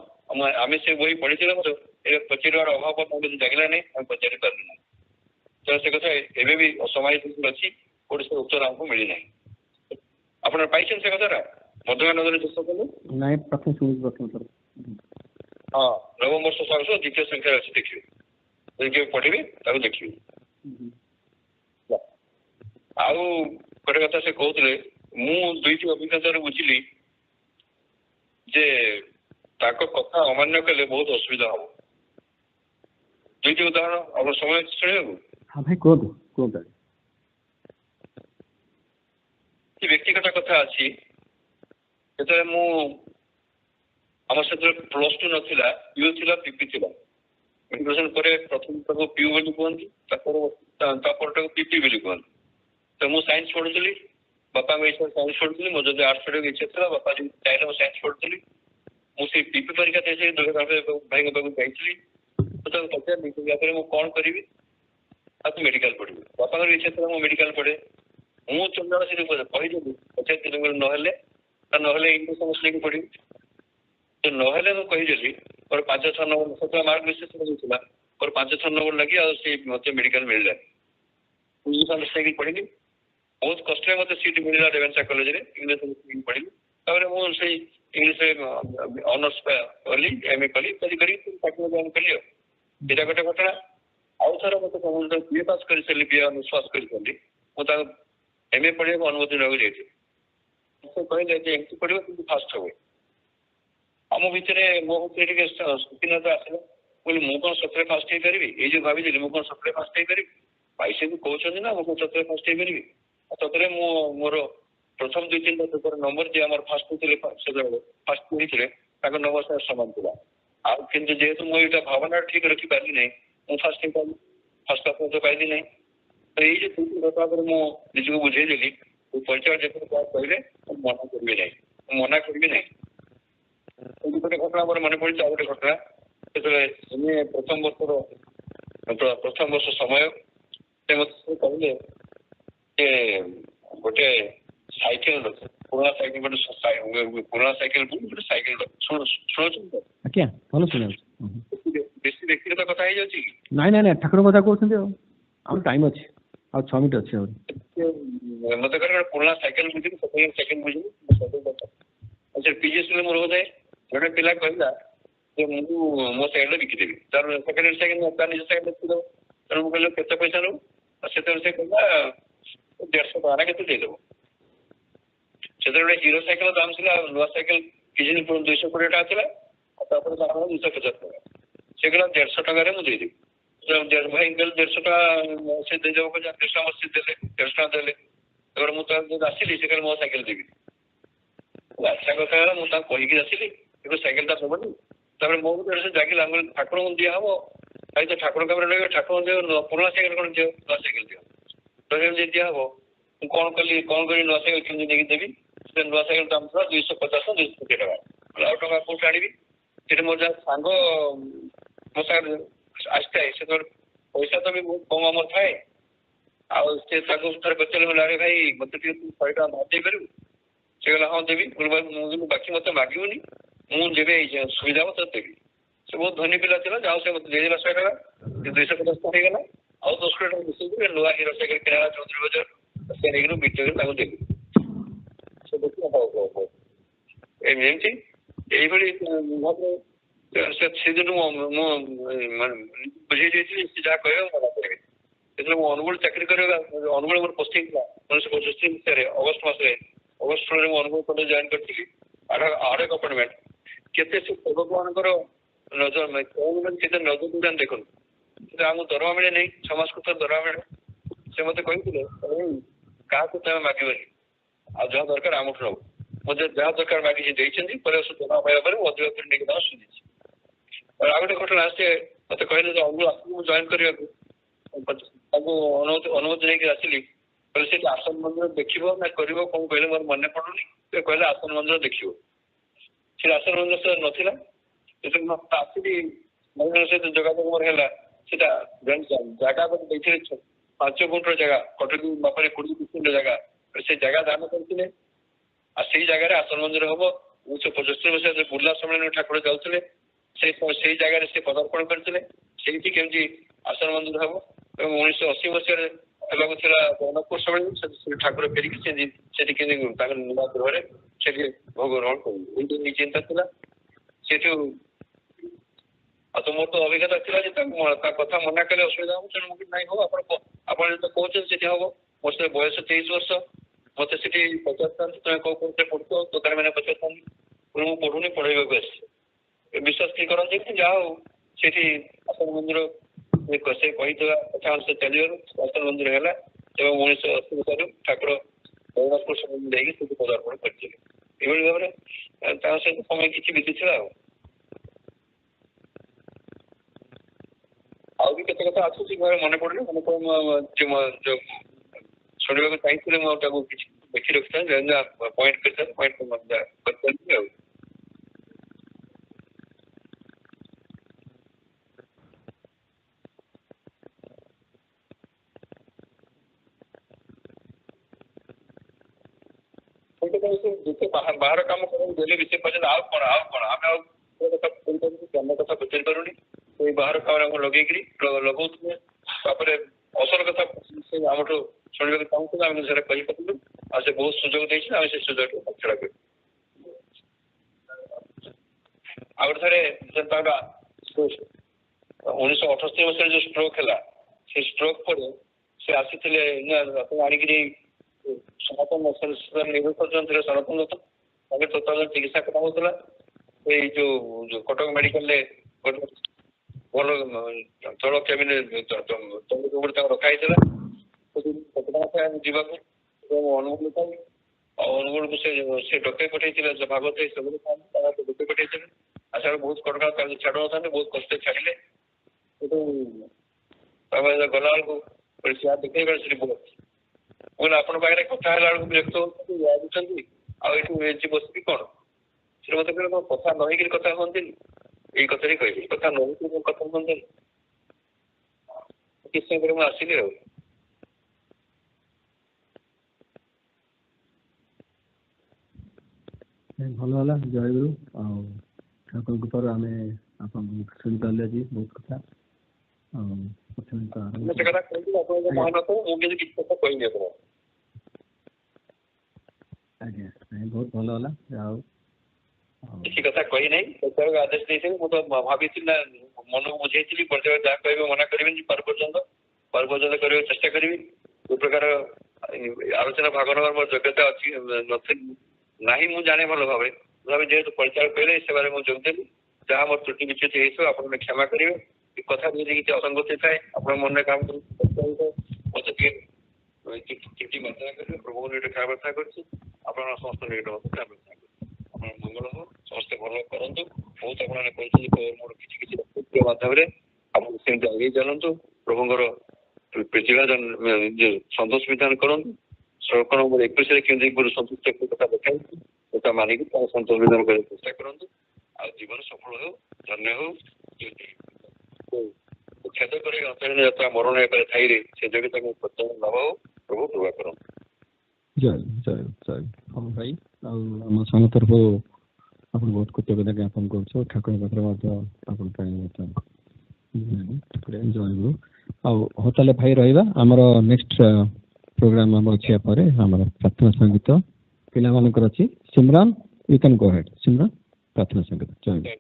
ଆମେ ସେ ବହି ପଢିଥିଲେ ମଧ୍ୟ ଏ ପଚାରିବାର ଅଭାବ ତାଙ୍କୁ ଜାଗିଲା ନାହିଁ ଆମେ ପଚାରି ପାରିଲୁ ନାହିଁ। ତ ସେ କଥା ଏବେ ବି ଅସମାହିତ ଅଛି ଓଡ଼ିଶାର ଉତ୍ତର ଆମକୁ ମିଳିନାହିଁ। ଆପଣ ପାଇଛନ୍ତି ସେ କଥାଟା ମଧ୍ୟମା ନାଦରେ ଜପ କଲେ ନାଇଁ ପ୍ରଥମ ଶୁଣିଛି ପ୍ରଥମ ଥର। ହଁ ନବବର୍ଷ ସଂଘସେବକ ଦ୍ୱିତୀୟ ସଂଖ୍ୟାରେ ଅଛି ଦେଖିବେ ଯଦି କେବେ ପଢିବେ ତାକୁ ଦେଖିବେ। ଆଉ ଗୋଟେ କଥା ସେ କହୁଥିଲେ ମୁଁ 2ଟି ଅଭିଜ୍ଞତାରେ ବୁଝିଲି ଯେ ତାଙ୍କ କଥା ଅମାନ୍ୟ କଲେ ବହୁତ ଅସୁବିଧା ହବ। 2ଟି ଉଦାହରଣ ଆପଣ ସମୟ ଶୁଣିବାକୁ ଭାଇ କୁହନ୍ତୁ କୁହନ୍ତୁ। ବ୍ୟକ୍ତିଗତ କଥା ଅଛି ଯେତେବେଳେ ମୁଁ ଆମର ସେତେବେଳେ +2 ନଥିଲା ପିୟୁ ଥିଲା ପିପି ଥିଲା। ଗ୍ରାଜୁଏସନ ପରେ ପ୍ରଥମ ତାକୁ ପିୟୁ ବୋଲି କୁହନ୍ତି ତାପରଟାକୁ ପିପି ବୋଲି କୁହନ୍ତି। ତ ମୁଁ ସାଇନ୍ସ ପଢୁଥିଲି ବାପାଙ୍କ ଇଚ୍ଛା ସାଇନ୍ସ ପଢୁଥିଲି ମୋର ଯଦି ଆର୍ଟ୍ସ ପଢିବାକୁ ଇଚ୍ଛା ଥିଲା ବାପା ଯଦି ଚାହିଁଲେ ମୁଁ ସାଇନ୍ସ ପଢୁଥିଲି। ମୁଁ ସେଇ ପିପି ପରୀକ୍ଷା ଦେଇଥିଲି ଭାଇଙ୍କ ପାଖକୁ ଯାଇଥିଲି ତ ତାକୁ ପଚାରିଲି ପରେ ମୁଁ କଣ କରିବି ଆଉ ତୁ ମେଡିକାଲ ପଢିବି। ବାପାଙ୍କର ଇଚ୍ଛା ଥିଲା ମୁଁ ମେଡିକାଲ ପଢେ। ମୁଁ ଚନ୍ଦ୍ର ସେଠି କହିଦେଲି ପଚାରିଥିଲି ନହେଲେ ଇଂଲିଶ ନେଇକି ପଢିବି। ତ ନହେଲେ ମୁଁ କହିଦେଲି ମୋର 5-6 ନମ୍ବର ସେତେବେଳେ ମାର୍କ ବିଶେଷ ହେଇଥିଲା ମୋର 5-6 ନମ୍ବର ଲାଗି ଆଉ ସେ ମତେ ମେଡିକାଲ ମିଳିଲା। ଇଂଲିଶ ନେଇକି ପଢିଲି ବହୁତ କଷ୍ଟରେ ମତେ ସିଟ୍ ମିଳିଲା ରେଭେନ୍ସା କଲେଜରେ ଇଂଲିଶ ପଢିଲି। ତାପରେ ମୁଁ ସେଇ ଇଂଲିଶରେ ଅନର୍ସ କଲି MA କଲି କରି ଚାକିରି ଜଏନ୍ କଲି। ଆଉ ଏଇଟା ଗୋଟେ ଘଟଣା। ଆଉ ଥରେ ମତେ BA ପାସ୍ କରିସାରିଲି BA ଅନର୍ସ ପାସ୍ କରିସାରିଲି ମୁଁ ତାଙ୍କୁ MA ପଢିବାକୁ ଅନୁମତି ନେବାକୁ ଯାଇଥିଲି। ସେ କହିଲେ ଯେ ଏମିତି ପଢିବ କିନ୍ତୁ ଫାଷ୍ଟ ହବ। ଆମ ଭିତରେ ମୋ ଭିତରେ ଟିକେ ସୂଚୀନତା ଆସିଲା କହିଲି ମୁଁ କଣ ସତରେ ଫାଷ୍ଟ ହେଇପାରିବି ଏଇ ଯୋଉ ଭାବିଥିଲି ମୁଁ କଣ ସତରେ ଫାଷ୍ଟ ହେଇପାରିବି ପାଇସା ବି କହୁଛନ୍ତି ନା ମୁଁ କଣ ସତରେ ଫାଷ୍ଟ ହେଇପାରିବି। ସତରେ ମୁଁ ମୋର ପ୍ରଥମ 2-3ଟା ପେପର ନମ୍ବର ଯିଏ ଆମର ଫାଷ୍ଟ ହେଇଥିଲେ ସେତେବେଳେ ଫାଷ୍ଟ ହେଇଥିଲେ ତାଙ୍କ ନମ୍ବର ସାର୍ ସମାନ ଥିଲା। ଆଉ କିନ୍ତୁ ଯେହେତୁ ମୁଁ ଏଇଟା ଭାବନା ଠିକ ରଖିପାରିଲି ନାହିଁ ମୁଁ ଫାଷ୍ଟ ହେଇପାରିଲି ଫାଷ୍ଟ ତ ପାଇଲି ନାହିଁ। ତ ଏଇ ଯେ 2ଟି ଘଟଣା ପରେ ମୁଁ ନିଜକୁ ବୁଝେଇଦେଲି ପରିଚୟ ଯେତେବେଳେ କାହା କହିଲେ ମୁଁ ମନା କରିବି ନାହିଁ ମନା କରିବି ନାହିଁ। ଗୋଟେ ଘଟଣା ମୋର ମନେ ପଡିଛି। ଆଉ ଗୋଟେ ଘଟଣା ଯେତେବେଳେ ପ୍ରଥମ ବର୍ଷ ସମୟ ସେ ମତେ କହିଲେ ଯେ ଗୋଟେ ସାଇକେଲ ପୁରୁଣା ସାଇକେଲ ଗୋଟେ ସାଇକେଲ ଶୁଣୁଛନ୍ତି ତ ଆଜ୍ଞା ଭଲ ଶୁଣାଉଛି। ବେଶୀ ବ୍ୟକ୍ତିଗତ କଥା ହେଇଯାଉଛି କି? ନାଇଁ ଠାକୁର କଥା କହୁଛନ୍ତି ଆଉ ଆମର ଟାଇମ ଅଛି ଆଉ 6 ମିନିଟ୍ ଅଛି ଆହୁରି। ମତେ କହିଲେ ଗୋଟେ ପୁରୁଣା ସାଇକେଲ ବୁଝିଲି ସେକେଣ୍ଡ ସାଇକେଲ ବୁଝିଲି ସେ PGSରେ ମୋର ବୋଧେ ଗୋଟେ ପିଲା କହିଲା ଯେ ମୁଁ ମୋ ସାଇକେଲ ବିକିଦେବି ତାର ସେକେଣ୍ଡ ହ୍ୟାଣ୍ଡ ସାଇକେଲ ତାର ନିଜ ସାଇକେଲ ଥିବ। ତେଣୁ ମୁଁ କହିଲି କେତେ ପଇସା ନେବୁ ସେତେବେଳେ ସେ କହିଲା 150 ଟଙ୍କା ନା କେତେ ଦେଇଦେବ। ସେତେବେଳେ ଗୋଟେ ହିରୋ ସାଇକେଲ ଦାମ ଥିଲା ନୂଆ ସାଇକେଲ କିଛି 220 ଟଙ୍କା ଥିଲା ତାପରେ ଆପଣ 250 ଟଙ୍କା ସେଗୁଡ଼ା 150 ଟଙ୍କାରେ ମୁଁ ଦେଇଦେବି। ଭାଇ 150 ଟଙ୍କା ସେ ଦେଇଦେବ 150 ଟଙ୍କା ସେ ଦେଲେ 150 ଟଙ୍କା ଦେଲେ ତାପରେ ମୁଁ ତାକୁ ଆସିଲି ସେ କହିଲେ ମୋ ସାଇକେଲ ଦେବି। ଆଶା କଥା ହେଲା ମୁଁ ତାକୁ କହିକି ଆସିଲି ଏବେ ସାଇକେଲଟା ଦେବନି। ତାପରେ ମୋ ଭିତରେ ସେ ଜାଗିଲା ଠାକୁରଙ୍କୁ ଦିଆହବ ଭାଇ ତ ଠାକୁର କାମରେ ରହିବ ଠାକୁରଙ୍କୁ ଦିଅ ପୁରୁଣା ସାଇକେଲ କ'ଣ ଦିଅ ନୂଆ ସାଇକେଲ ଦିଅ ଯଦି ଦିଆହବ ମୁଁ କ'ଣ କଲି ନୂଆ ସାଇକେଲ କେମିତି ନେଇକି ଦେବି। ସେ ନୂଆ ସାଇକେଲ ଦାମ ଥିଲା 250 250 ଟଙ୍କା ଆଉ ଟଙ୍କା କୋଉଠୁ ଆଣିବି। ସେଠି ମୋର ଯାହା ସାଙ୍ଗ ମୋ ସାଙ୍ଗରେ ଆସିଥାଏ ସେତେବେଳେ ପଇସା ତ ବି ବହୁତ କମ ଆମର ଥାଏ। ଆଉ ସେ ତାକୁ ଥରେ ପଚାରିଲେ ଆରେ ଭାଇ ମତେ ଟିକେ 100 ଟଙ୍କା ଧାର ଦେଇପାରିବୁ। ସେ କହିଲା ହଁ ଦେବି। ମୁଁ ବାକି ମତେ ମାଗିବୁନି ମୁଁ ଯେବେ ସୁବିଧା ହବ ତତେ ଦେବି। ସେ ବହୁତ ଧନୀ ପିଲା ଥିଲା ଯାହା ସେ ମତେ ଦେଇଦେଲା 100 ଟଙ୍କା 250 ଟଙ୍କା ହେଇଗଲା। ଆଉ 10 ଟଙ୍କା ମିଶେଇକି ନୂଆ ହିରୋ ସାଇକେଲ କିଣା 34,000 ସେ ନେଇକି ବିକ୍ରି ତାଙ୍କୁ ଦେବି। ସେ ଦେଖିଲା ହଉ ଏମିତି ଏଇଭଳି ଭାବରେ ସେଦିନ ମୁଁ ବୁଝେଇ ଦେଇଥିଲି ସେ ଯାହା କହିବ ମନା କରିବି। ଯେତେବେଳେ ମୁଁ ଅନୁଗୁଳ ଚାକିରି କରିବା ଅନୁଗୁଳ ମୋର ପୋଷ୍ଟିଂ ଥିଲା 1975 ମସିହାରେ ଅଗଷ୍ଟ ମାସରେ ଅଗଷ୍ଟ ମୁଁ ଅନୁଗୁଳ କଲେଜ ଜଏନ୍ କରିଥିଲି ଆଡକ ଆପାର୍ଟମେଣ୍ଟ। କେତେ ସେ ସେବକମାନଙ୍କର ନଜର କେତେ ନଜର ଦୁର୍ଦାନ ଦେଖନ୍ତୁ ସେଟା ଆମକୁ ଦରମା ମିଳେ ନାହିଁ 6 ମାସକୁ ଥରେ ଦରମା ମିଳେ। ସେ ମତେ କହିଥିଲେ କାହାକୁ ତମେ ମାଗିବନି ଆଉ ଯାହା ଦରକାର ଆମଠୁ ନବ। ମତେ ଯାହା ଦରକାର ମାଗିଛି ଦେଇଛନ୍ତି ପରେ ଦରମା ପାଇବା ପରେ ମୁଁ ଅଧିକ କରି ନେଇକି ତାଙ୍କୁ ସୁଝିଛି। ଆଉ ଗୋଟେ ଘଟଣା ସେ ମତେ କହିଲେ ଯେ ଅନୁଗୁଳ ଆସିଲି ମୁଁ ଜଏନ୍ କରିବାକୁ ତାଙ୍କୁ ଅନୁମତି ନେଇକି ଆସିଲି। କହିଲେ ସେଠି ଆସନ ମନ୍ଦିର ଦେଖିବ ନା କରିବ କଣ କହିଲେ ମୋର ମନେ ପଡୁନି। ସେ କହିଲେ ଆସନ ମନ୍ଦିର ଦେଖିବ। ସେ ଆସନ ମନ୍ଦିର ସେ ନଥିଲା ଯେତେବେଳେ ଆସିଲି ସହିତ ଯୋଗାଯୋଗ ମୋର ହେଲା ସେଟା ଜାଗା ଦେଇଥିଲେ 5 ଫୁଟର ଜାଗା କଟକ ବାପାରେ 20 ଫୁଟର ଜାଗା ସେ ଜାଗା ଦାନ କରିଥିଲେ। ଆଉ ସେଇ ଜାଗାରେ ଆସନ ମନ୍ଦିର ହବ 1975 ମସିହାରେ ବୁର୍ଲା ସମ୍ମିଳନୀ ଠାକୁର ଯାଉଥିଲେ ସେଇ ଜାଗାରେ ସେ ପଦାର୍ପଣ କରିଥିଲେ। ସେଇଠି କେମିତି ଆସନ ମନ୍ଦିର ହବ ଏବଂ 1980 ମସିହାରେ ହେବାକୁ ଥିଲା ଜଗନ୍ନାଥପୁର ସମ୍ମିଳନୀ ସେ ଠାକୁର ଫେରିକି ସେଠି କେମିତି ତାଙ୍କ ନୂଆ ଗୃହରେ ସେଠି ଭୋଗ ଗ୍ରହଣ କରିବେ ଏଇ ଚିନ୍ତା ଥିଲା। ସେଠୁ ଆଉ ତ ମୋର ତ ଅଭିଜ୍ଞତା ଥିଲା ଯେ ତା କଥା ମନା କଲେ ଅସୁବିଧା ହବ ତେଣୁ ମୁଁ ନାଇଁ ହବ ଆପଣ ଯେତେ କହୁଛନ୍ତି ସେଠି ହବ। ମୋର ସେ ବୟସ 23 ବର୍ଷ ମତେ ସେଠି ପଚାରିଥାନ୍ତି ତମେ କୋଉ କୋଉଥିରେ ପଢୁଛ ଦୋକାନ ମାନେ ପଚାରିଥାନ୍ତି ମୁଁ ପଢୁନି ପଢେଇବାକୁ ଆସିଛି। ବିଶ୍ୱାସ କି କରନ୍ତି ଯାହା ହଉ ସେଠି ଆସନ ମନ୍ଦିର ସେ କହିଥିବା କଥା ଅନୁସାରେ ଚାଲିବାରୁ ଆସନ ମନ୍ଦିର ହେଲା ଏବଂ 1980 ମସିହାରୁ ଠାକୁର ଜଗନ୍ନାଥପୁର ସମ୍ମିଳନୀ ଦେଇକି ସେଠି ପଦାର୍ପଣ କରିଥିଲେ। ଏଭଳି ଭାବରେ ତାଙ୍କ ସହିତ ସମୟ କିଛି ବିତିଥିଲା। ଆଉ ବି କେତେ କଥା ଆସୁଛି ଘରେ ମନେ ପଡୁନି ଶୁଣିବାକୁ ଚାହିଁଥିଲେ ମୁଁ ତାକୁ କିଛି ଦେଖି ରଖିଥାଏ ପଏଣ୍ଟ କରିଥାଏ ପଏଣ୍ଟ କରିଥାନ୍ତି ଆଉ। ଯେତେ ବାହାର କାମ କରିବାକୁ ଦେଲେ ବି ସେ ପଚାରିଲେ ଆଉ କଣ ଆମେ ଆଉ ଜ୍ଞାନ କଥା ପଚାରି ପାରୁନି ସେଇ ବାହାର କାମରେ ଆମକୁ ଲଗେଇକିରି ଲଗଉଥିଲେ। ତାପରେ ଅସଲ କଥା ସେ ଆମଠୁ ଶୁଣିବାକୁ ଚାହୁଁଥିଲେ ଆମେ ସେଟା କହିପାରିଲୁ ଆଉ ସେ ବହୁତ ସୁଯୋଗ ଦେଇଛି ଆମେ ସେ ସୁଯୋଗକୁ ହାତଛଡ଼ା କରୁ। ଆଉ ଗୋଟେ ଥରେ 1978 ମସିହାରେ ଯୋଉ ଷ୍ଟ୍ରୋକ ହେଲା ସେ ଷ୍ଟ୍ରୋକ ପରେ ସେ ଆସିଥିଲେ ଆଣିକିରି ସନାତନ ଥିଲେ ସନାତନ ତାଙ୍କେ ତତ୍କାଳ ଚିକିତ୍ସା କରା ହଉଥିଲା। ଏଇ ଯୋଉ କଟକ ମେଡିକାଲରେ ଭଲ ଜଳ କେବିନ ତାଙ୍କୁ ରଖା ହେଇଥିଲା ଯିବାକୁ ଅନୁଗୁଳ ପାଇଁ ଆଉ ଅନୁଗୁଳକୁ ସେ ଡକେଇ ପଠେଇଥିଲେ ଭାଗବତ ସେମାନେ ଡକେଇ ପଠେଇଥିଲେ ଆଉ ସେଟା ବହୁତ କଟକା ତାଙ୍କୁ ଛାଡୁନଥାନ୍ତି ବହୁତ କଷ୍ଟ ଛାଡିଲେ। ସେଠୁ ତାପରେ ଗଲାବେଳକୁ ଦେଖେଇବା ସେଠି ବହୁତ କହିଲେ ଆପଣଙ୍କ ପାଖରେ କଥା ହେଲା ବେଳକୁ ବ୍ୟକ୍ତ ହଉଛନ୍ତି ଆଉ ଏଠି ବସିକି କଣ ସେ ମତେ କହିଲେ କଣ କଥା ନ ହେଇକିରି କଥା ହୁଅନ୍ତିନି ଏଇ କଥା ହିଁ କହିଲି କଥା ନ ହେଇକିରି କଥା ହୁଅନ୍ତିନି। କିଛି ସମୟ ପରେ ମୁଁ ଆସିଲି ଆଉ। ଭଲ ହେଲା ଜୟଗୁରୁ ଆଉ ଠାକୁରଙ୍କ କୃପାରୁ ଆମେ ଆପଣଙ୍କୁ ଶୁଣିପାରିଲେ ଆଜି ବହୁତ କଥା ଆଉ ସେ କଥା କହିଲି ଆପଣଙ୍କ ମହାନତ ମୁଁ କିନ୍ତୁ କିଛି କଥା କହିନି ଆପଣ। ଆଜ୍ଞା ବହୁତ ଭଲ ହେଲା ଆଉ କିଛି କଥା କହି ନାହିଁ ପର୍ଯ୍ୟାୟକୁ ଆଦେଶ ଦେଇଥିଲି ମୁଁ ତ ଭାବିଥିଲି ନା ମନକୁ ବୁଝେଇଥିଲି ପର୍ଯ୍ୟାୟ ଯାହା କହିବେ ମନା କରିବିନି ପାରୁ ପର୍ଯ୍ୟନ୍ତ କରିବାକୁ ଚେଷ୍ଟା କରିବି। ଯୋଉ ପ୍ରକାର ଆଲୋଚନା ଭାଗ ନେବାର ମୋର ଯୋଗ୍ୟତା ଅଛି ନାହିଁ ମୁଁ ଜାଣେ ଭଲ ଭାବେ ଯେହେତୁ ପରିଚାଳକ କହିଲେ ସେବାରେ ମୁଁ ଯୋଗ ଦେଲି जहाँ मोर त्रुटि विच्युत है आप क्षमा करेंगे कथा किसी असंगति थाए आप मन काम मत त्रुटि मात्रा करेंगे प्रभु क्षमा प्रार्थना कर समस्त मंगल हो समस्ते भल करतु बहुत मोर किसी माध्यम आप चलतु प्रभुंर प्रतिभा सतोष विधान करूँ श्लोक नंबर 21 केन्द्रीय गुरु संतुष्ट कथा देखा मानिक सतोष विधान करने चेष्टा करूँ आ जीवन सफल हो धन्य हो खेद कर यात्रा मरण थाई से जगह लाभ हो प्रभु कृपा करूँ जय जय जय हम भाई आम संघ तरफ आप बहुत कृतज्ञता ज्ञापन कर ठाकुर पाखे जय गुरु भाई रहा आमर नेक्स्ट प्रोग्राम हम अच्छी आमर प्रार्थना संगीत पिला मानकर अच्छी सिमरन यू कैन गो हेड सिमरन प्रार्थना संगीत जय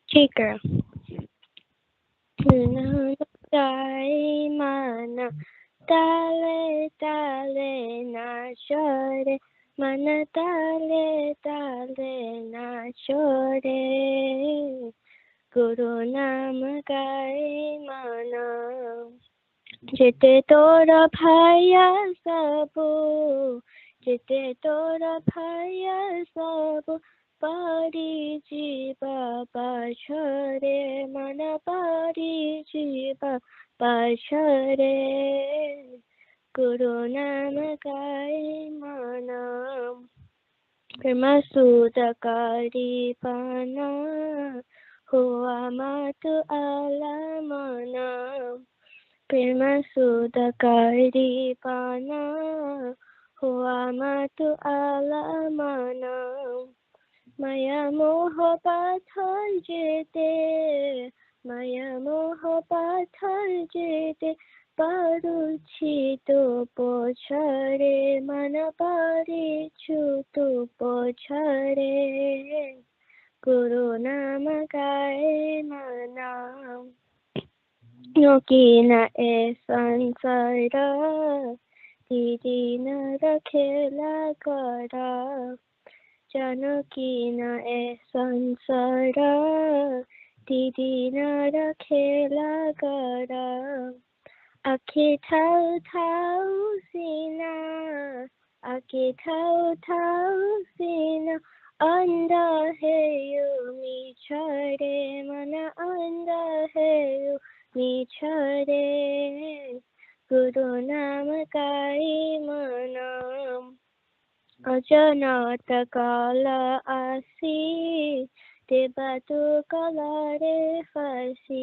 ठीक है माना ताले ताले ना छोड़े मन ताले ताले ना छोड़े गुरु नाम गाए माना जिते तोरा भाया सबो जिते तोरा भाया सबो पारी जीवा पाछरे मन पारी जीवा पाछरे गुरु नाम गाए माना प्रेम सुदकारी पाना हुआ मात आला माना प्रेम सुदकारी पाना हुआ मात आला माना माया मोह पाथर जेते माया मोह पाथर जेते पारुछि तो पोछरे मन पारिछु तो पोछरे गुरु नाम गाए माना योगिन ए संसार दीदी न रखेला करा जानकी न ए संसार दीदी न रखेला करा आखे थाउ थाउ सीना आखे थाउ थाउ सीना अंधा है यू मिछरे मन अंधा है यू मिछरे गुरु नाम गाए मना अजनत काल आसी देवा तू कलारे फासी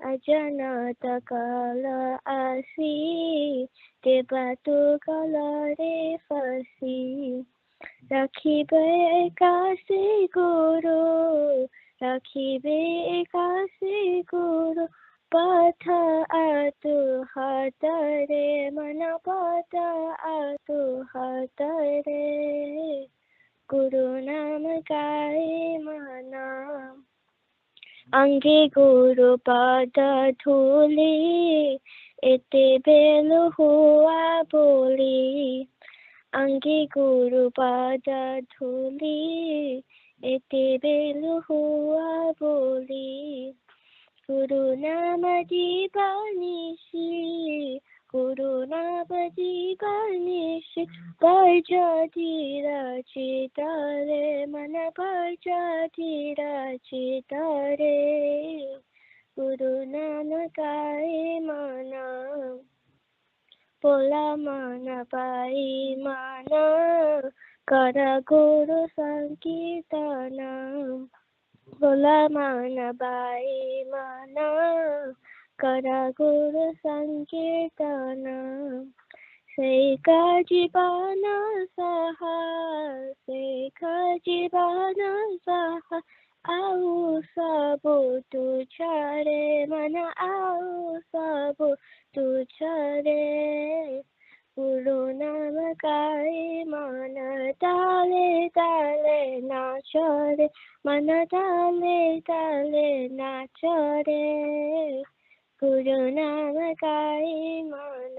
अजनत काल आसी देवा तू कलारे फासी राखिबे एकासी गुरु राखिबे एकासी गुरु पथ आतु हातरे मन पथ आतु हातरे गुरु नाम गाए मना अंगे गुरु पद धूली एते बेलु हुआ बोली अंगे गुरु पद धूली एते बेलु हुआ बोली गुरु नाम जीवानिशी गुरु नाम जीवानिशी परजधीरा चितरे मन परजधीरा चितरे गुरु नाम गाए मना पोला मन पाई माना कर गुरु संकीर्तन बोला मान बाई माना करा गुरु संकीर्तन सेका जीवन सहा सेका जीवन सहा आउ सबु तुझरे मन आउ सबु तुझरे गुरु नाम गाए मन ताले ताले नाचरे मन ताले ताले नाचरे गुरु नाम गाए मन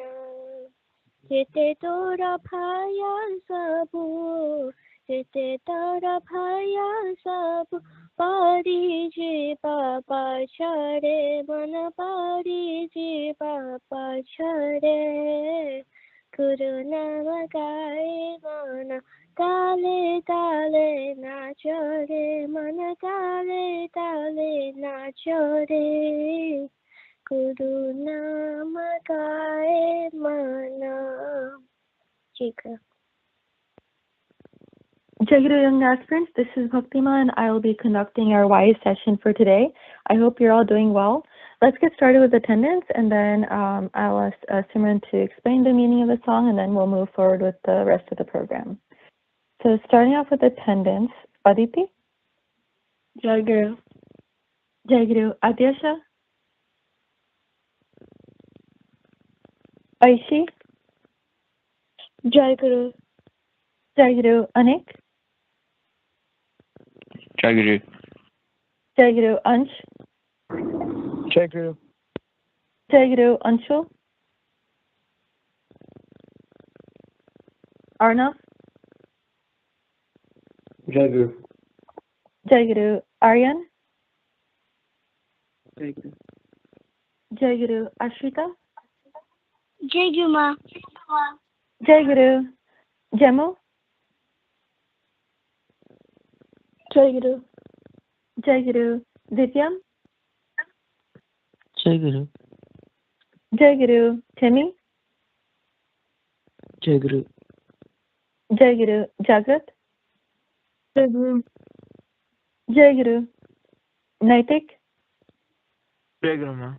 जेते तोरा भाया सबु से तारा भया सब पारी जी पापा छड़े मन पारी जी पापा छड़े गुरु नाम गाए मन ताले ताले नाचो रे मन ताले ताले नाचो रे गुरु नाम गाए मन Jayaguru. Jayaguru young aspirants, this is Bhaktima and I will be conducting our YA session for today. I hope you're all doing well. Let's get started with attendance and then I'll ask Simran to explain the meaning of the song and then we'll move forward with the rest of the program. So starting off with attendance, Aditi? Jayaguru. Jayaguru. Adhibasa? Aishi? Jayaguru. Jayaguru. Anik? Jayaguru. Jayaguru. Ansh? Jayaguru. Jayaguru. Anshul? Arnav? Jayaguru. Jayaguru. Aryan? Jayaguru. Jayaguru. Ashrita? Jayaguru ma. Jayaguru. Jemu? Jayaguru. Jayaguru. Divyam? Jayaguru. Jayaguru. Timmy? Jayaguru. Jayaguru. Jagrat? Jayaguru. Jayaguru. Naitik? Jayaguru ma.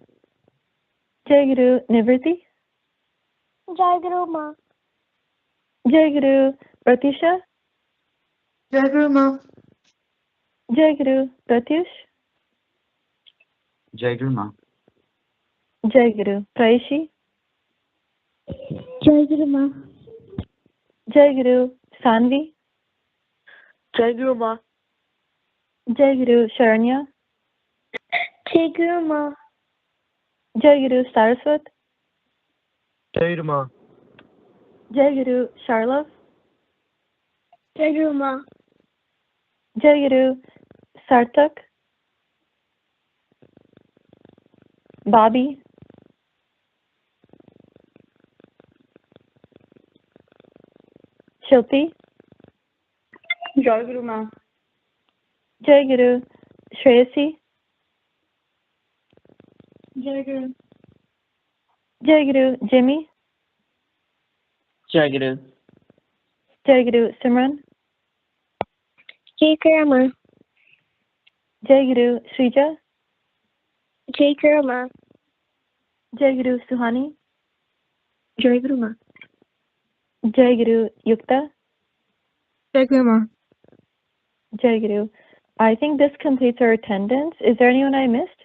Jayaguru. Nivriti? Jayaguru ma. Jayaguru. Pratisha? Jayaguru ma. Jayaguru. Pratyush? Jayaguru ma. Jayaguru. Praishi? Jayaguru ma. Jayaguru. Sanvi? Jayaguru ma. Jayaguru. Sharanya? Jayaguru ma. Jayaguru. Saraswat? Jayaguru ma. Jayaguru. Sharlav? Jayaguru ma. Jayaguru. Sartak? Bobby? Shilpi? Jayaguru ma. Jayaguru. Shreyasi? Jayaguru. Jayaguru. Jimmy? Jayaguru. Jayaguru. Simran? Jayaguru ma. Jayaguru. Shrija? Jayaguru ma. Jayaguru. Suhani? Jayaguru ma. Jayaguru. Yukta? Jayaguru ma. Jayaguru. I think this completes our attendance. Is there anyone I missed?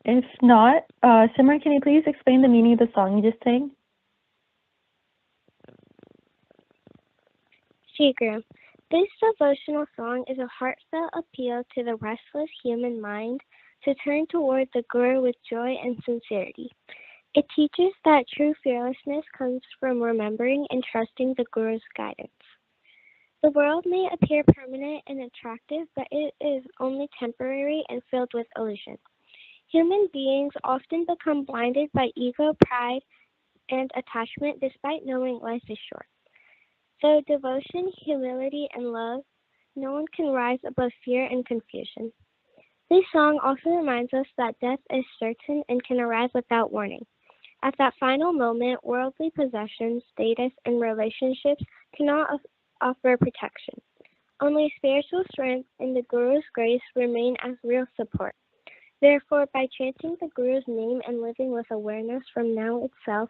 If not, Simran, can you please explain the meaning of the song you just sang? Jayaguru. This devotional song is a heartfelt appeal to the restless human mind to turn toward the Guru with joy and sincerity. It teaches that true fearlessness comes from remembering and trusting the Guru's guidance. The world may appear permanent and attractive, but it is only temporary and filled with illusion. Human beings often become blinded by ego, pride, and attachment despite knowing life is short. Through devotion, humility, and love, no one can rise above fear and confusion. This song also reminds us that death is certain and can arrive without warning. At that final moment, worldly possessions, status, and relationships cannot offer protection. Only spiritual strength and the Guru's grace remain as real support. Therefore, by chanting the Guru's name and living with awareness from now itself,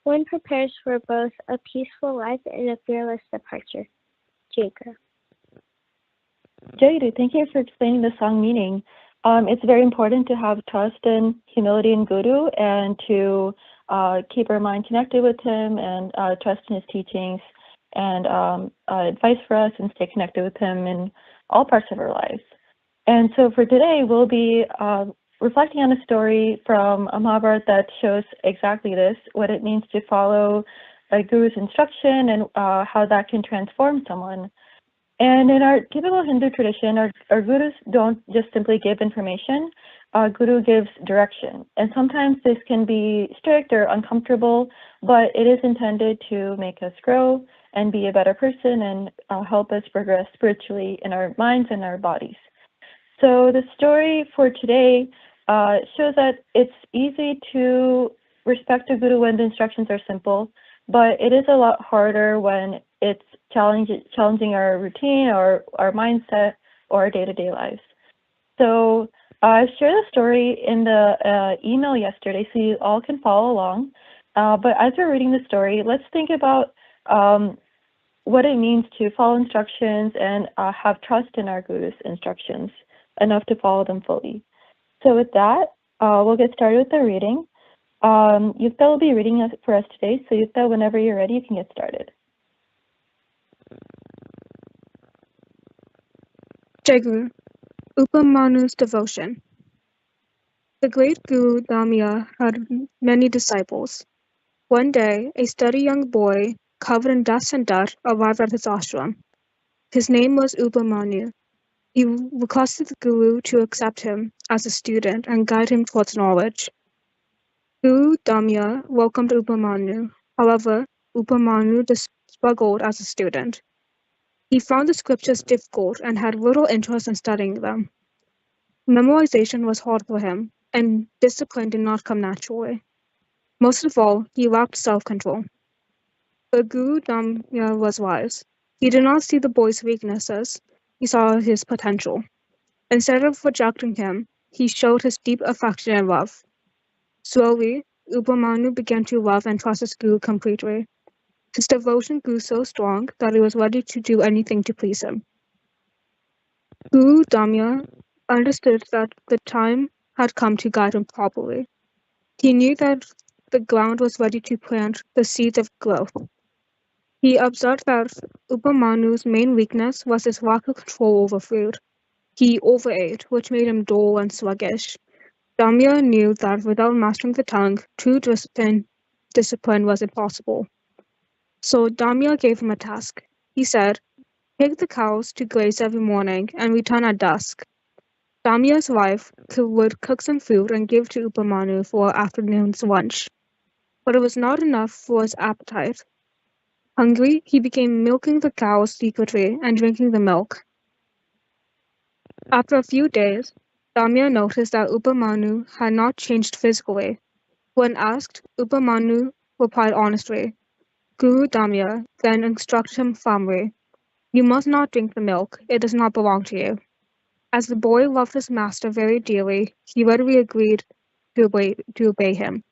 one prepares for both a peaceful life and a fearless departure. Jayaguru. Jayaguru, thank you for explaining the song meaning. It's very important to have trust and humility in Guru and to keep our mind connected with him and trust in his teachings and advice for us and stay connected with him in all parts of our lives. And so for today, we'll be reflecting on a story from a Mahabharata that shows exactly this, what it means to follow a guru's instruction and how that can transform someone. And in our typical Hindu tradition, our gurus don't just simply give information. Our guru gives direction. And sometimes this can be strict or uncomfortable, but it is intended to make us grow and be a better person and help us progress spiritually in our minds and our bodies. So the story for today shows that it's easy to respect a guru when the instructions are simple, but it is a lot harder when it's challenging our routine or our mindset or our day-to-day lives. So I shared the story in the email yesterday so you all can follow along. But as we're reading the story, let's think about what it means to follow instructions and have trust in our guru's instructions enough to follow them fully. So with that, we'll get started with the reading. Yukta will be reading for us today. So Yukta, whenever you're ready, you can get started. Jayaguru, Upamanu's devotion. The great Guru Damya had many disciples. One day, a steady young boy, covered in dust and dirt, arrived at his ashram. His name was Upamanu. He requested the Guru to accept him as a student and guide him towards knowledge. Guru Damya welcomed Upamanu. However, Upamanu struggled as a student. He found the scriptures difficult and had little interest in studying them. Memorization was hard for him, and discipline did not come naturally. Most of all, he lacked self-control. But Guru Damya was wise. He did not see the boy's weaknesses. He saw his potential. Instead of rejecting him, he showed his deep affection and love. Slowly, Upamanu began to love and trust his Guru completely. His devotion grew so strong that he was ready to do anything to please him. Guru Damya understood that the time had come to guide him properly. He knew that the ground was ready to plant the seeds of growth. He observed that Upamanu's main weakness was his lack of control over food. He overate, which made him dull and sluggish. Damya knew that without mastering the tongue, true discipline was impossible. So Damya gave him a task. He said, "Take the cows to graze every morning and return at dusk." Damya's wife would cook some food and give to Upamanu for afternoon's lunch. But it was not enough for his appetite. Hungry, he began milking the cows secretly and drinking the milk. After a few days, Damya noticed that Upamanu had not changed physically. When asked, Upamanu replied honestly. Guru Damya then instructed him firmly, "You must not drink the milk, it does not belong to you." As the boy loved his master very dearly, he readily agreed to obey him.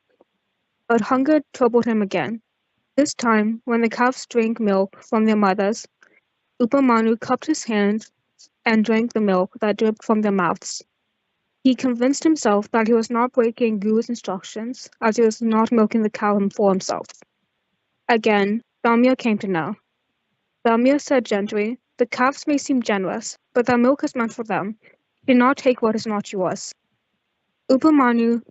But hunger troubled him again. This time, when the calves drank milk from their mothers, Upamanu cupped his hand and drank the milk that dripped from their mouths. He convinced himself that he was not breaking Guru's instructions, as he was not milking the cow for himself. Again, Damya came to know. Damya said gently, "The calves may seem generous, but that milk is meant for them. Do not take what is not yours." Upamanu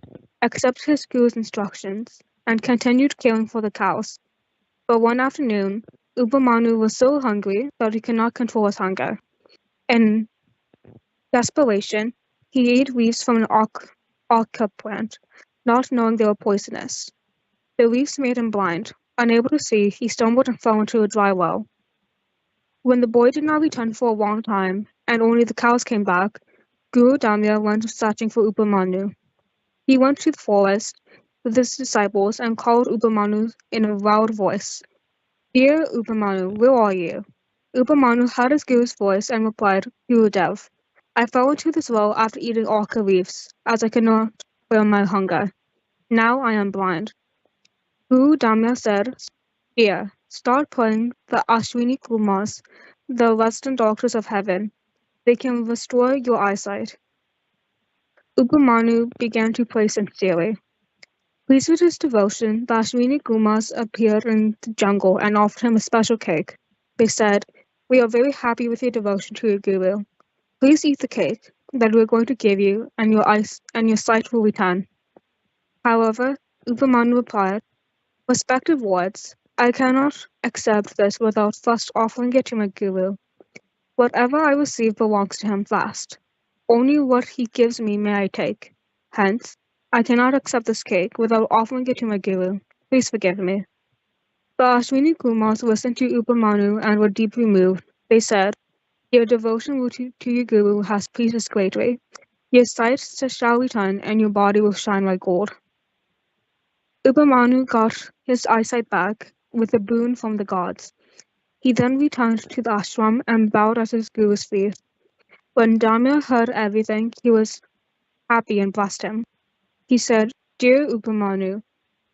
accepted his Guru's instructions and continued caring for the cows. But one afternoon, Upamanu was so hungry that he could not control his hunger. In desperation, he ate leaves from an orchid plant, not knowing they were poisonous. The leaves made him blind. Unable to see, he stumbled and fell into a dry well. When the boy did not return for a long time, and only the cows came back, Guru Damya went searching for Upamanu. He went to the forest with his disciples and called Upamanu in a loud voice. "Dear Upamanu, where are you?" Upamanu heard his Guru's voice and replied, "Gurudev, I fell into this well after eating orchid leaves, as I could not bear my hunger. Now I am blind." Guru Damya said, "Dear, start praying the Ashwini Kumars, the resident doctors of heaven. They can restore your eyesight." Upamanu began to pray sincerely. Pleased with his devotion, the Ashwini Kumars appeared in the jungle and offered him a special cake. They said, "We are very happy with your devotion to your Guru. Please eat the cake that we are going to give you, and your sight will return." However, Upamanu replied, "Respected lords, I cannot accept this without first offering it to my Guru. Whatever I receive belongs to him last. Only what he gives me may I take. Hence, I cannot accept this cake without offering it to my Guru. Please forgive me. The Ashwini Kumars listened to Upamanu and were deeply moved. They said, "Your devotion to your Guru has pleased us greatly. Your sight shall return and your body will shine like gold." Upamanu got his eyesight back with a boon from the gods. He then returned to the ashram and bowed at his Guru's feet. When Damya heard everything, he was happy and blessed him. He said, "Dear Upamanu,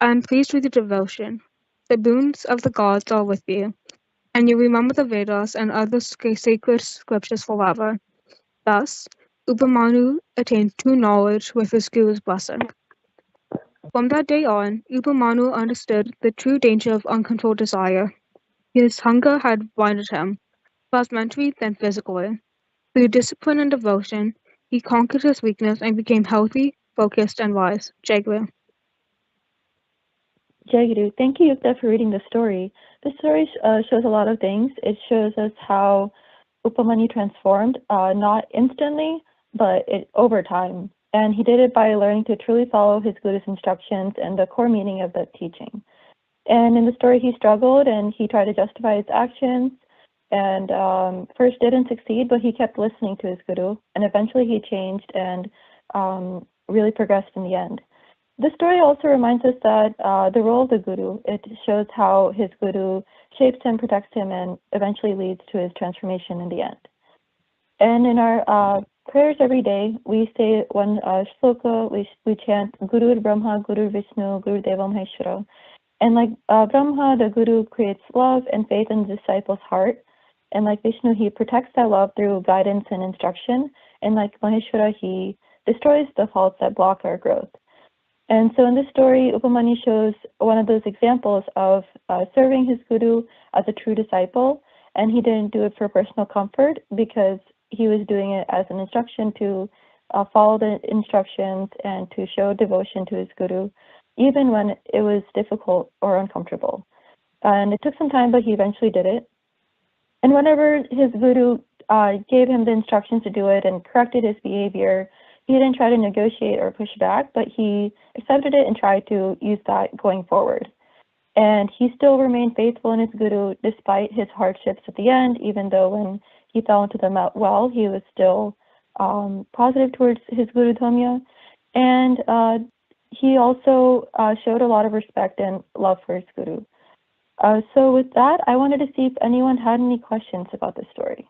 I am pleased with your devotion. The boons of the gods are with you, and you remember the Vedas and other sacred scriptures forever." Thus, Upamanu attained true knowledge with his Guru's blessing. From that day on, Upamanu understood the true danger of uncontrolled desire. His hunger had blinded him, first mentally, then physically. Through discipline and devotion, he conquered his weakness and became healthy, focused, and wise. Jayaguru. Jayaguru, thank you, Yukta, for reading the story. The story shows a lot of things. It shows us how Upamanu transformed, not instantly, but over time. And he did it by learning to truly follow his Guru's instructions and the core meaning of the teaching. And in the story, he struggled and he tried to justify his actions, and first didn't succeed, but he kept listening to his Guru, and eventually he changed and really progressed in the end. The story also reminds us that the role of the Guru, it shows how his Guru shapes him, protects him, and eventually leads to his transformation in the end. And in our prayers every day, we say one shloka, we chant Guru Brahma, Guru Vishnu, Guru Deva Maheshwara. And like Brahma, the Guru creates love and faith in the disciple's heart. And like Vishnu, he protects that love through guidance and instruction. And like Maheshwara, he destroys the faults that block our growth. And so in this story, Upamanu shows one of those examples of serving his Guru as a true disciple. And he didn't do it for personal comfort because he was doing it as an instruction to follow the instructions and to show devotion to his Guru, even when it was difficult or uncomfortable. And it took some time, but he eventually did it. And whenever his Guru gave him the instructions to do it and corrected his behavior, he didn't try to negotiate or push back, but he accepted it and tried to use that going forward. And he still remained faithful in his Guru despite his hardships at the end, even though when he fell into the well, he was still positive towards his Guru Dhamya. And he also showed a lot of respect and love for his Guru. So with that, I wanted to see if anyone had any questions about the story.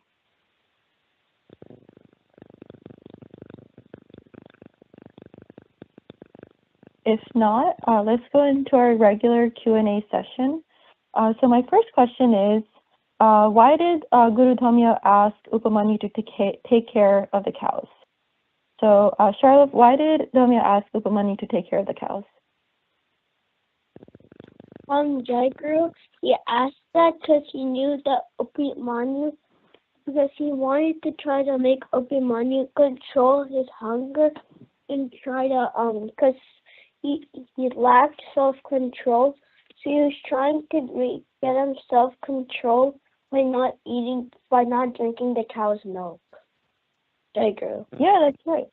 If not, let's go into our regular Q&A session. So my first question is, why did Guru Dhamya ask Upamanu to take care of the cows? So Charlotte, why did Dhamya ask Upamanu to take care of the cows? Jayaguru, he asked that because he knew that Upamanu, because he wanted to try to make Upamanu control his hunger and try to, because he lacked self-control, so he was trying to get him self-control by not drinking the cow's milk. Jayaguru. Yeah, that's right.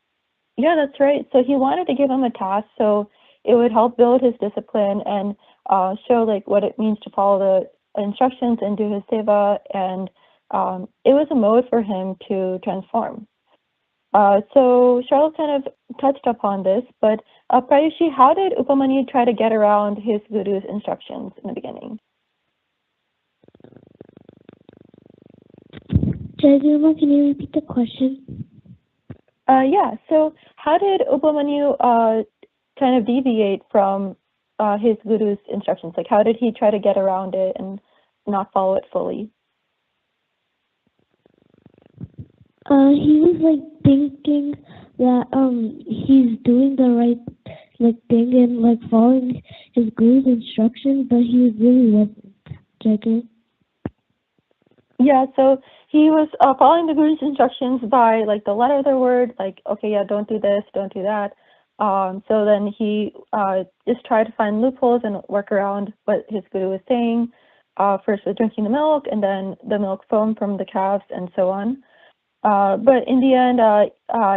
Yeah, that's right. So he wanted to give him a task so it would help build his discipline and show like what it means to follow the instructions and do his seva, and it was a mode for him to transform. So Charlotte kind of touched upon this, but Prayushi, how did Upamanu try to get around his Guru's instructions in the beginning? Jayaguru, can you repeat the question? Yeah, so how did Upamanu kind of deviate from his Guru's instructions? Like, how did he try to get around it and not follow it fully? He was like thinking that he's doing the right thing and following his Guru's instructions, but he really wasn't. Jayaguru. Yeah, so he was following the Guru's instructions by the letter of the word, okay, yeah, don't do this, don't do that. So then he just tried to find loopholes and work around what his guru was saying. First with drinking the milk, and then the milk foam from the calves, and so on. But in the end,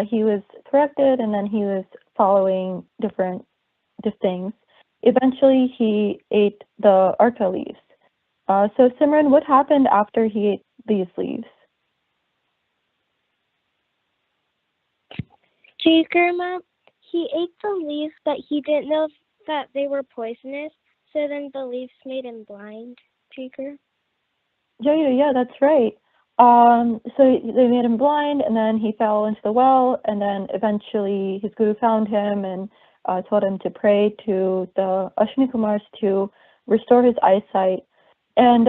he was corrected, and then he was following different things. Eventually, he ate the arka leaves. So Simran, what happened after he ate these leaves? Jayaguru, he ate the leaves, but he didn't know that they were poisonous, so then the leaves made him blind. Jayaguru? Yeah, that's right. So they made him blind, and then he fell into the well, and then eventually his guru found him and told him to pray to the Ashwini Kumars to restore his eyesight. And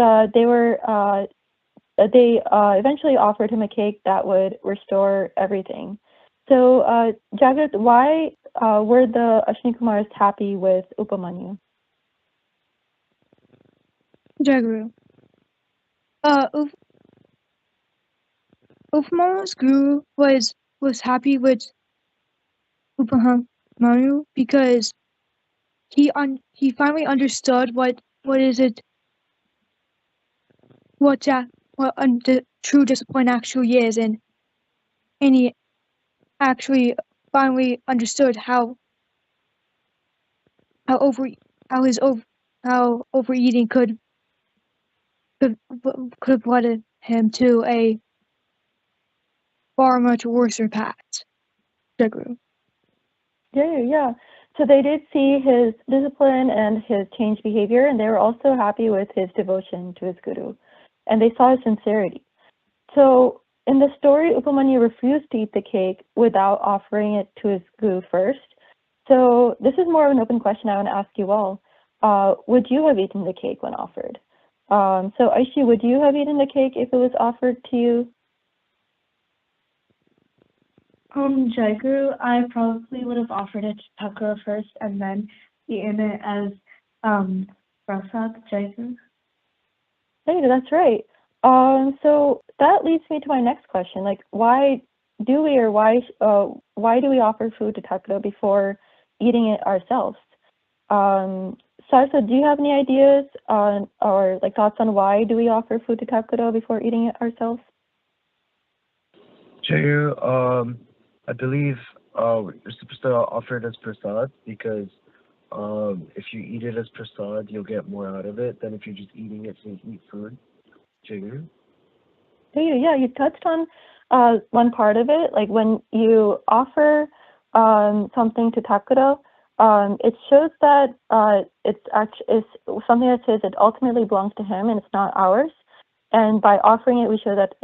they eventually offered him a cake that would restore everything. So, Jagat, why were the Ashwini Kumars happy with Upamanyu? Jayaguru. Upamanyu's guru was happy with Upamanyu because he finally understood what true discipline actually is, and he actually finally understood how overeating could have led him to a far much worse path. Jayaguru. Yeah. So they did see his discipline and his changed behavior, and they were also happy with his devotion to his guru, and they saw his sincerity. So in the story, Upamanyu refused to eat the cake without offering it to his guru first. So this is more of an open question I want to ask you all. Would you have eaten the cake when offered? So Aishi, would you have eaten the cake if it was offered to you? Jayaguru, I probably would have offered it to Thakur first and then eaten it as prasad, Jayaguru. Hey, that's right. So that leads me to my next question. Like, why do we offer food to Thakur before eating it ourselves? Sarsa, do you have any ideas or like thoughts on why do we offer food to Thakur before eating it ourselves? Jayu, I believe you're supposed to offer it as prasad because if you eat it as prasad, you'll get more out of it than if you're just eating it to eat food. Jayu? Yeah, you touched on one part of it. Like when you offer something to Thakur, it shows that it's something that says it ultimately belongs to him and it's not ours. And by offering it, we show that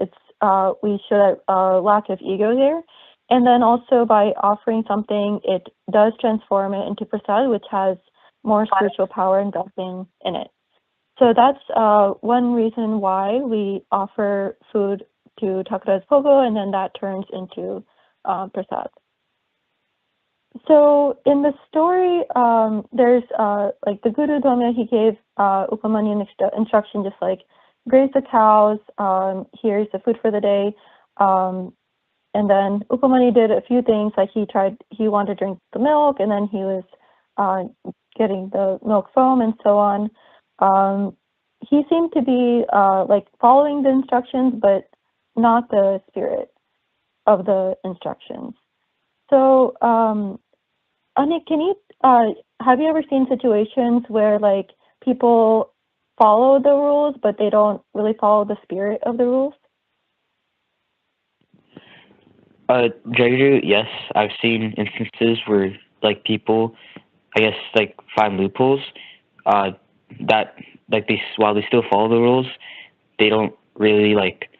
we show that lack of ego there. And then also by offering something, it does transform it into prasad, which has more spiritual power and blessing in it. So that's one reason why we offer food to Thakur's Pogo, and then that turns into prasad. So in the story, there's like the Guru Dhamya, he gave Upamanyu instruction just like graze the cows, here's the food for the day. And then Upamanyu did a few things, like he wanted to drink the milk, and then he was getting the milk foam and so on. He seemed to be like following the instructions, but not the spirit of the instructions. So, Anik, have you ever seen situations where like people follow the rules, but they don't really follow the spirit of the rules? Jayaguru, yes, I've seen instances where like people, I guess, like find loopholes that like while they still follow the rules, they don't really like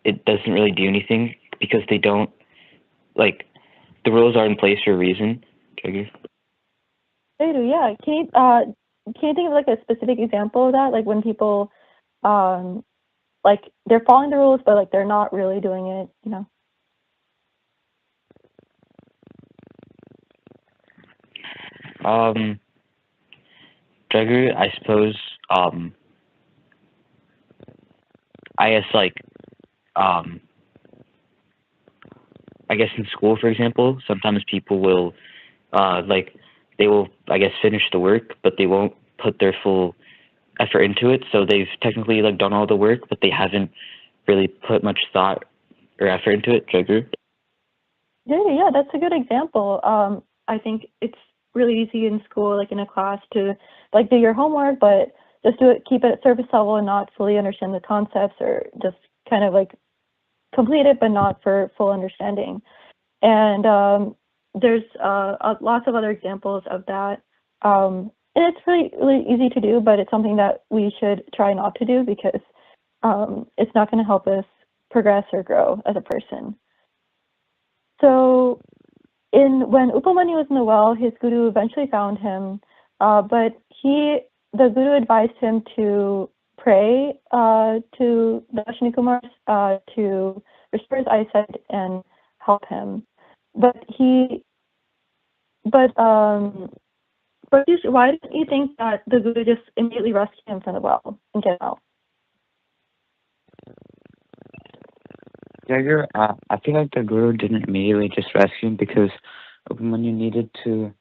it doesn't really do anything because they don't like the rules are in place for a reason. Jayaguru. Yeah. Can you think of like a specific example of that? Like when people like they're following the rules, but like they're not really doing it, you know? Jayaguru, I suppose I guess like I guess in school, for example, sometimes people will like they will, I guess, finish the work, but they won't put their full effort into it. So they've technically like done all the work, but they haven't really put much thought or effort into it. Jayaguru? Yeah, that's a good example. I think it's really easy in school, like in a class, to like do your homework, but just do it, keep it at surface level and not fully understand the concepts, or just kind of like complete it, but not for full understanding. And there's lots of other examples of that. And it's really easy to do, but it's something that we should try not to do, because it's not going to help us progress or grow as a person. So when Upamanyu was in the well, his guru eventually found him, but the guru advised him to pray to the Ashwini Kumars to restore his eyesight and help him. But why didn't you think that the guru just immediately rescued him from the well and get out? Jayaguru, I feel like the guru didn't immediately just rescue him, because Upamanyu needed to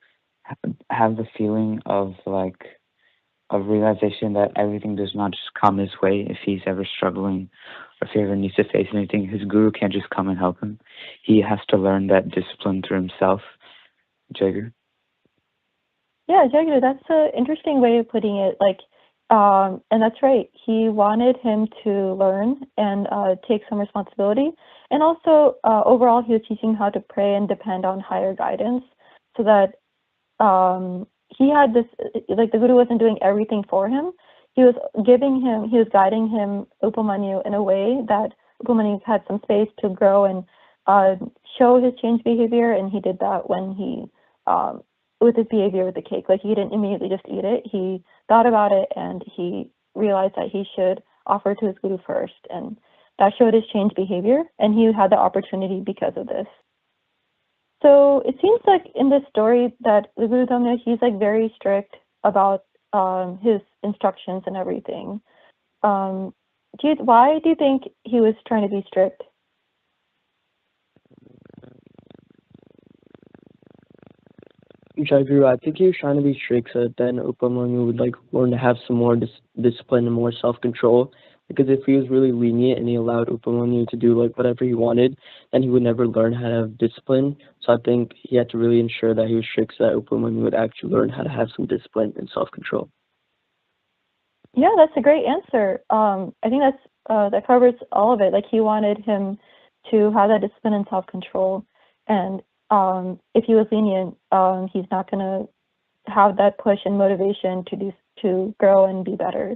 have the feeling of realization that everything does not just come his way. If he's ever struggling, or if he ever needs to face anything, his guru can't just come and help him. He has to learn that discipline through himself. Jayaguru? Yeah, Jayaguru, that's an interesting way of putting it. And that's right. He wanted him to learn and take some responsibility. And also, overall, he was teaching how to pray and depend on higher guidance, so that he had this, like the guru wasn't doing everything for him. He was guiding him, Upamanyu, in a way that Upamanyu had some space to grow and show his changed behavior. And he did that when he, with his behavior with the cake. Like, he didn't immediately just eat it. He thought about it, and he realized that he should offer to his guru first. And that showed his changed behavior, and he had the opportunity because of this. So it seems like in this story that the Guru Damya, he's like very strict about his instructions and everything. Why do you think he was trying to be strict? Jayaguru, I think he was trying to be strict so that then Upamanyu would like learn to have some more discipline and more self-control. Because if he was really lenient and he allowed Upamanyu to do like whatever he wanted, then he would never learn how to have discipline. So I think he had to really ensure that he was strict so that Upamanyu would actually learn how to have some discipline and self-control. Yeah, that's a great answer. I think that covers all of it. Like, he wanted him to have that discipline and self-control, and if he was lenient, he's not going to have that push and motivation to grow and be better.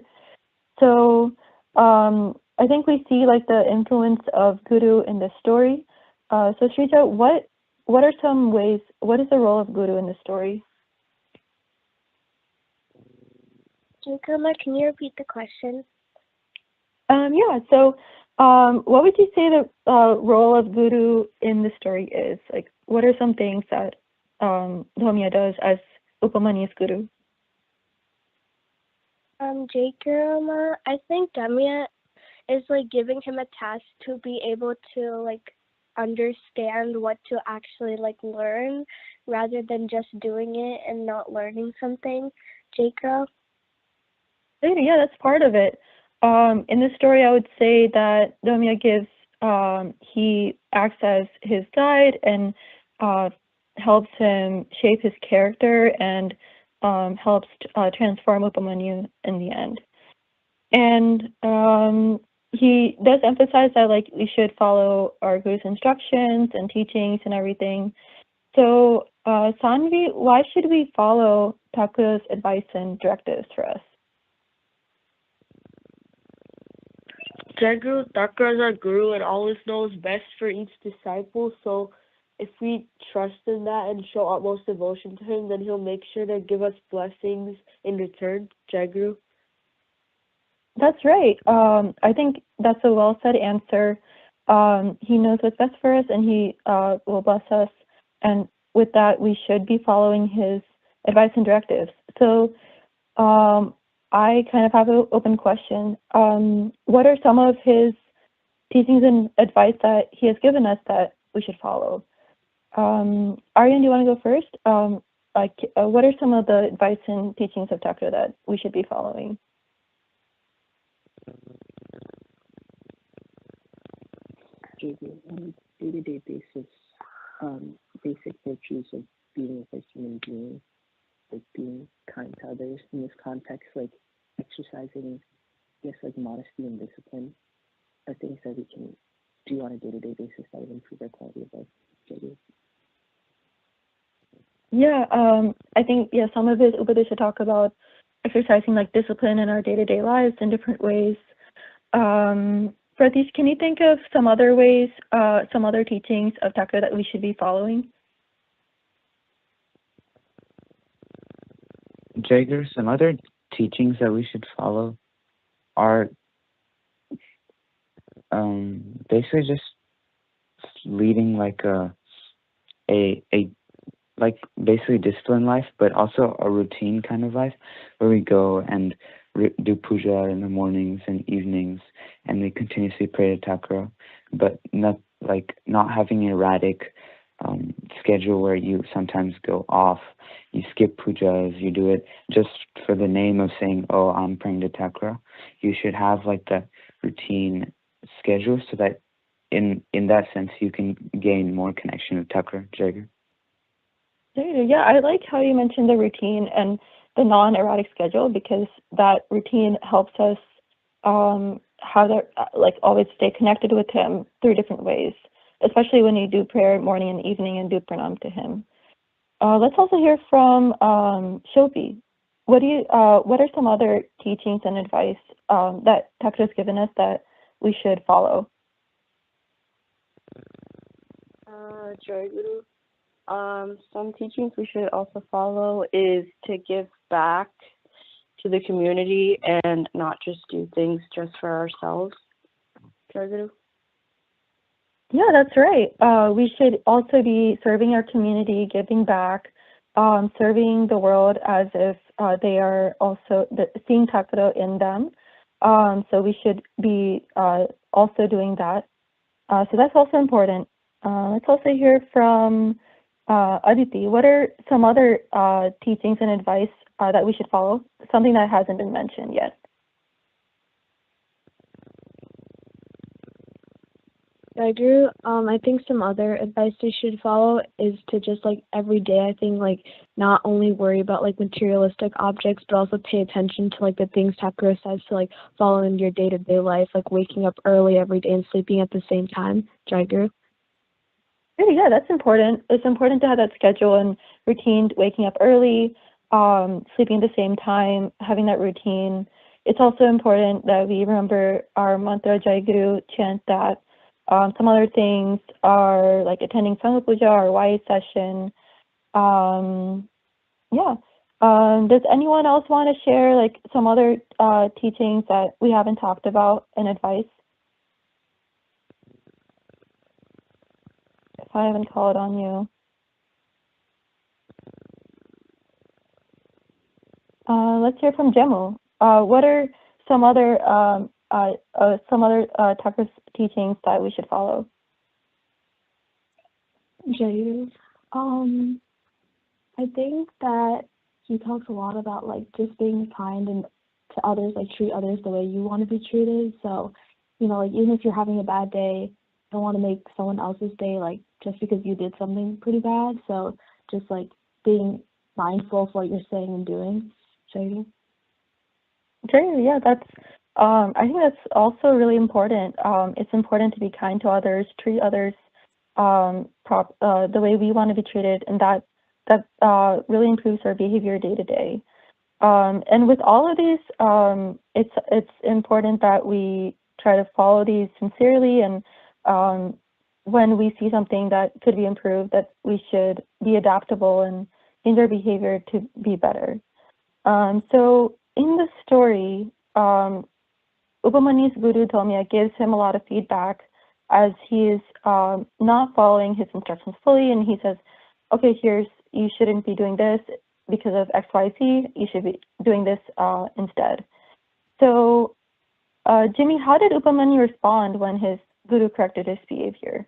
So I think we see like the influence of Guru in this story. So Shrita, what are some ways? What is the role of Guru in this story? Jayaguru, can you repeat the question? Yeah. So what would you say the role of Guru in the story is? Like, what are some things that Dhamya does as Upamanyu's Guru? Jayaguru, I think Damya is like giving him a task to be able to like understand what to actually like learn, rather than just doing it and not learning something. Jayaguru? Yeah, that's part of it. In this story, I would say that Damya he acts as his guide and helps him shape his character and helps transform Upamanyu in the end. And he does emphasize that like we should follow our Guru's instructions and teachings and everything. So Sanvi, why should we follow Thakur's advice and directives for us? Jayaguru, Thakur is our guru and always knows best for each disciple. So if we trust in that and show utmost devotion to him, then he'll make sure to give us blessings in return. Jayaguru? That's right. I think that's a well said answer. He knows what's best for us, and he will bless us. And with that, we should be following his advice and directives. So I kind of have an open question. What are some of his teachings and advice that he has given us that we should follow? Aryan, do you want to go first? what are some of the advice and teachings of Thakur that we should be following? On a day-to-day basis, basic virtues of being a human being, like being kind to others in this context, like exercising, I guess, like modesty and discipline are things that we can do on a day-to-day basis that would improve our quality of life. Yeah, I think, some of it Upadesha talk about exercising like discipline in our day-to-day lives in different ways. Pratish, can you think of some other ways, some other teachings of Thakur that we should be following? Jayaguru, some other teachings that we should follow are basically just leading like a like basically disciplined life, but also a routine kind of life where we go and do puja in the mornings and evenings, and we continuously pray to Thakur, but not having an erratic schedule where you sometimes go off, you skip pujas, you do it just for the name of saying, oh, I'm praying to Thakur. You should have like the routine schedule so that in that sense you can gain more connection with Thakur. Jayaguru. Yeah, I like how you mentioned the routine and the non-erratic schedule, because that routine helps us how to always stay connected with him through different ways, especially when you do prayer morning and evening and do pranam to him. Let's also hear from Shopi. What are some other teachings and advice that Thakur has given us that we should follow? Jayaguru. Some teachings we should also follow is to give back to the community and not just do things just for ourselves. Jayaguru. Yeah, that's right. We should also be serving our community, giving back, serving the world as if they are also seeing Thakur in them. So we should be also doing that. So that's also important. Let's also hear from Aditi. What are some other teachings and advice that we should follow? Something that hasn't been mentioned yet. Jayaguru, I think some other advice we should follow is to just every day, I think not only worry about materialistic objects, but also pay attention to the things Thakur says to follow in your day-to-day life, waking up early every day and sleeping at the same time. Jayaguru. Yeah, that's important. It's important to have that schedule and routine, waking up early, sleeping at the same time, having that routine. It's also important that we remember our mantra Jayaguru chant that. Some other things are attending Sangha Puja or YA session. Does anyone else want to share some other teachings that we haven't talked about and advice? If I haven't called on you. Let's hear from Jemu. What are some other Thakur's teachings that we should follow? Jayaguru. I think that he talks a lot about just being kind and to others, treat others the way you want to be treated. So, even if you're having a bad day, you don't want to make someone else's day just because you did something pretty bad. So just being mindful of what you're saying and doing. Jayaguru. Okay, yeah, that's I think that's also really important. It's important to be kind to others, treat others the way we want to be treated, and that really improves our behavior day to day. And with all of these, it's important that we try to follow these sincerely, and when we see something that could be improved, that we should be adaptable and change our behavior to be better. So in the story, Upamani's guru Dhamya gives him a lot of feedback as he is not following his instructions fully, and he says, okay, you shouldn't be doing this because of X, Y, Z, you should be doing this instead. So, Jimmy, how did Upamani respond when his guru corrected his behavior?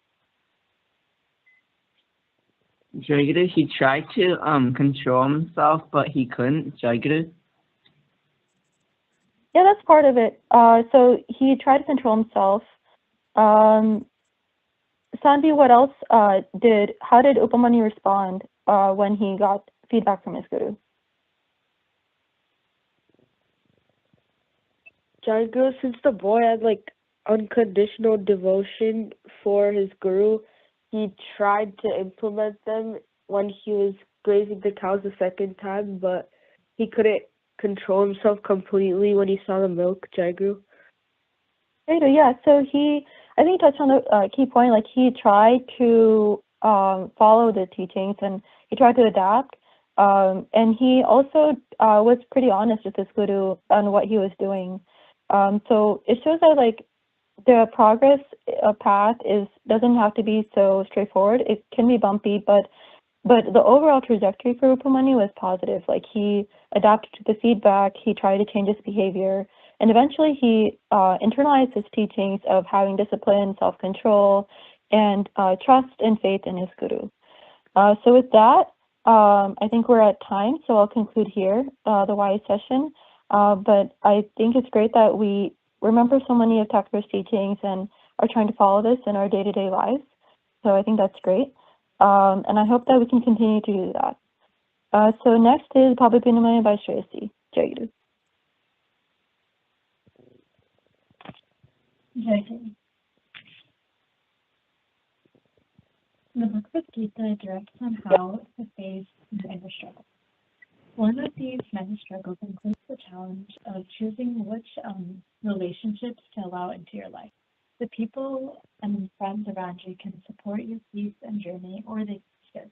Jayaguru, he tried to control himself, but he couldn't. Jayaguru. Yeah, that's part of it. So he tried to control himself. Sandy, what else how did Upamani respond when he got feedback from his guru? Jayaguru, since the boy had like unconditional devotion for his guru, he tried to implement them when he was grazing the cows the second time, but he couldn't control himself completely when he saw the milk. Jayaguru. Yeah, so I think he touched on a key point. Like he tried to follow the teachings and he tried to adapt. And he also was pretty honest with his guru on what he was doing. So it shows that like the progress path doesn't have to be so straightforward. It can be bumpy, but the overall trajectory for Upamani was positive. Like he adapted to the feedback, he tried to change his behavior, and eventually he internalized his teachings of having discipline, self-control, and trust and faith in his guru. So with that, I think we're at time, so I'll conclude here the wise session. But I think it's great that we remember so many of Thakur's teachings and are trying to follow this in our day-to-day lives. So I think that's great. And I hope that we can continue to do that. So next is Pabapinamaya by Shree. Jayaguru. Jayaguru. The Bhagavad Gita directs on how to face the inner struggle. One of these many struggles includes the challenge of choosing which relationships to allow into your life. The people and friends around you can support your peace and journey, or they can.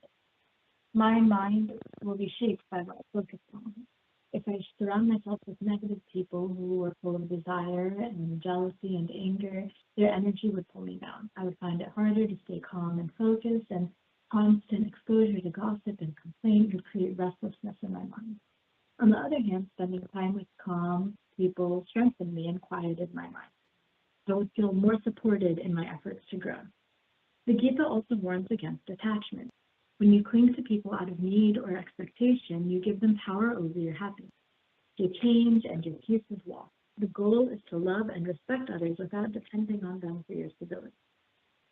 My mind will be shaped by what I focus on. If I surround myself with negative people who are full of desire and jealousy and anger, their energy would pull me down. I would find it harder to stay calm and focused, and constant exposure to gossip and complaint would create restlessness in my mind. On the other hand, spending time with calm people strengthened me and quieted my mind. I would feel more supported in my efforts to grow. The Gita also warns against attachment. When you cling to people out of need or expectation, you give them power over your happiness. Your change and your peace is lost. The goal is to love and respect others without depending on them for your stability.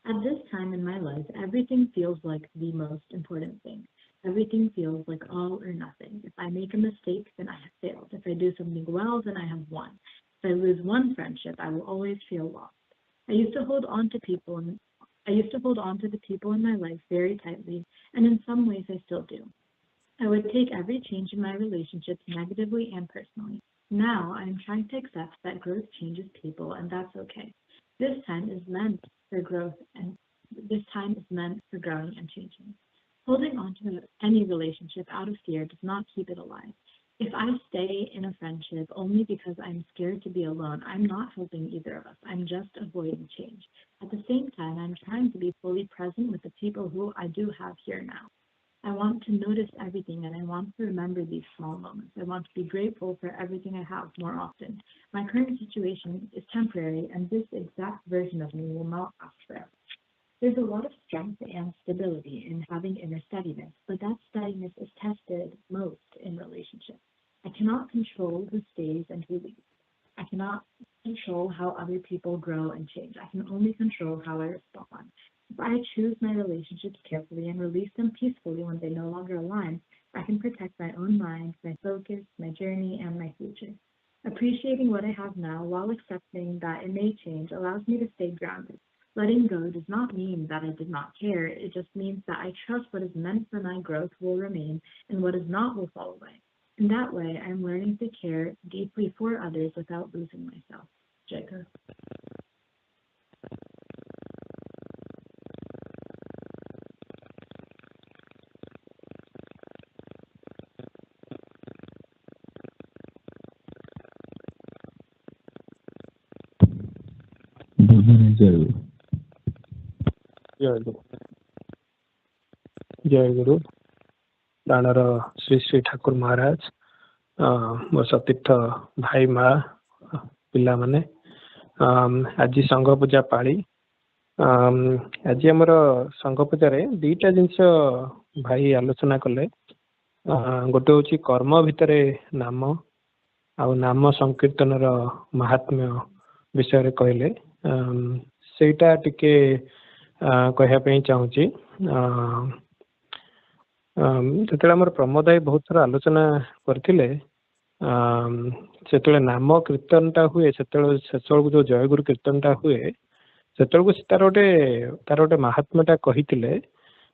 At this time in my life, everything feels like the most important thing. Everything feels like all or nothing. If I make a mistake, then I have failed. If I do something well, then I have won. If I lose one friendship, I will always feel lost. I used to hold on to the people in my life very tightly, and in some ways I still do. I would take every change in my relationships negatively and personally. Now I am trying to accept that growth changes people, and that's okay. This time is meant for growth, and this time is meant for growing and changing. Holding on to any relationship out of fear does not keep it alive. If I stay in a friendship only because I'm scared to be alone, I'm not helping either of us. I'm just avoiding change. At the same time, I'm trying to be fully present with the people who I do have here now. I want to notice everything, and I want to remember these small moments. I want to be grateful for everything I have more often. My current situation is temporary, and this exact version of me will not last forever. There's a lot of strength and stability in having inner steadiness, but that steadiness is tested most in relationships. I cannot control who stays and who leaves. I cannot control how other people grow and change. I can only control how I respond. If I choose my relationships carefully and release them peacefully when they no longer align, I can protect my own mind, my focus, my journey, and my future. Appreciating what I have now while accepting that it may change allows me to stay grounded. Letting go does not mean that I did not care. It just means that I trust what is meant for my growth will remain and what is not will fall away. In that way, I'm learning to care deeply for others without losing myself. Jayaguru. Jayaguru. दानर Shri Shri Thakur महाराज मो सतीर्थ भाई माँ पिला माने आज संघ पूजा पाली आज आमर संघ पूजा रे दीटा जिनस भाई आलोचना कले गोटे हूँ कर्म भितर नाम आ नाम संकीर्तन महात्म्य विषय कहले सेटा टिके कहवाई चाहूँगी जो आम प्रमोद भाई बहुत थर आलोचना करते से नाम कीर्तनटा हुए से जो जयगुरु कीर्तनटा हुए से तार गोटे महात्म्यटा कही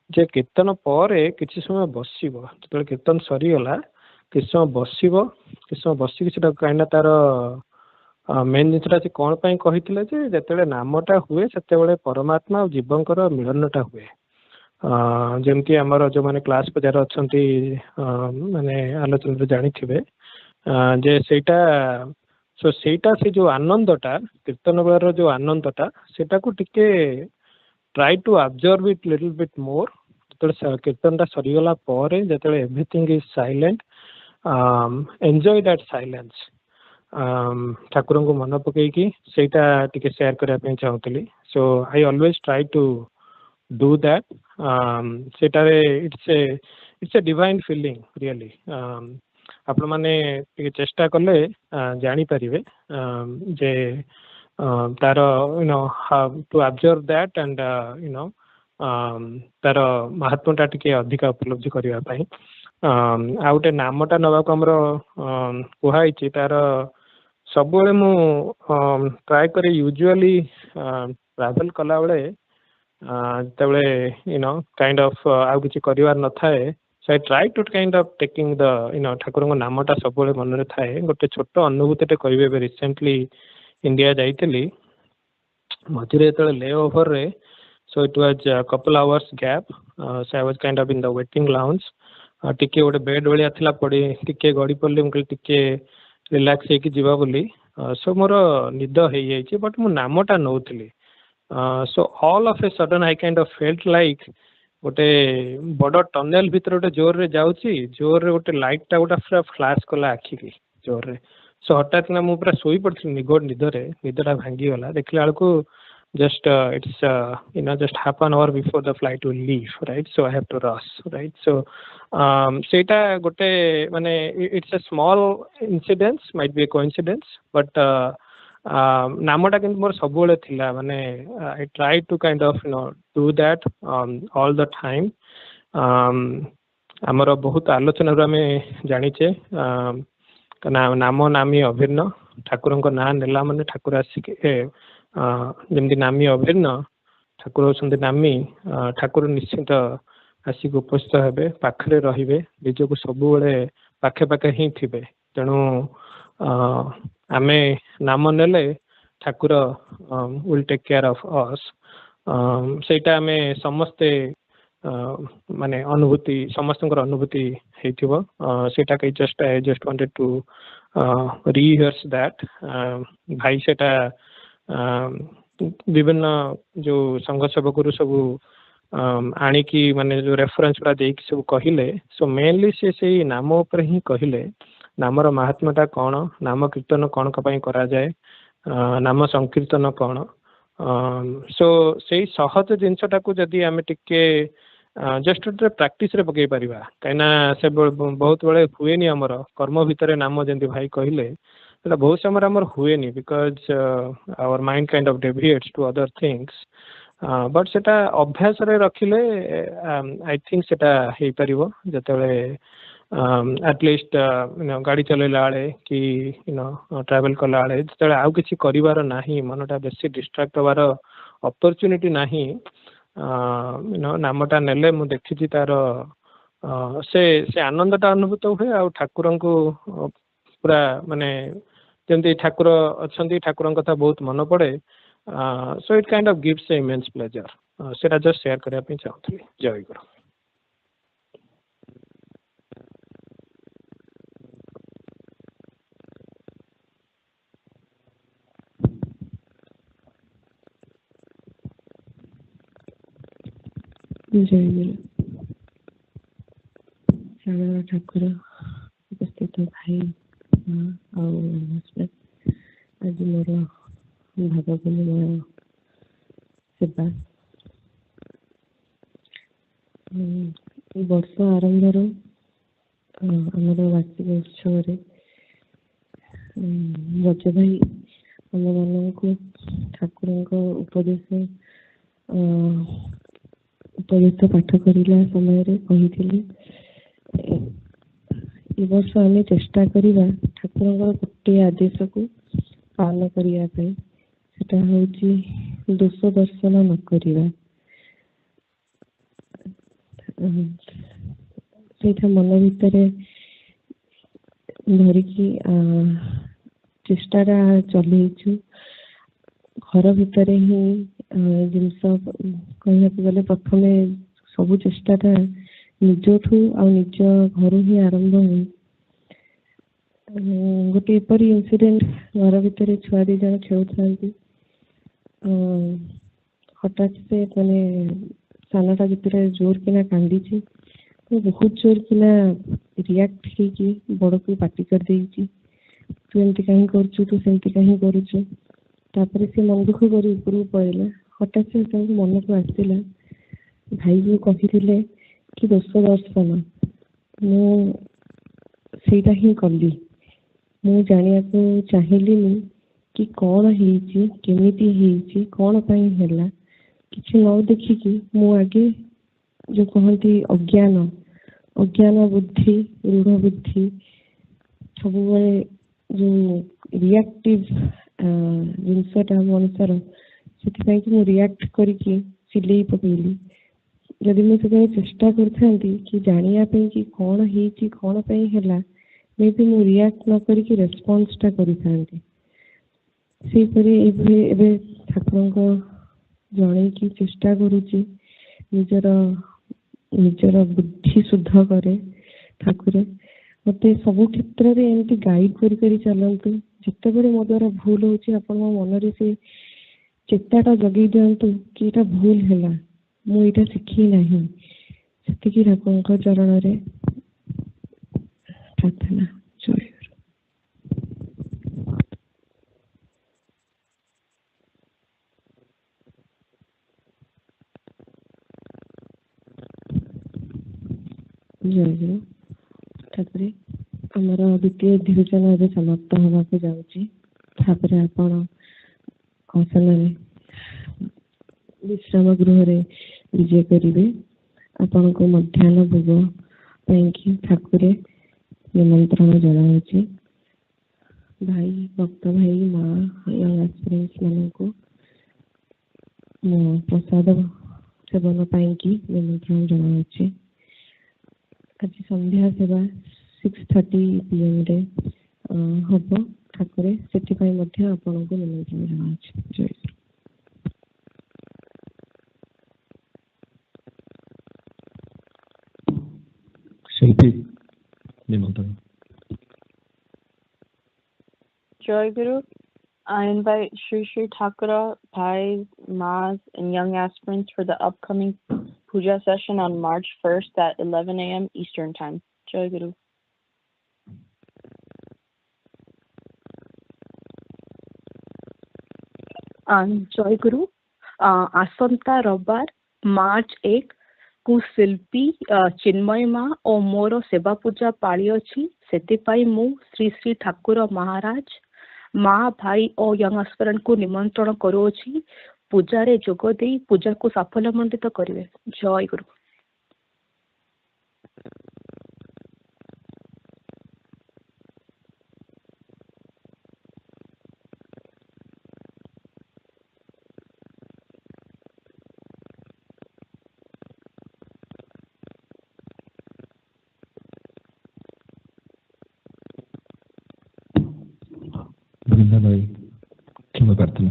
जे कीर्तन पर किसी समय बसब जो कीर्तन सरीगला किसी समय बसब किसी समय बसिक कहीं तार मेन जिनसा से कौन पाई कही जो नामटा हुए से परमात्मा और जीवंकर मिलनटा हुए जमती आमर जो मैंने क्लास पजार अच्छा माने आलोचना जानी जे सेटा सो सेटा से जो आनंदटा कीर्तन बेलार जो आनंदटा सेटा को टिके try to observe it little bit more जो कीर्तनटा सरीगला जो everything is silent enjoy that silence Thakur को मन पकईकी सेटा टिके शेयर करने चाहूली so I always try to do that सेटारे it's a divine feeling really आपण माने चेष्टा कले जानी पारिबे जे तार you know how to observe that and you know तार महात्म्यटा टिके अधिक उपलब्धि करबा पई आ गोटे नामटा नवा को हमर कुहाई तार सब मु ट्राई करे यूजुअली ट्रैवल कला बेले तबले यू नो काइंड ऑफ आउ किछि करिवार न थाए so I try to kind of taking the you know Thakur को नामटा सब मन रे थाए गोटे छोट अनुभूति कहबे रिसेंटली इंडिया जाइतली मझिरे तो ले ओवर रे so it was couple hours gap so I was kind of in the waiting lounge टिके गोटे बेड भलिया थिला पड़ी टिके गड़ी पड़ली मुझे टिके रिलैक्स होकी जीवा बोली सो मोर निद हो जाइए बट मु नामटा नौली so all of a sudden I kind of felt like गोटे बड़ टनेल भितर गोटे जोर रे जाउची जोर रे गोटे लाइटटा गोटे पूरा फ्लाश कला आखि की जोर रे सो हठात ना मु पूरा सोई पड़थि निगोड निदरे निदटा भांगी गला देखला बेलको just it's you know just half an hour before the flight will leave, right? So I have to rush, right? So seita gote mane it's a small incident, might be a coincidence, but namata kintu mor sabole thila mane I try to kind of you know do that all the time. amara bahut alochana ru ame janiche namo nami abhirna Thakur को ना नेला माने ठाकुर आसिक जमती नामी अभिन्न ठाकुर होती नामी ठाकुर निश्चित आसिक उपस्थित हे पाखे रे निजक सब पाखे पाखे ही थे तेणु आमे नाम नेले Thakur will take care of us सेटा आमे समस्ते माने अनुभूति समस्त अनुभूति हेतिबो सेटा कई just wanted to rehearse that भाई सेटा विभिन्न जो संघ सेवकरू सब आणिकी माने जो रेफरेंस गुड़ा देकी सब कहले सो मेनली से नाम उपर ही कहले नामर महात्म्यटा कौन नाम कीर्तन कौन कपाई करा जाए नाम संकीर्तन कौन सो से सहज जिनसटा को जदि आमे टिके जस्ट प्रैक्टिस रे पकई परिबा कहिना से बहुत बड़े हुए नहीं हमर कर्म भितर नाम जंती भाई कहले बहुत समय आमर हुए नहीं because our mind kind of deviates to other things but सेटा अभ्यास रे रखिले आई थिंक सेटा हे परिबो जतले एटलिस्ट यू नो गाड़ी चलेला आले कि यू नो ट्रैवल कला आले जतले आउ किछि करिवार नाही मनटा बेसी डिस्ट्रैक्ट होवार अपॉर्चुनिटी नाही यू नो नामटा नेले मु देखिछि तार से आनंदटा अनुभूत हुए आ ठाकुर को पूरा माने जमती ठाकुर अच्छा ठाकुर कथा बहुत मन पड़े so it kind of gives A immense pleasure सेटा जस्ट शेयर करने पे चाहूँगी जय गुरु जय गुरु सागर ठाकुर उपस्थित भाई आज मोर भागवत सेवा ଏ ବର୍ଷ ଆରମ୍ଭରୁ ଆମର ବାର୍ଷିକ ଉତ୍ସବରେ ରଜ ଭାଇ ଆମମାନଙ୍କୁ ଠାକୁରଙ୍କ ଉପଦେଶ ପାଠ କରିଲା ସମୟରେ କହିଥିଲେ ଏ ବର୍ଷ ଆମେ ଚେଷ୍ଟା କରିବା ଠାକୁରଙ୍କର ଗୋଟିଏ ଆଦେଶକୁ ପାଳନ କରିବା ପାଇଁ, ସେଟା ହେଉଛି ଦୋଷ ଦର୍ଶନ ନ କରିବା। ସେଇଟା ମନ ଭିତରେ ଧରିକି ଚେଷ୍ଟାଟା ଚଲେଇଛୁ। ଘର ଭିତରେ ହିଁ ଜିନିଷ କହିବାକୁ ଗଲେ ପ୍ରଥମେ ସବୁ ଚେଷ୍ଟାଟା ନିଜଠୁ ଆଉ ନିଜ ଘରୁ ହିଁ ଆରମ୍ଭ ହୁଏ। ଗୋଟେ ଏପରି ଇନସିଡେଣ୍ଟ, ଘର ଭିତରେ ଛୁଆ 2 ଜଣ ଖେଳୁଥାନ୍ତି, ହଠାତ୍ ସେ ମାନେ ସାନଟା ଯେତେବେଳେ ଜୋର କିନା କାନ୍ଦିଛି, ବହୁତ ଜୋର କିନା ରିଆକ୍ଟ ହେଇକି ବଡ଼କୁ ପାଟି କରିଦେଇଛି, ତୁ ଏମିତି କାହିଁ କରୁଛୁ, ତୁ ସେମିତି କାହିଁ କରୁଛୁ। ତାପରେ ସେ ମନ ଦୁଃଖ କରି ଉପରକୁ ପଳେଇଲା। ହଠାତ୍ ସେ ତାଙ୍କୁ ମନକୁ ଆସିଲା, ଭାଇ ଯୋଉ କହିଥିଲେ କି ଦୋଷ ଦର୍ଶନ, ମୁଁ ସେଇଟା ହିଁ କଲି। ମୁଁ ଜାଣିବାକୁ ଚାହିଁଲିନି କି କ'ଣ ହେଇଛି, କେମିତି ହେଇଛି, କ'ଣ ପାଇଁ ହେଲା, କିଛି ନ ଦେଖିକି ମୁଁ ଆଗେ ଯୋଉ କହନ୍ତି ଅଜ୍ଞାନ ବୁଦ୍ଧି, ରୂଢ଼ ବୁଦ୍ଧି, ସବୁବେଳେ ଯୋଉ ରିଆକ୍ଟିଭ ଜିନିଷଟା ମଣିଷର, ସେଥିପାଇଁ କି ମୁଁ ରିଆକ୍ଟ କରିକି ଚିଲେଇ ପକେଇଲି। ଯଦି ମୁଁ ସେତେବେଳେ ଚେଷ୍ଟା କରିଥାନ୍ତି କି ଜାଣିବା ପାଇଁ କି କ'ଣ ହେଇଛି, କ'ଣ ପାଇଁ ହେଲା, ମେ ବି ମୁଁ ରିଆକ୍ଟ ନ କରିକି ରେସ୍ପନ୍ସଟା କରିଥାନ୍ତି। ସେହିପରି ଏବେ ଠାକୁରଙ୍କ ଜଣେଇକି ଚେଷ୍ଟା କରୁଛି, ନିଜର ବୁଦ୍ଧି ଶୁଦ୍ଧ କରେ। ଠାକୁର ମୋତେ ସବୁ କ୍ଷେତ୍ରରେ ଏମିତି ଗାଇଡ୍ କରି ଚାଲନ୍ତୁ। ଯେତେବେଳେ ମୋ ଦ୍ୱାରା ଭୁଲ ହେଉଛି, ଆପଣ ମୋ ମନରେ ସେ ଚେତାଟା ଜଗେଇ ଦିଅନ୍ତୁ କି ଏଇଟା ଭୁଲ ହେଲା, ମୁଁ ଏଇଟା ଶିଖି ନାହିଁ। ସେତିକି ଠାକୁରଙ୍କ ଚରଣରେ ପ୍ରାର୍ଥନା। ଜୟଗୁରୁ। ତାପରେ ଆମର ଦ୍ୱିତୀୟ ଅଧିବେଶନ ଏବେ ସମାପ୍ତ ହେବାକୁ ଯାଉଛି। ତାପରେ ଆପଣ ଆସନରେ ବିଶ୍ରାମ ଗୃହରେ ବିଜେ କରିବେ। ଆପଣଙ୍କୁ ମଧ୍ୟାହ୍ନ ଭୋଗ ପାଇଁକି ଠାକୁରେ ନିମନ୍ତ୍ରଣ ଜଣାଉଛି। ଭାଇ, ଭକ୍ତ ଭାଇ, ମା, ୟଙ୍ଗ ଆସ୍ପିରେଣ୍ଟସ୍ ମାନଙ୍କୁ ମୁଁ ପ୍ରସାଦ ସେବନ ପାଇଁକି ନିମନ୍ତ୍ରଣ ଜଣାଉଛି। ଆଜି ସନ୍ଧ୍ୟା ସେବା 6:30 PM ରେ ହବ ଠାକୁରେ, ସେଥିପାଇଁ ମଧ୍ୟ ଆପଣଙ୍କୁ ନିମନ୍ତ୍ରଣ ଜଣାଉଛି। ଜୟ ଶ୍ରୀ। ଶିଳ୍ପୀ ନିମନ୍ତ୍ରଣ। Jayaguru, I invite Shree Shree Thakur, Bhais, Mas, and young aspirants for the upcoming Puja session on March 1st at 11 a.m. Eastern Time. Jayaguru. Jayaguru, ଆସନ୍ତା ରବିବାର ମାର୍ଚ୍ଚ 1 କୁ ଶିଳ୍ପୀ ଚିନ୍ମୟ ମା ଓ ମୋର ସେବା ପୂଜା ପାଳି ଅଛି। ସେଥିପାଇଁ ମୁଁ ଶ୍ରୀ ଶ୍ରୀ ଠାକୁର ମହାରାଜ, ମା, ଭାଇ ଓ ୟଙ୍ଗ ଆସ୍ପିରାଣ୍ଟଙ୍କୁ ନିମନ୍ତ୍ରଣ କରୁଅଛି। ପୂଜାରେ ଯୋଗ ଦେଇ ପୂଜାକୁ ସାଫଲ୍ୟମଣ୍ଡିତ କରିବେ। ଜୟ ଗୁରୁ। କ୍ଷମା ପ୍ରାର୍ଥନା।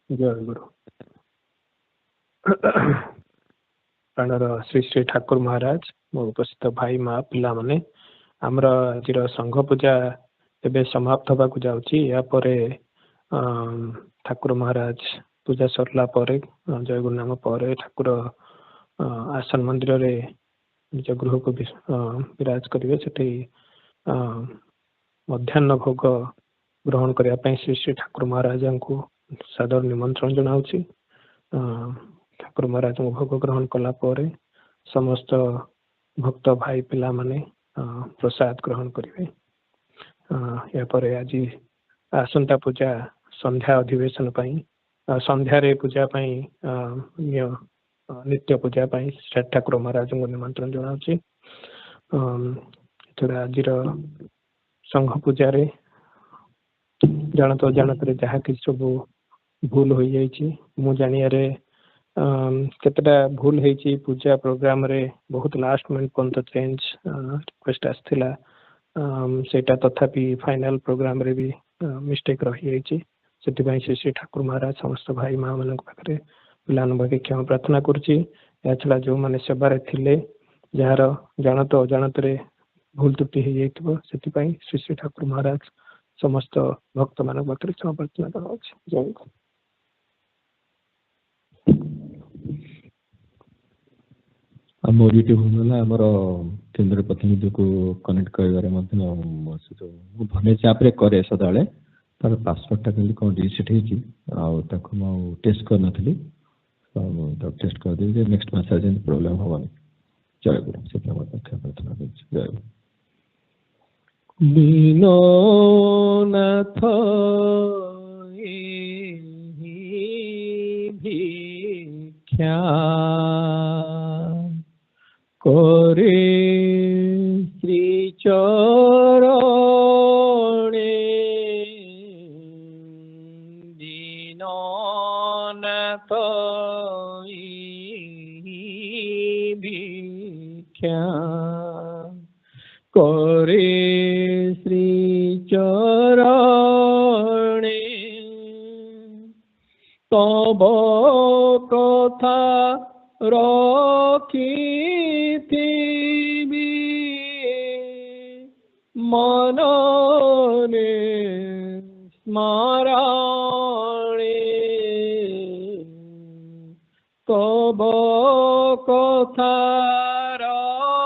ଜୟଗୁରୁ। ପ୍ରାଣର ଶ୍ରୀ ଶ୍ରୀ ଠାକୁର ମହାରାଜ, ମୋ ଉପସ୍ଥିତ ଭାଇ, ମା, ପିଲାମାନେ, ଆମର ଆଜିର ସଂଘ ପୂଜା ଏବେ ସମାପ୍ତ ହେବାକୁ ଯାଉଛି। ଏହାପରେ ଠାକୁର ମହାରାଜ ପୂଜା ସରିଲା ପରେ, ଜୟଗୁରୁ ନାମ ପରେ ଠାକୁର ଆସନ ମନ୍ଦିରରେ ନିଜ ଗୃହକୁ ବିରାଜ କରିବେ। ସେଠି ମଧ୍ୟାହ୍ନ ଭୋଗ ଗ୍ରହଣ କରିବା ପାଇଁ ଶ୍ରୀ ଶ୍ରୀ ଠାକୁର ମହାରାଜଙ୍କୁ ସାଦର ନିମନ୍ତ୍ରଣ ଜଣାଉଛି। ଠାକୁର ମହାରାଜଙ୍କୁ ଭୋଗ ଗ୍ରହଣ କଲା ପରେ समस्त भक्त भाई पिला माने प्रसाद ग्रहण करेंगे। या परे आज आसंता पूजा संध्या अधिवेशन संध्या पूजा नित्य पूजा श्री ठाकुर महाराज को निमंत्रण जनाऊँ। आज संघ पूजा जानत अजाणत जहाँ कि सब भूल हो जाइए मु जानियारे केतटा भूल होती पूजा प्रोग्राम रे बहुत लास्ट मिनट पर्यंत चेंज रिक्वेस्ट आसला सेटा तथापि फाइनल प्रोग्राम रे भी मिस्टेक रही से श्री ठाकुर महाराज समस्त भाई माँ मान पाखे पाखे क्षमा प्रार्थना करुच्ची। छड़ा जो मैंने सेवार थे जार जानत अजाणत भूल त्रुटि हो श्री श्री ठाकुर महाराज समस्त भक्त मान पाखे क्षमा प्रार्थना करा। जय मोर ये आमर केन्द्र प्रतिनिधि को कनेक्ट कर भने चाप्रे कै सदा तार पासवर्डटा कल कौन रिसेट हो टेस्ट कर नी टेस्ट कर दे नेक्स्ट मास प्रोब्लेम हेनी। जय गुरु से प्रार्थना जय दीननाथ भिक्षा करे श्री चरणे दीननाथ भिक्षा करे श्री चरणे तब कथा रखिथिबि मनने स्मरणे तब कथा रखिथिबि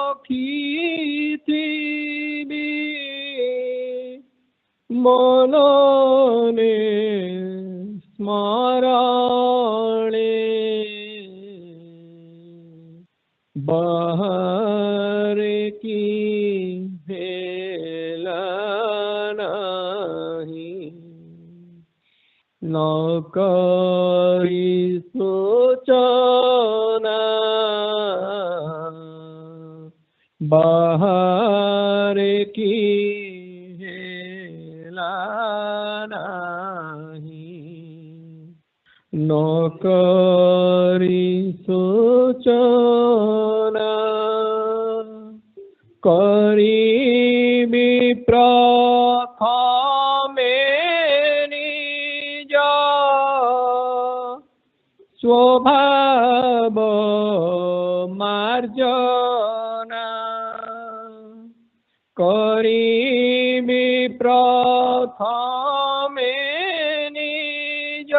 मनने स्मरणे बाहर की भेला नहीं न करी सोचना बाहर की भेला नहीं न करी सोचना करीबी प्रथमे निज स्वभाव मार्जना करीबी प्रथमे निज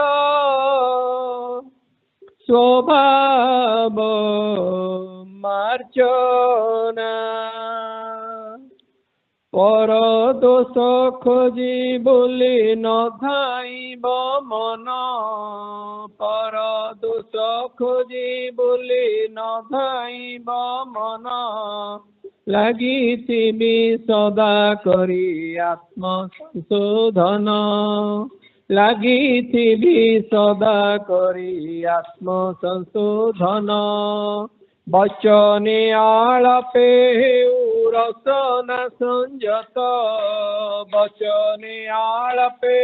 स्वभाव मार्जना पर दोष खोजी बोली न धाइब मन पर दोष खोजी बोली न धाइब मन लागिथिबि सदा करी आत्म संशोधन लागिथिबि सदा करी आत्म संशोधन बचने आलपे रसना संजत बचने आलपे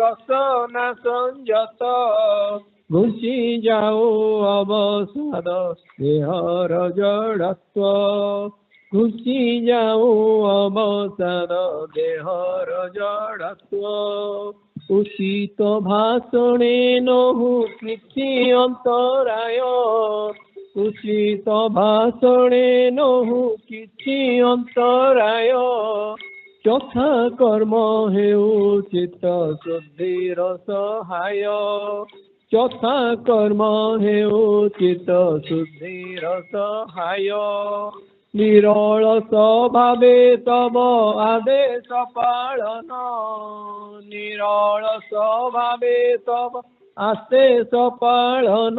रसना संजत घुसी जाओ अवसाद देहर जड़त्व घुसी जाओ अवसाद देहर जड़त्व उचित भाषणे नहु किछि अंतराय उचित भाषणे नहु किछि अंतराय चौथा कर्म हेउ चित्त शुद्धिर सहाय चौथा कर्म हेउ चित्त शुद्धिर सहाय निरल स्वभावे तब आदेश पालन निरल स्वभावे तब आदेश पालन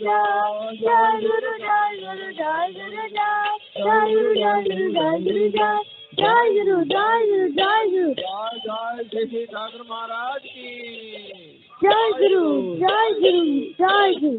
Jai, Jai Guru, Jai Guru, Jai Guru, Jai, Jai Guru, Jai Guru, Jai Guru, Jai, Jai Guru, Jai Guru, Jai Guru. जय श्री श्री ठाकुर महाराज की Jai Guru, Jai Guru, Jai Guru.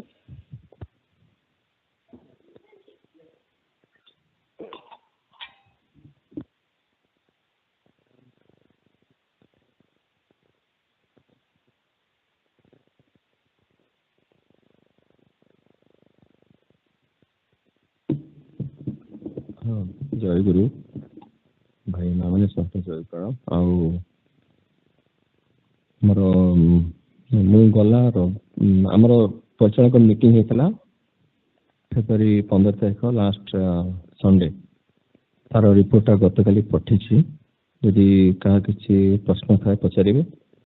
हाँ जय गुरु भाई मैंने समस्त जय प्रणाम आमर गला आमर परिचालक मीटिंग होता फेब्रुआरी 15 तारीख लास्ट संडे तार रिपोर्टा गत काली पठी जदि क्या किसी प्रश्न थाए पचारे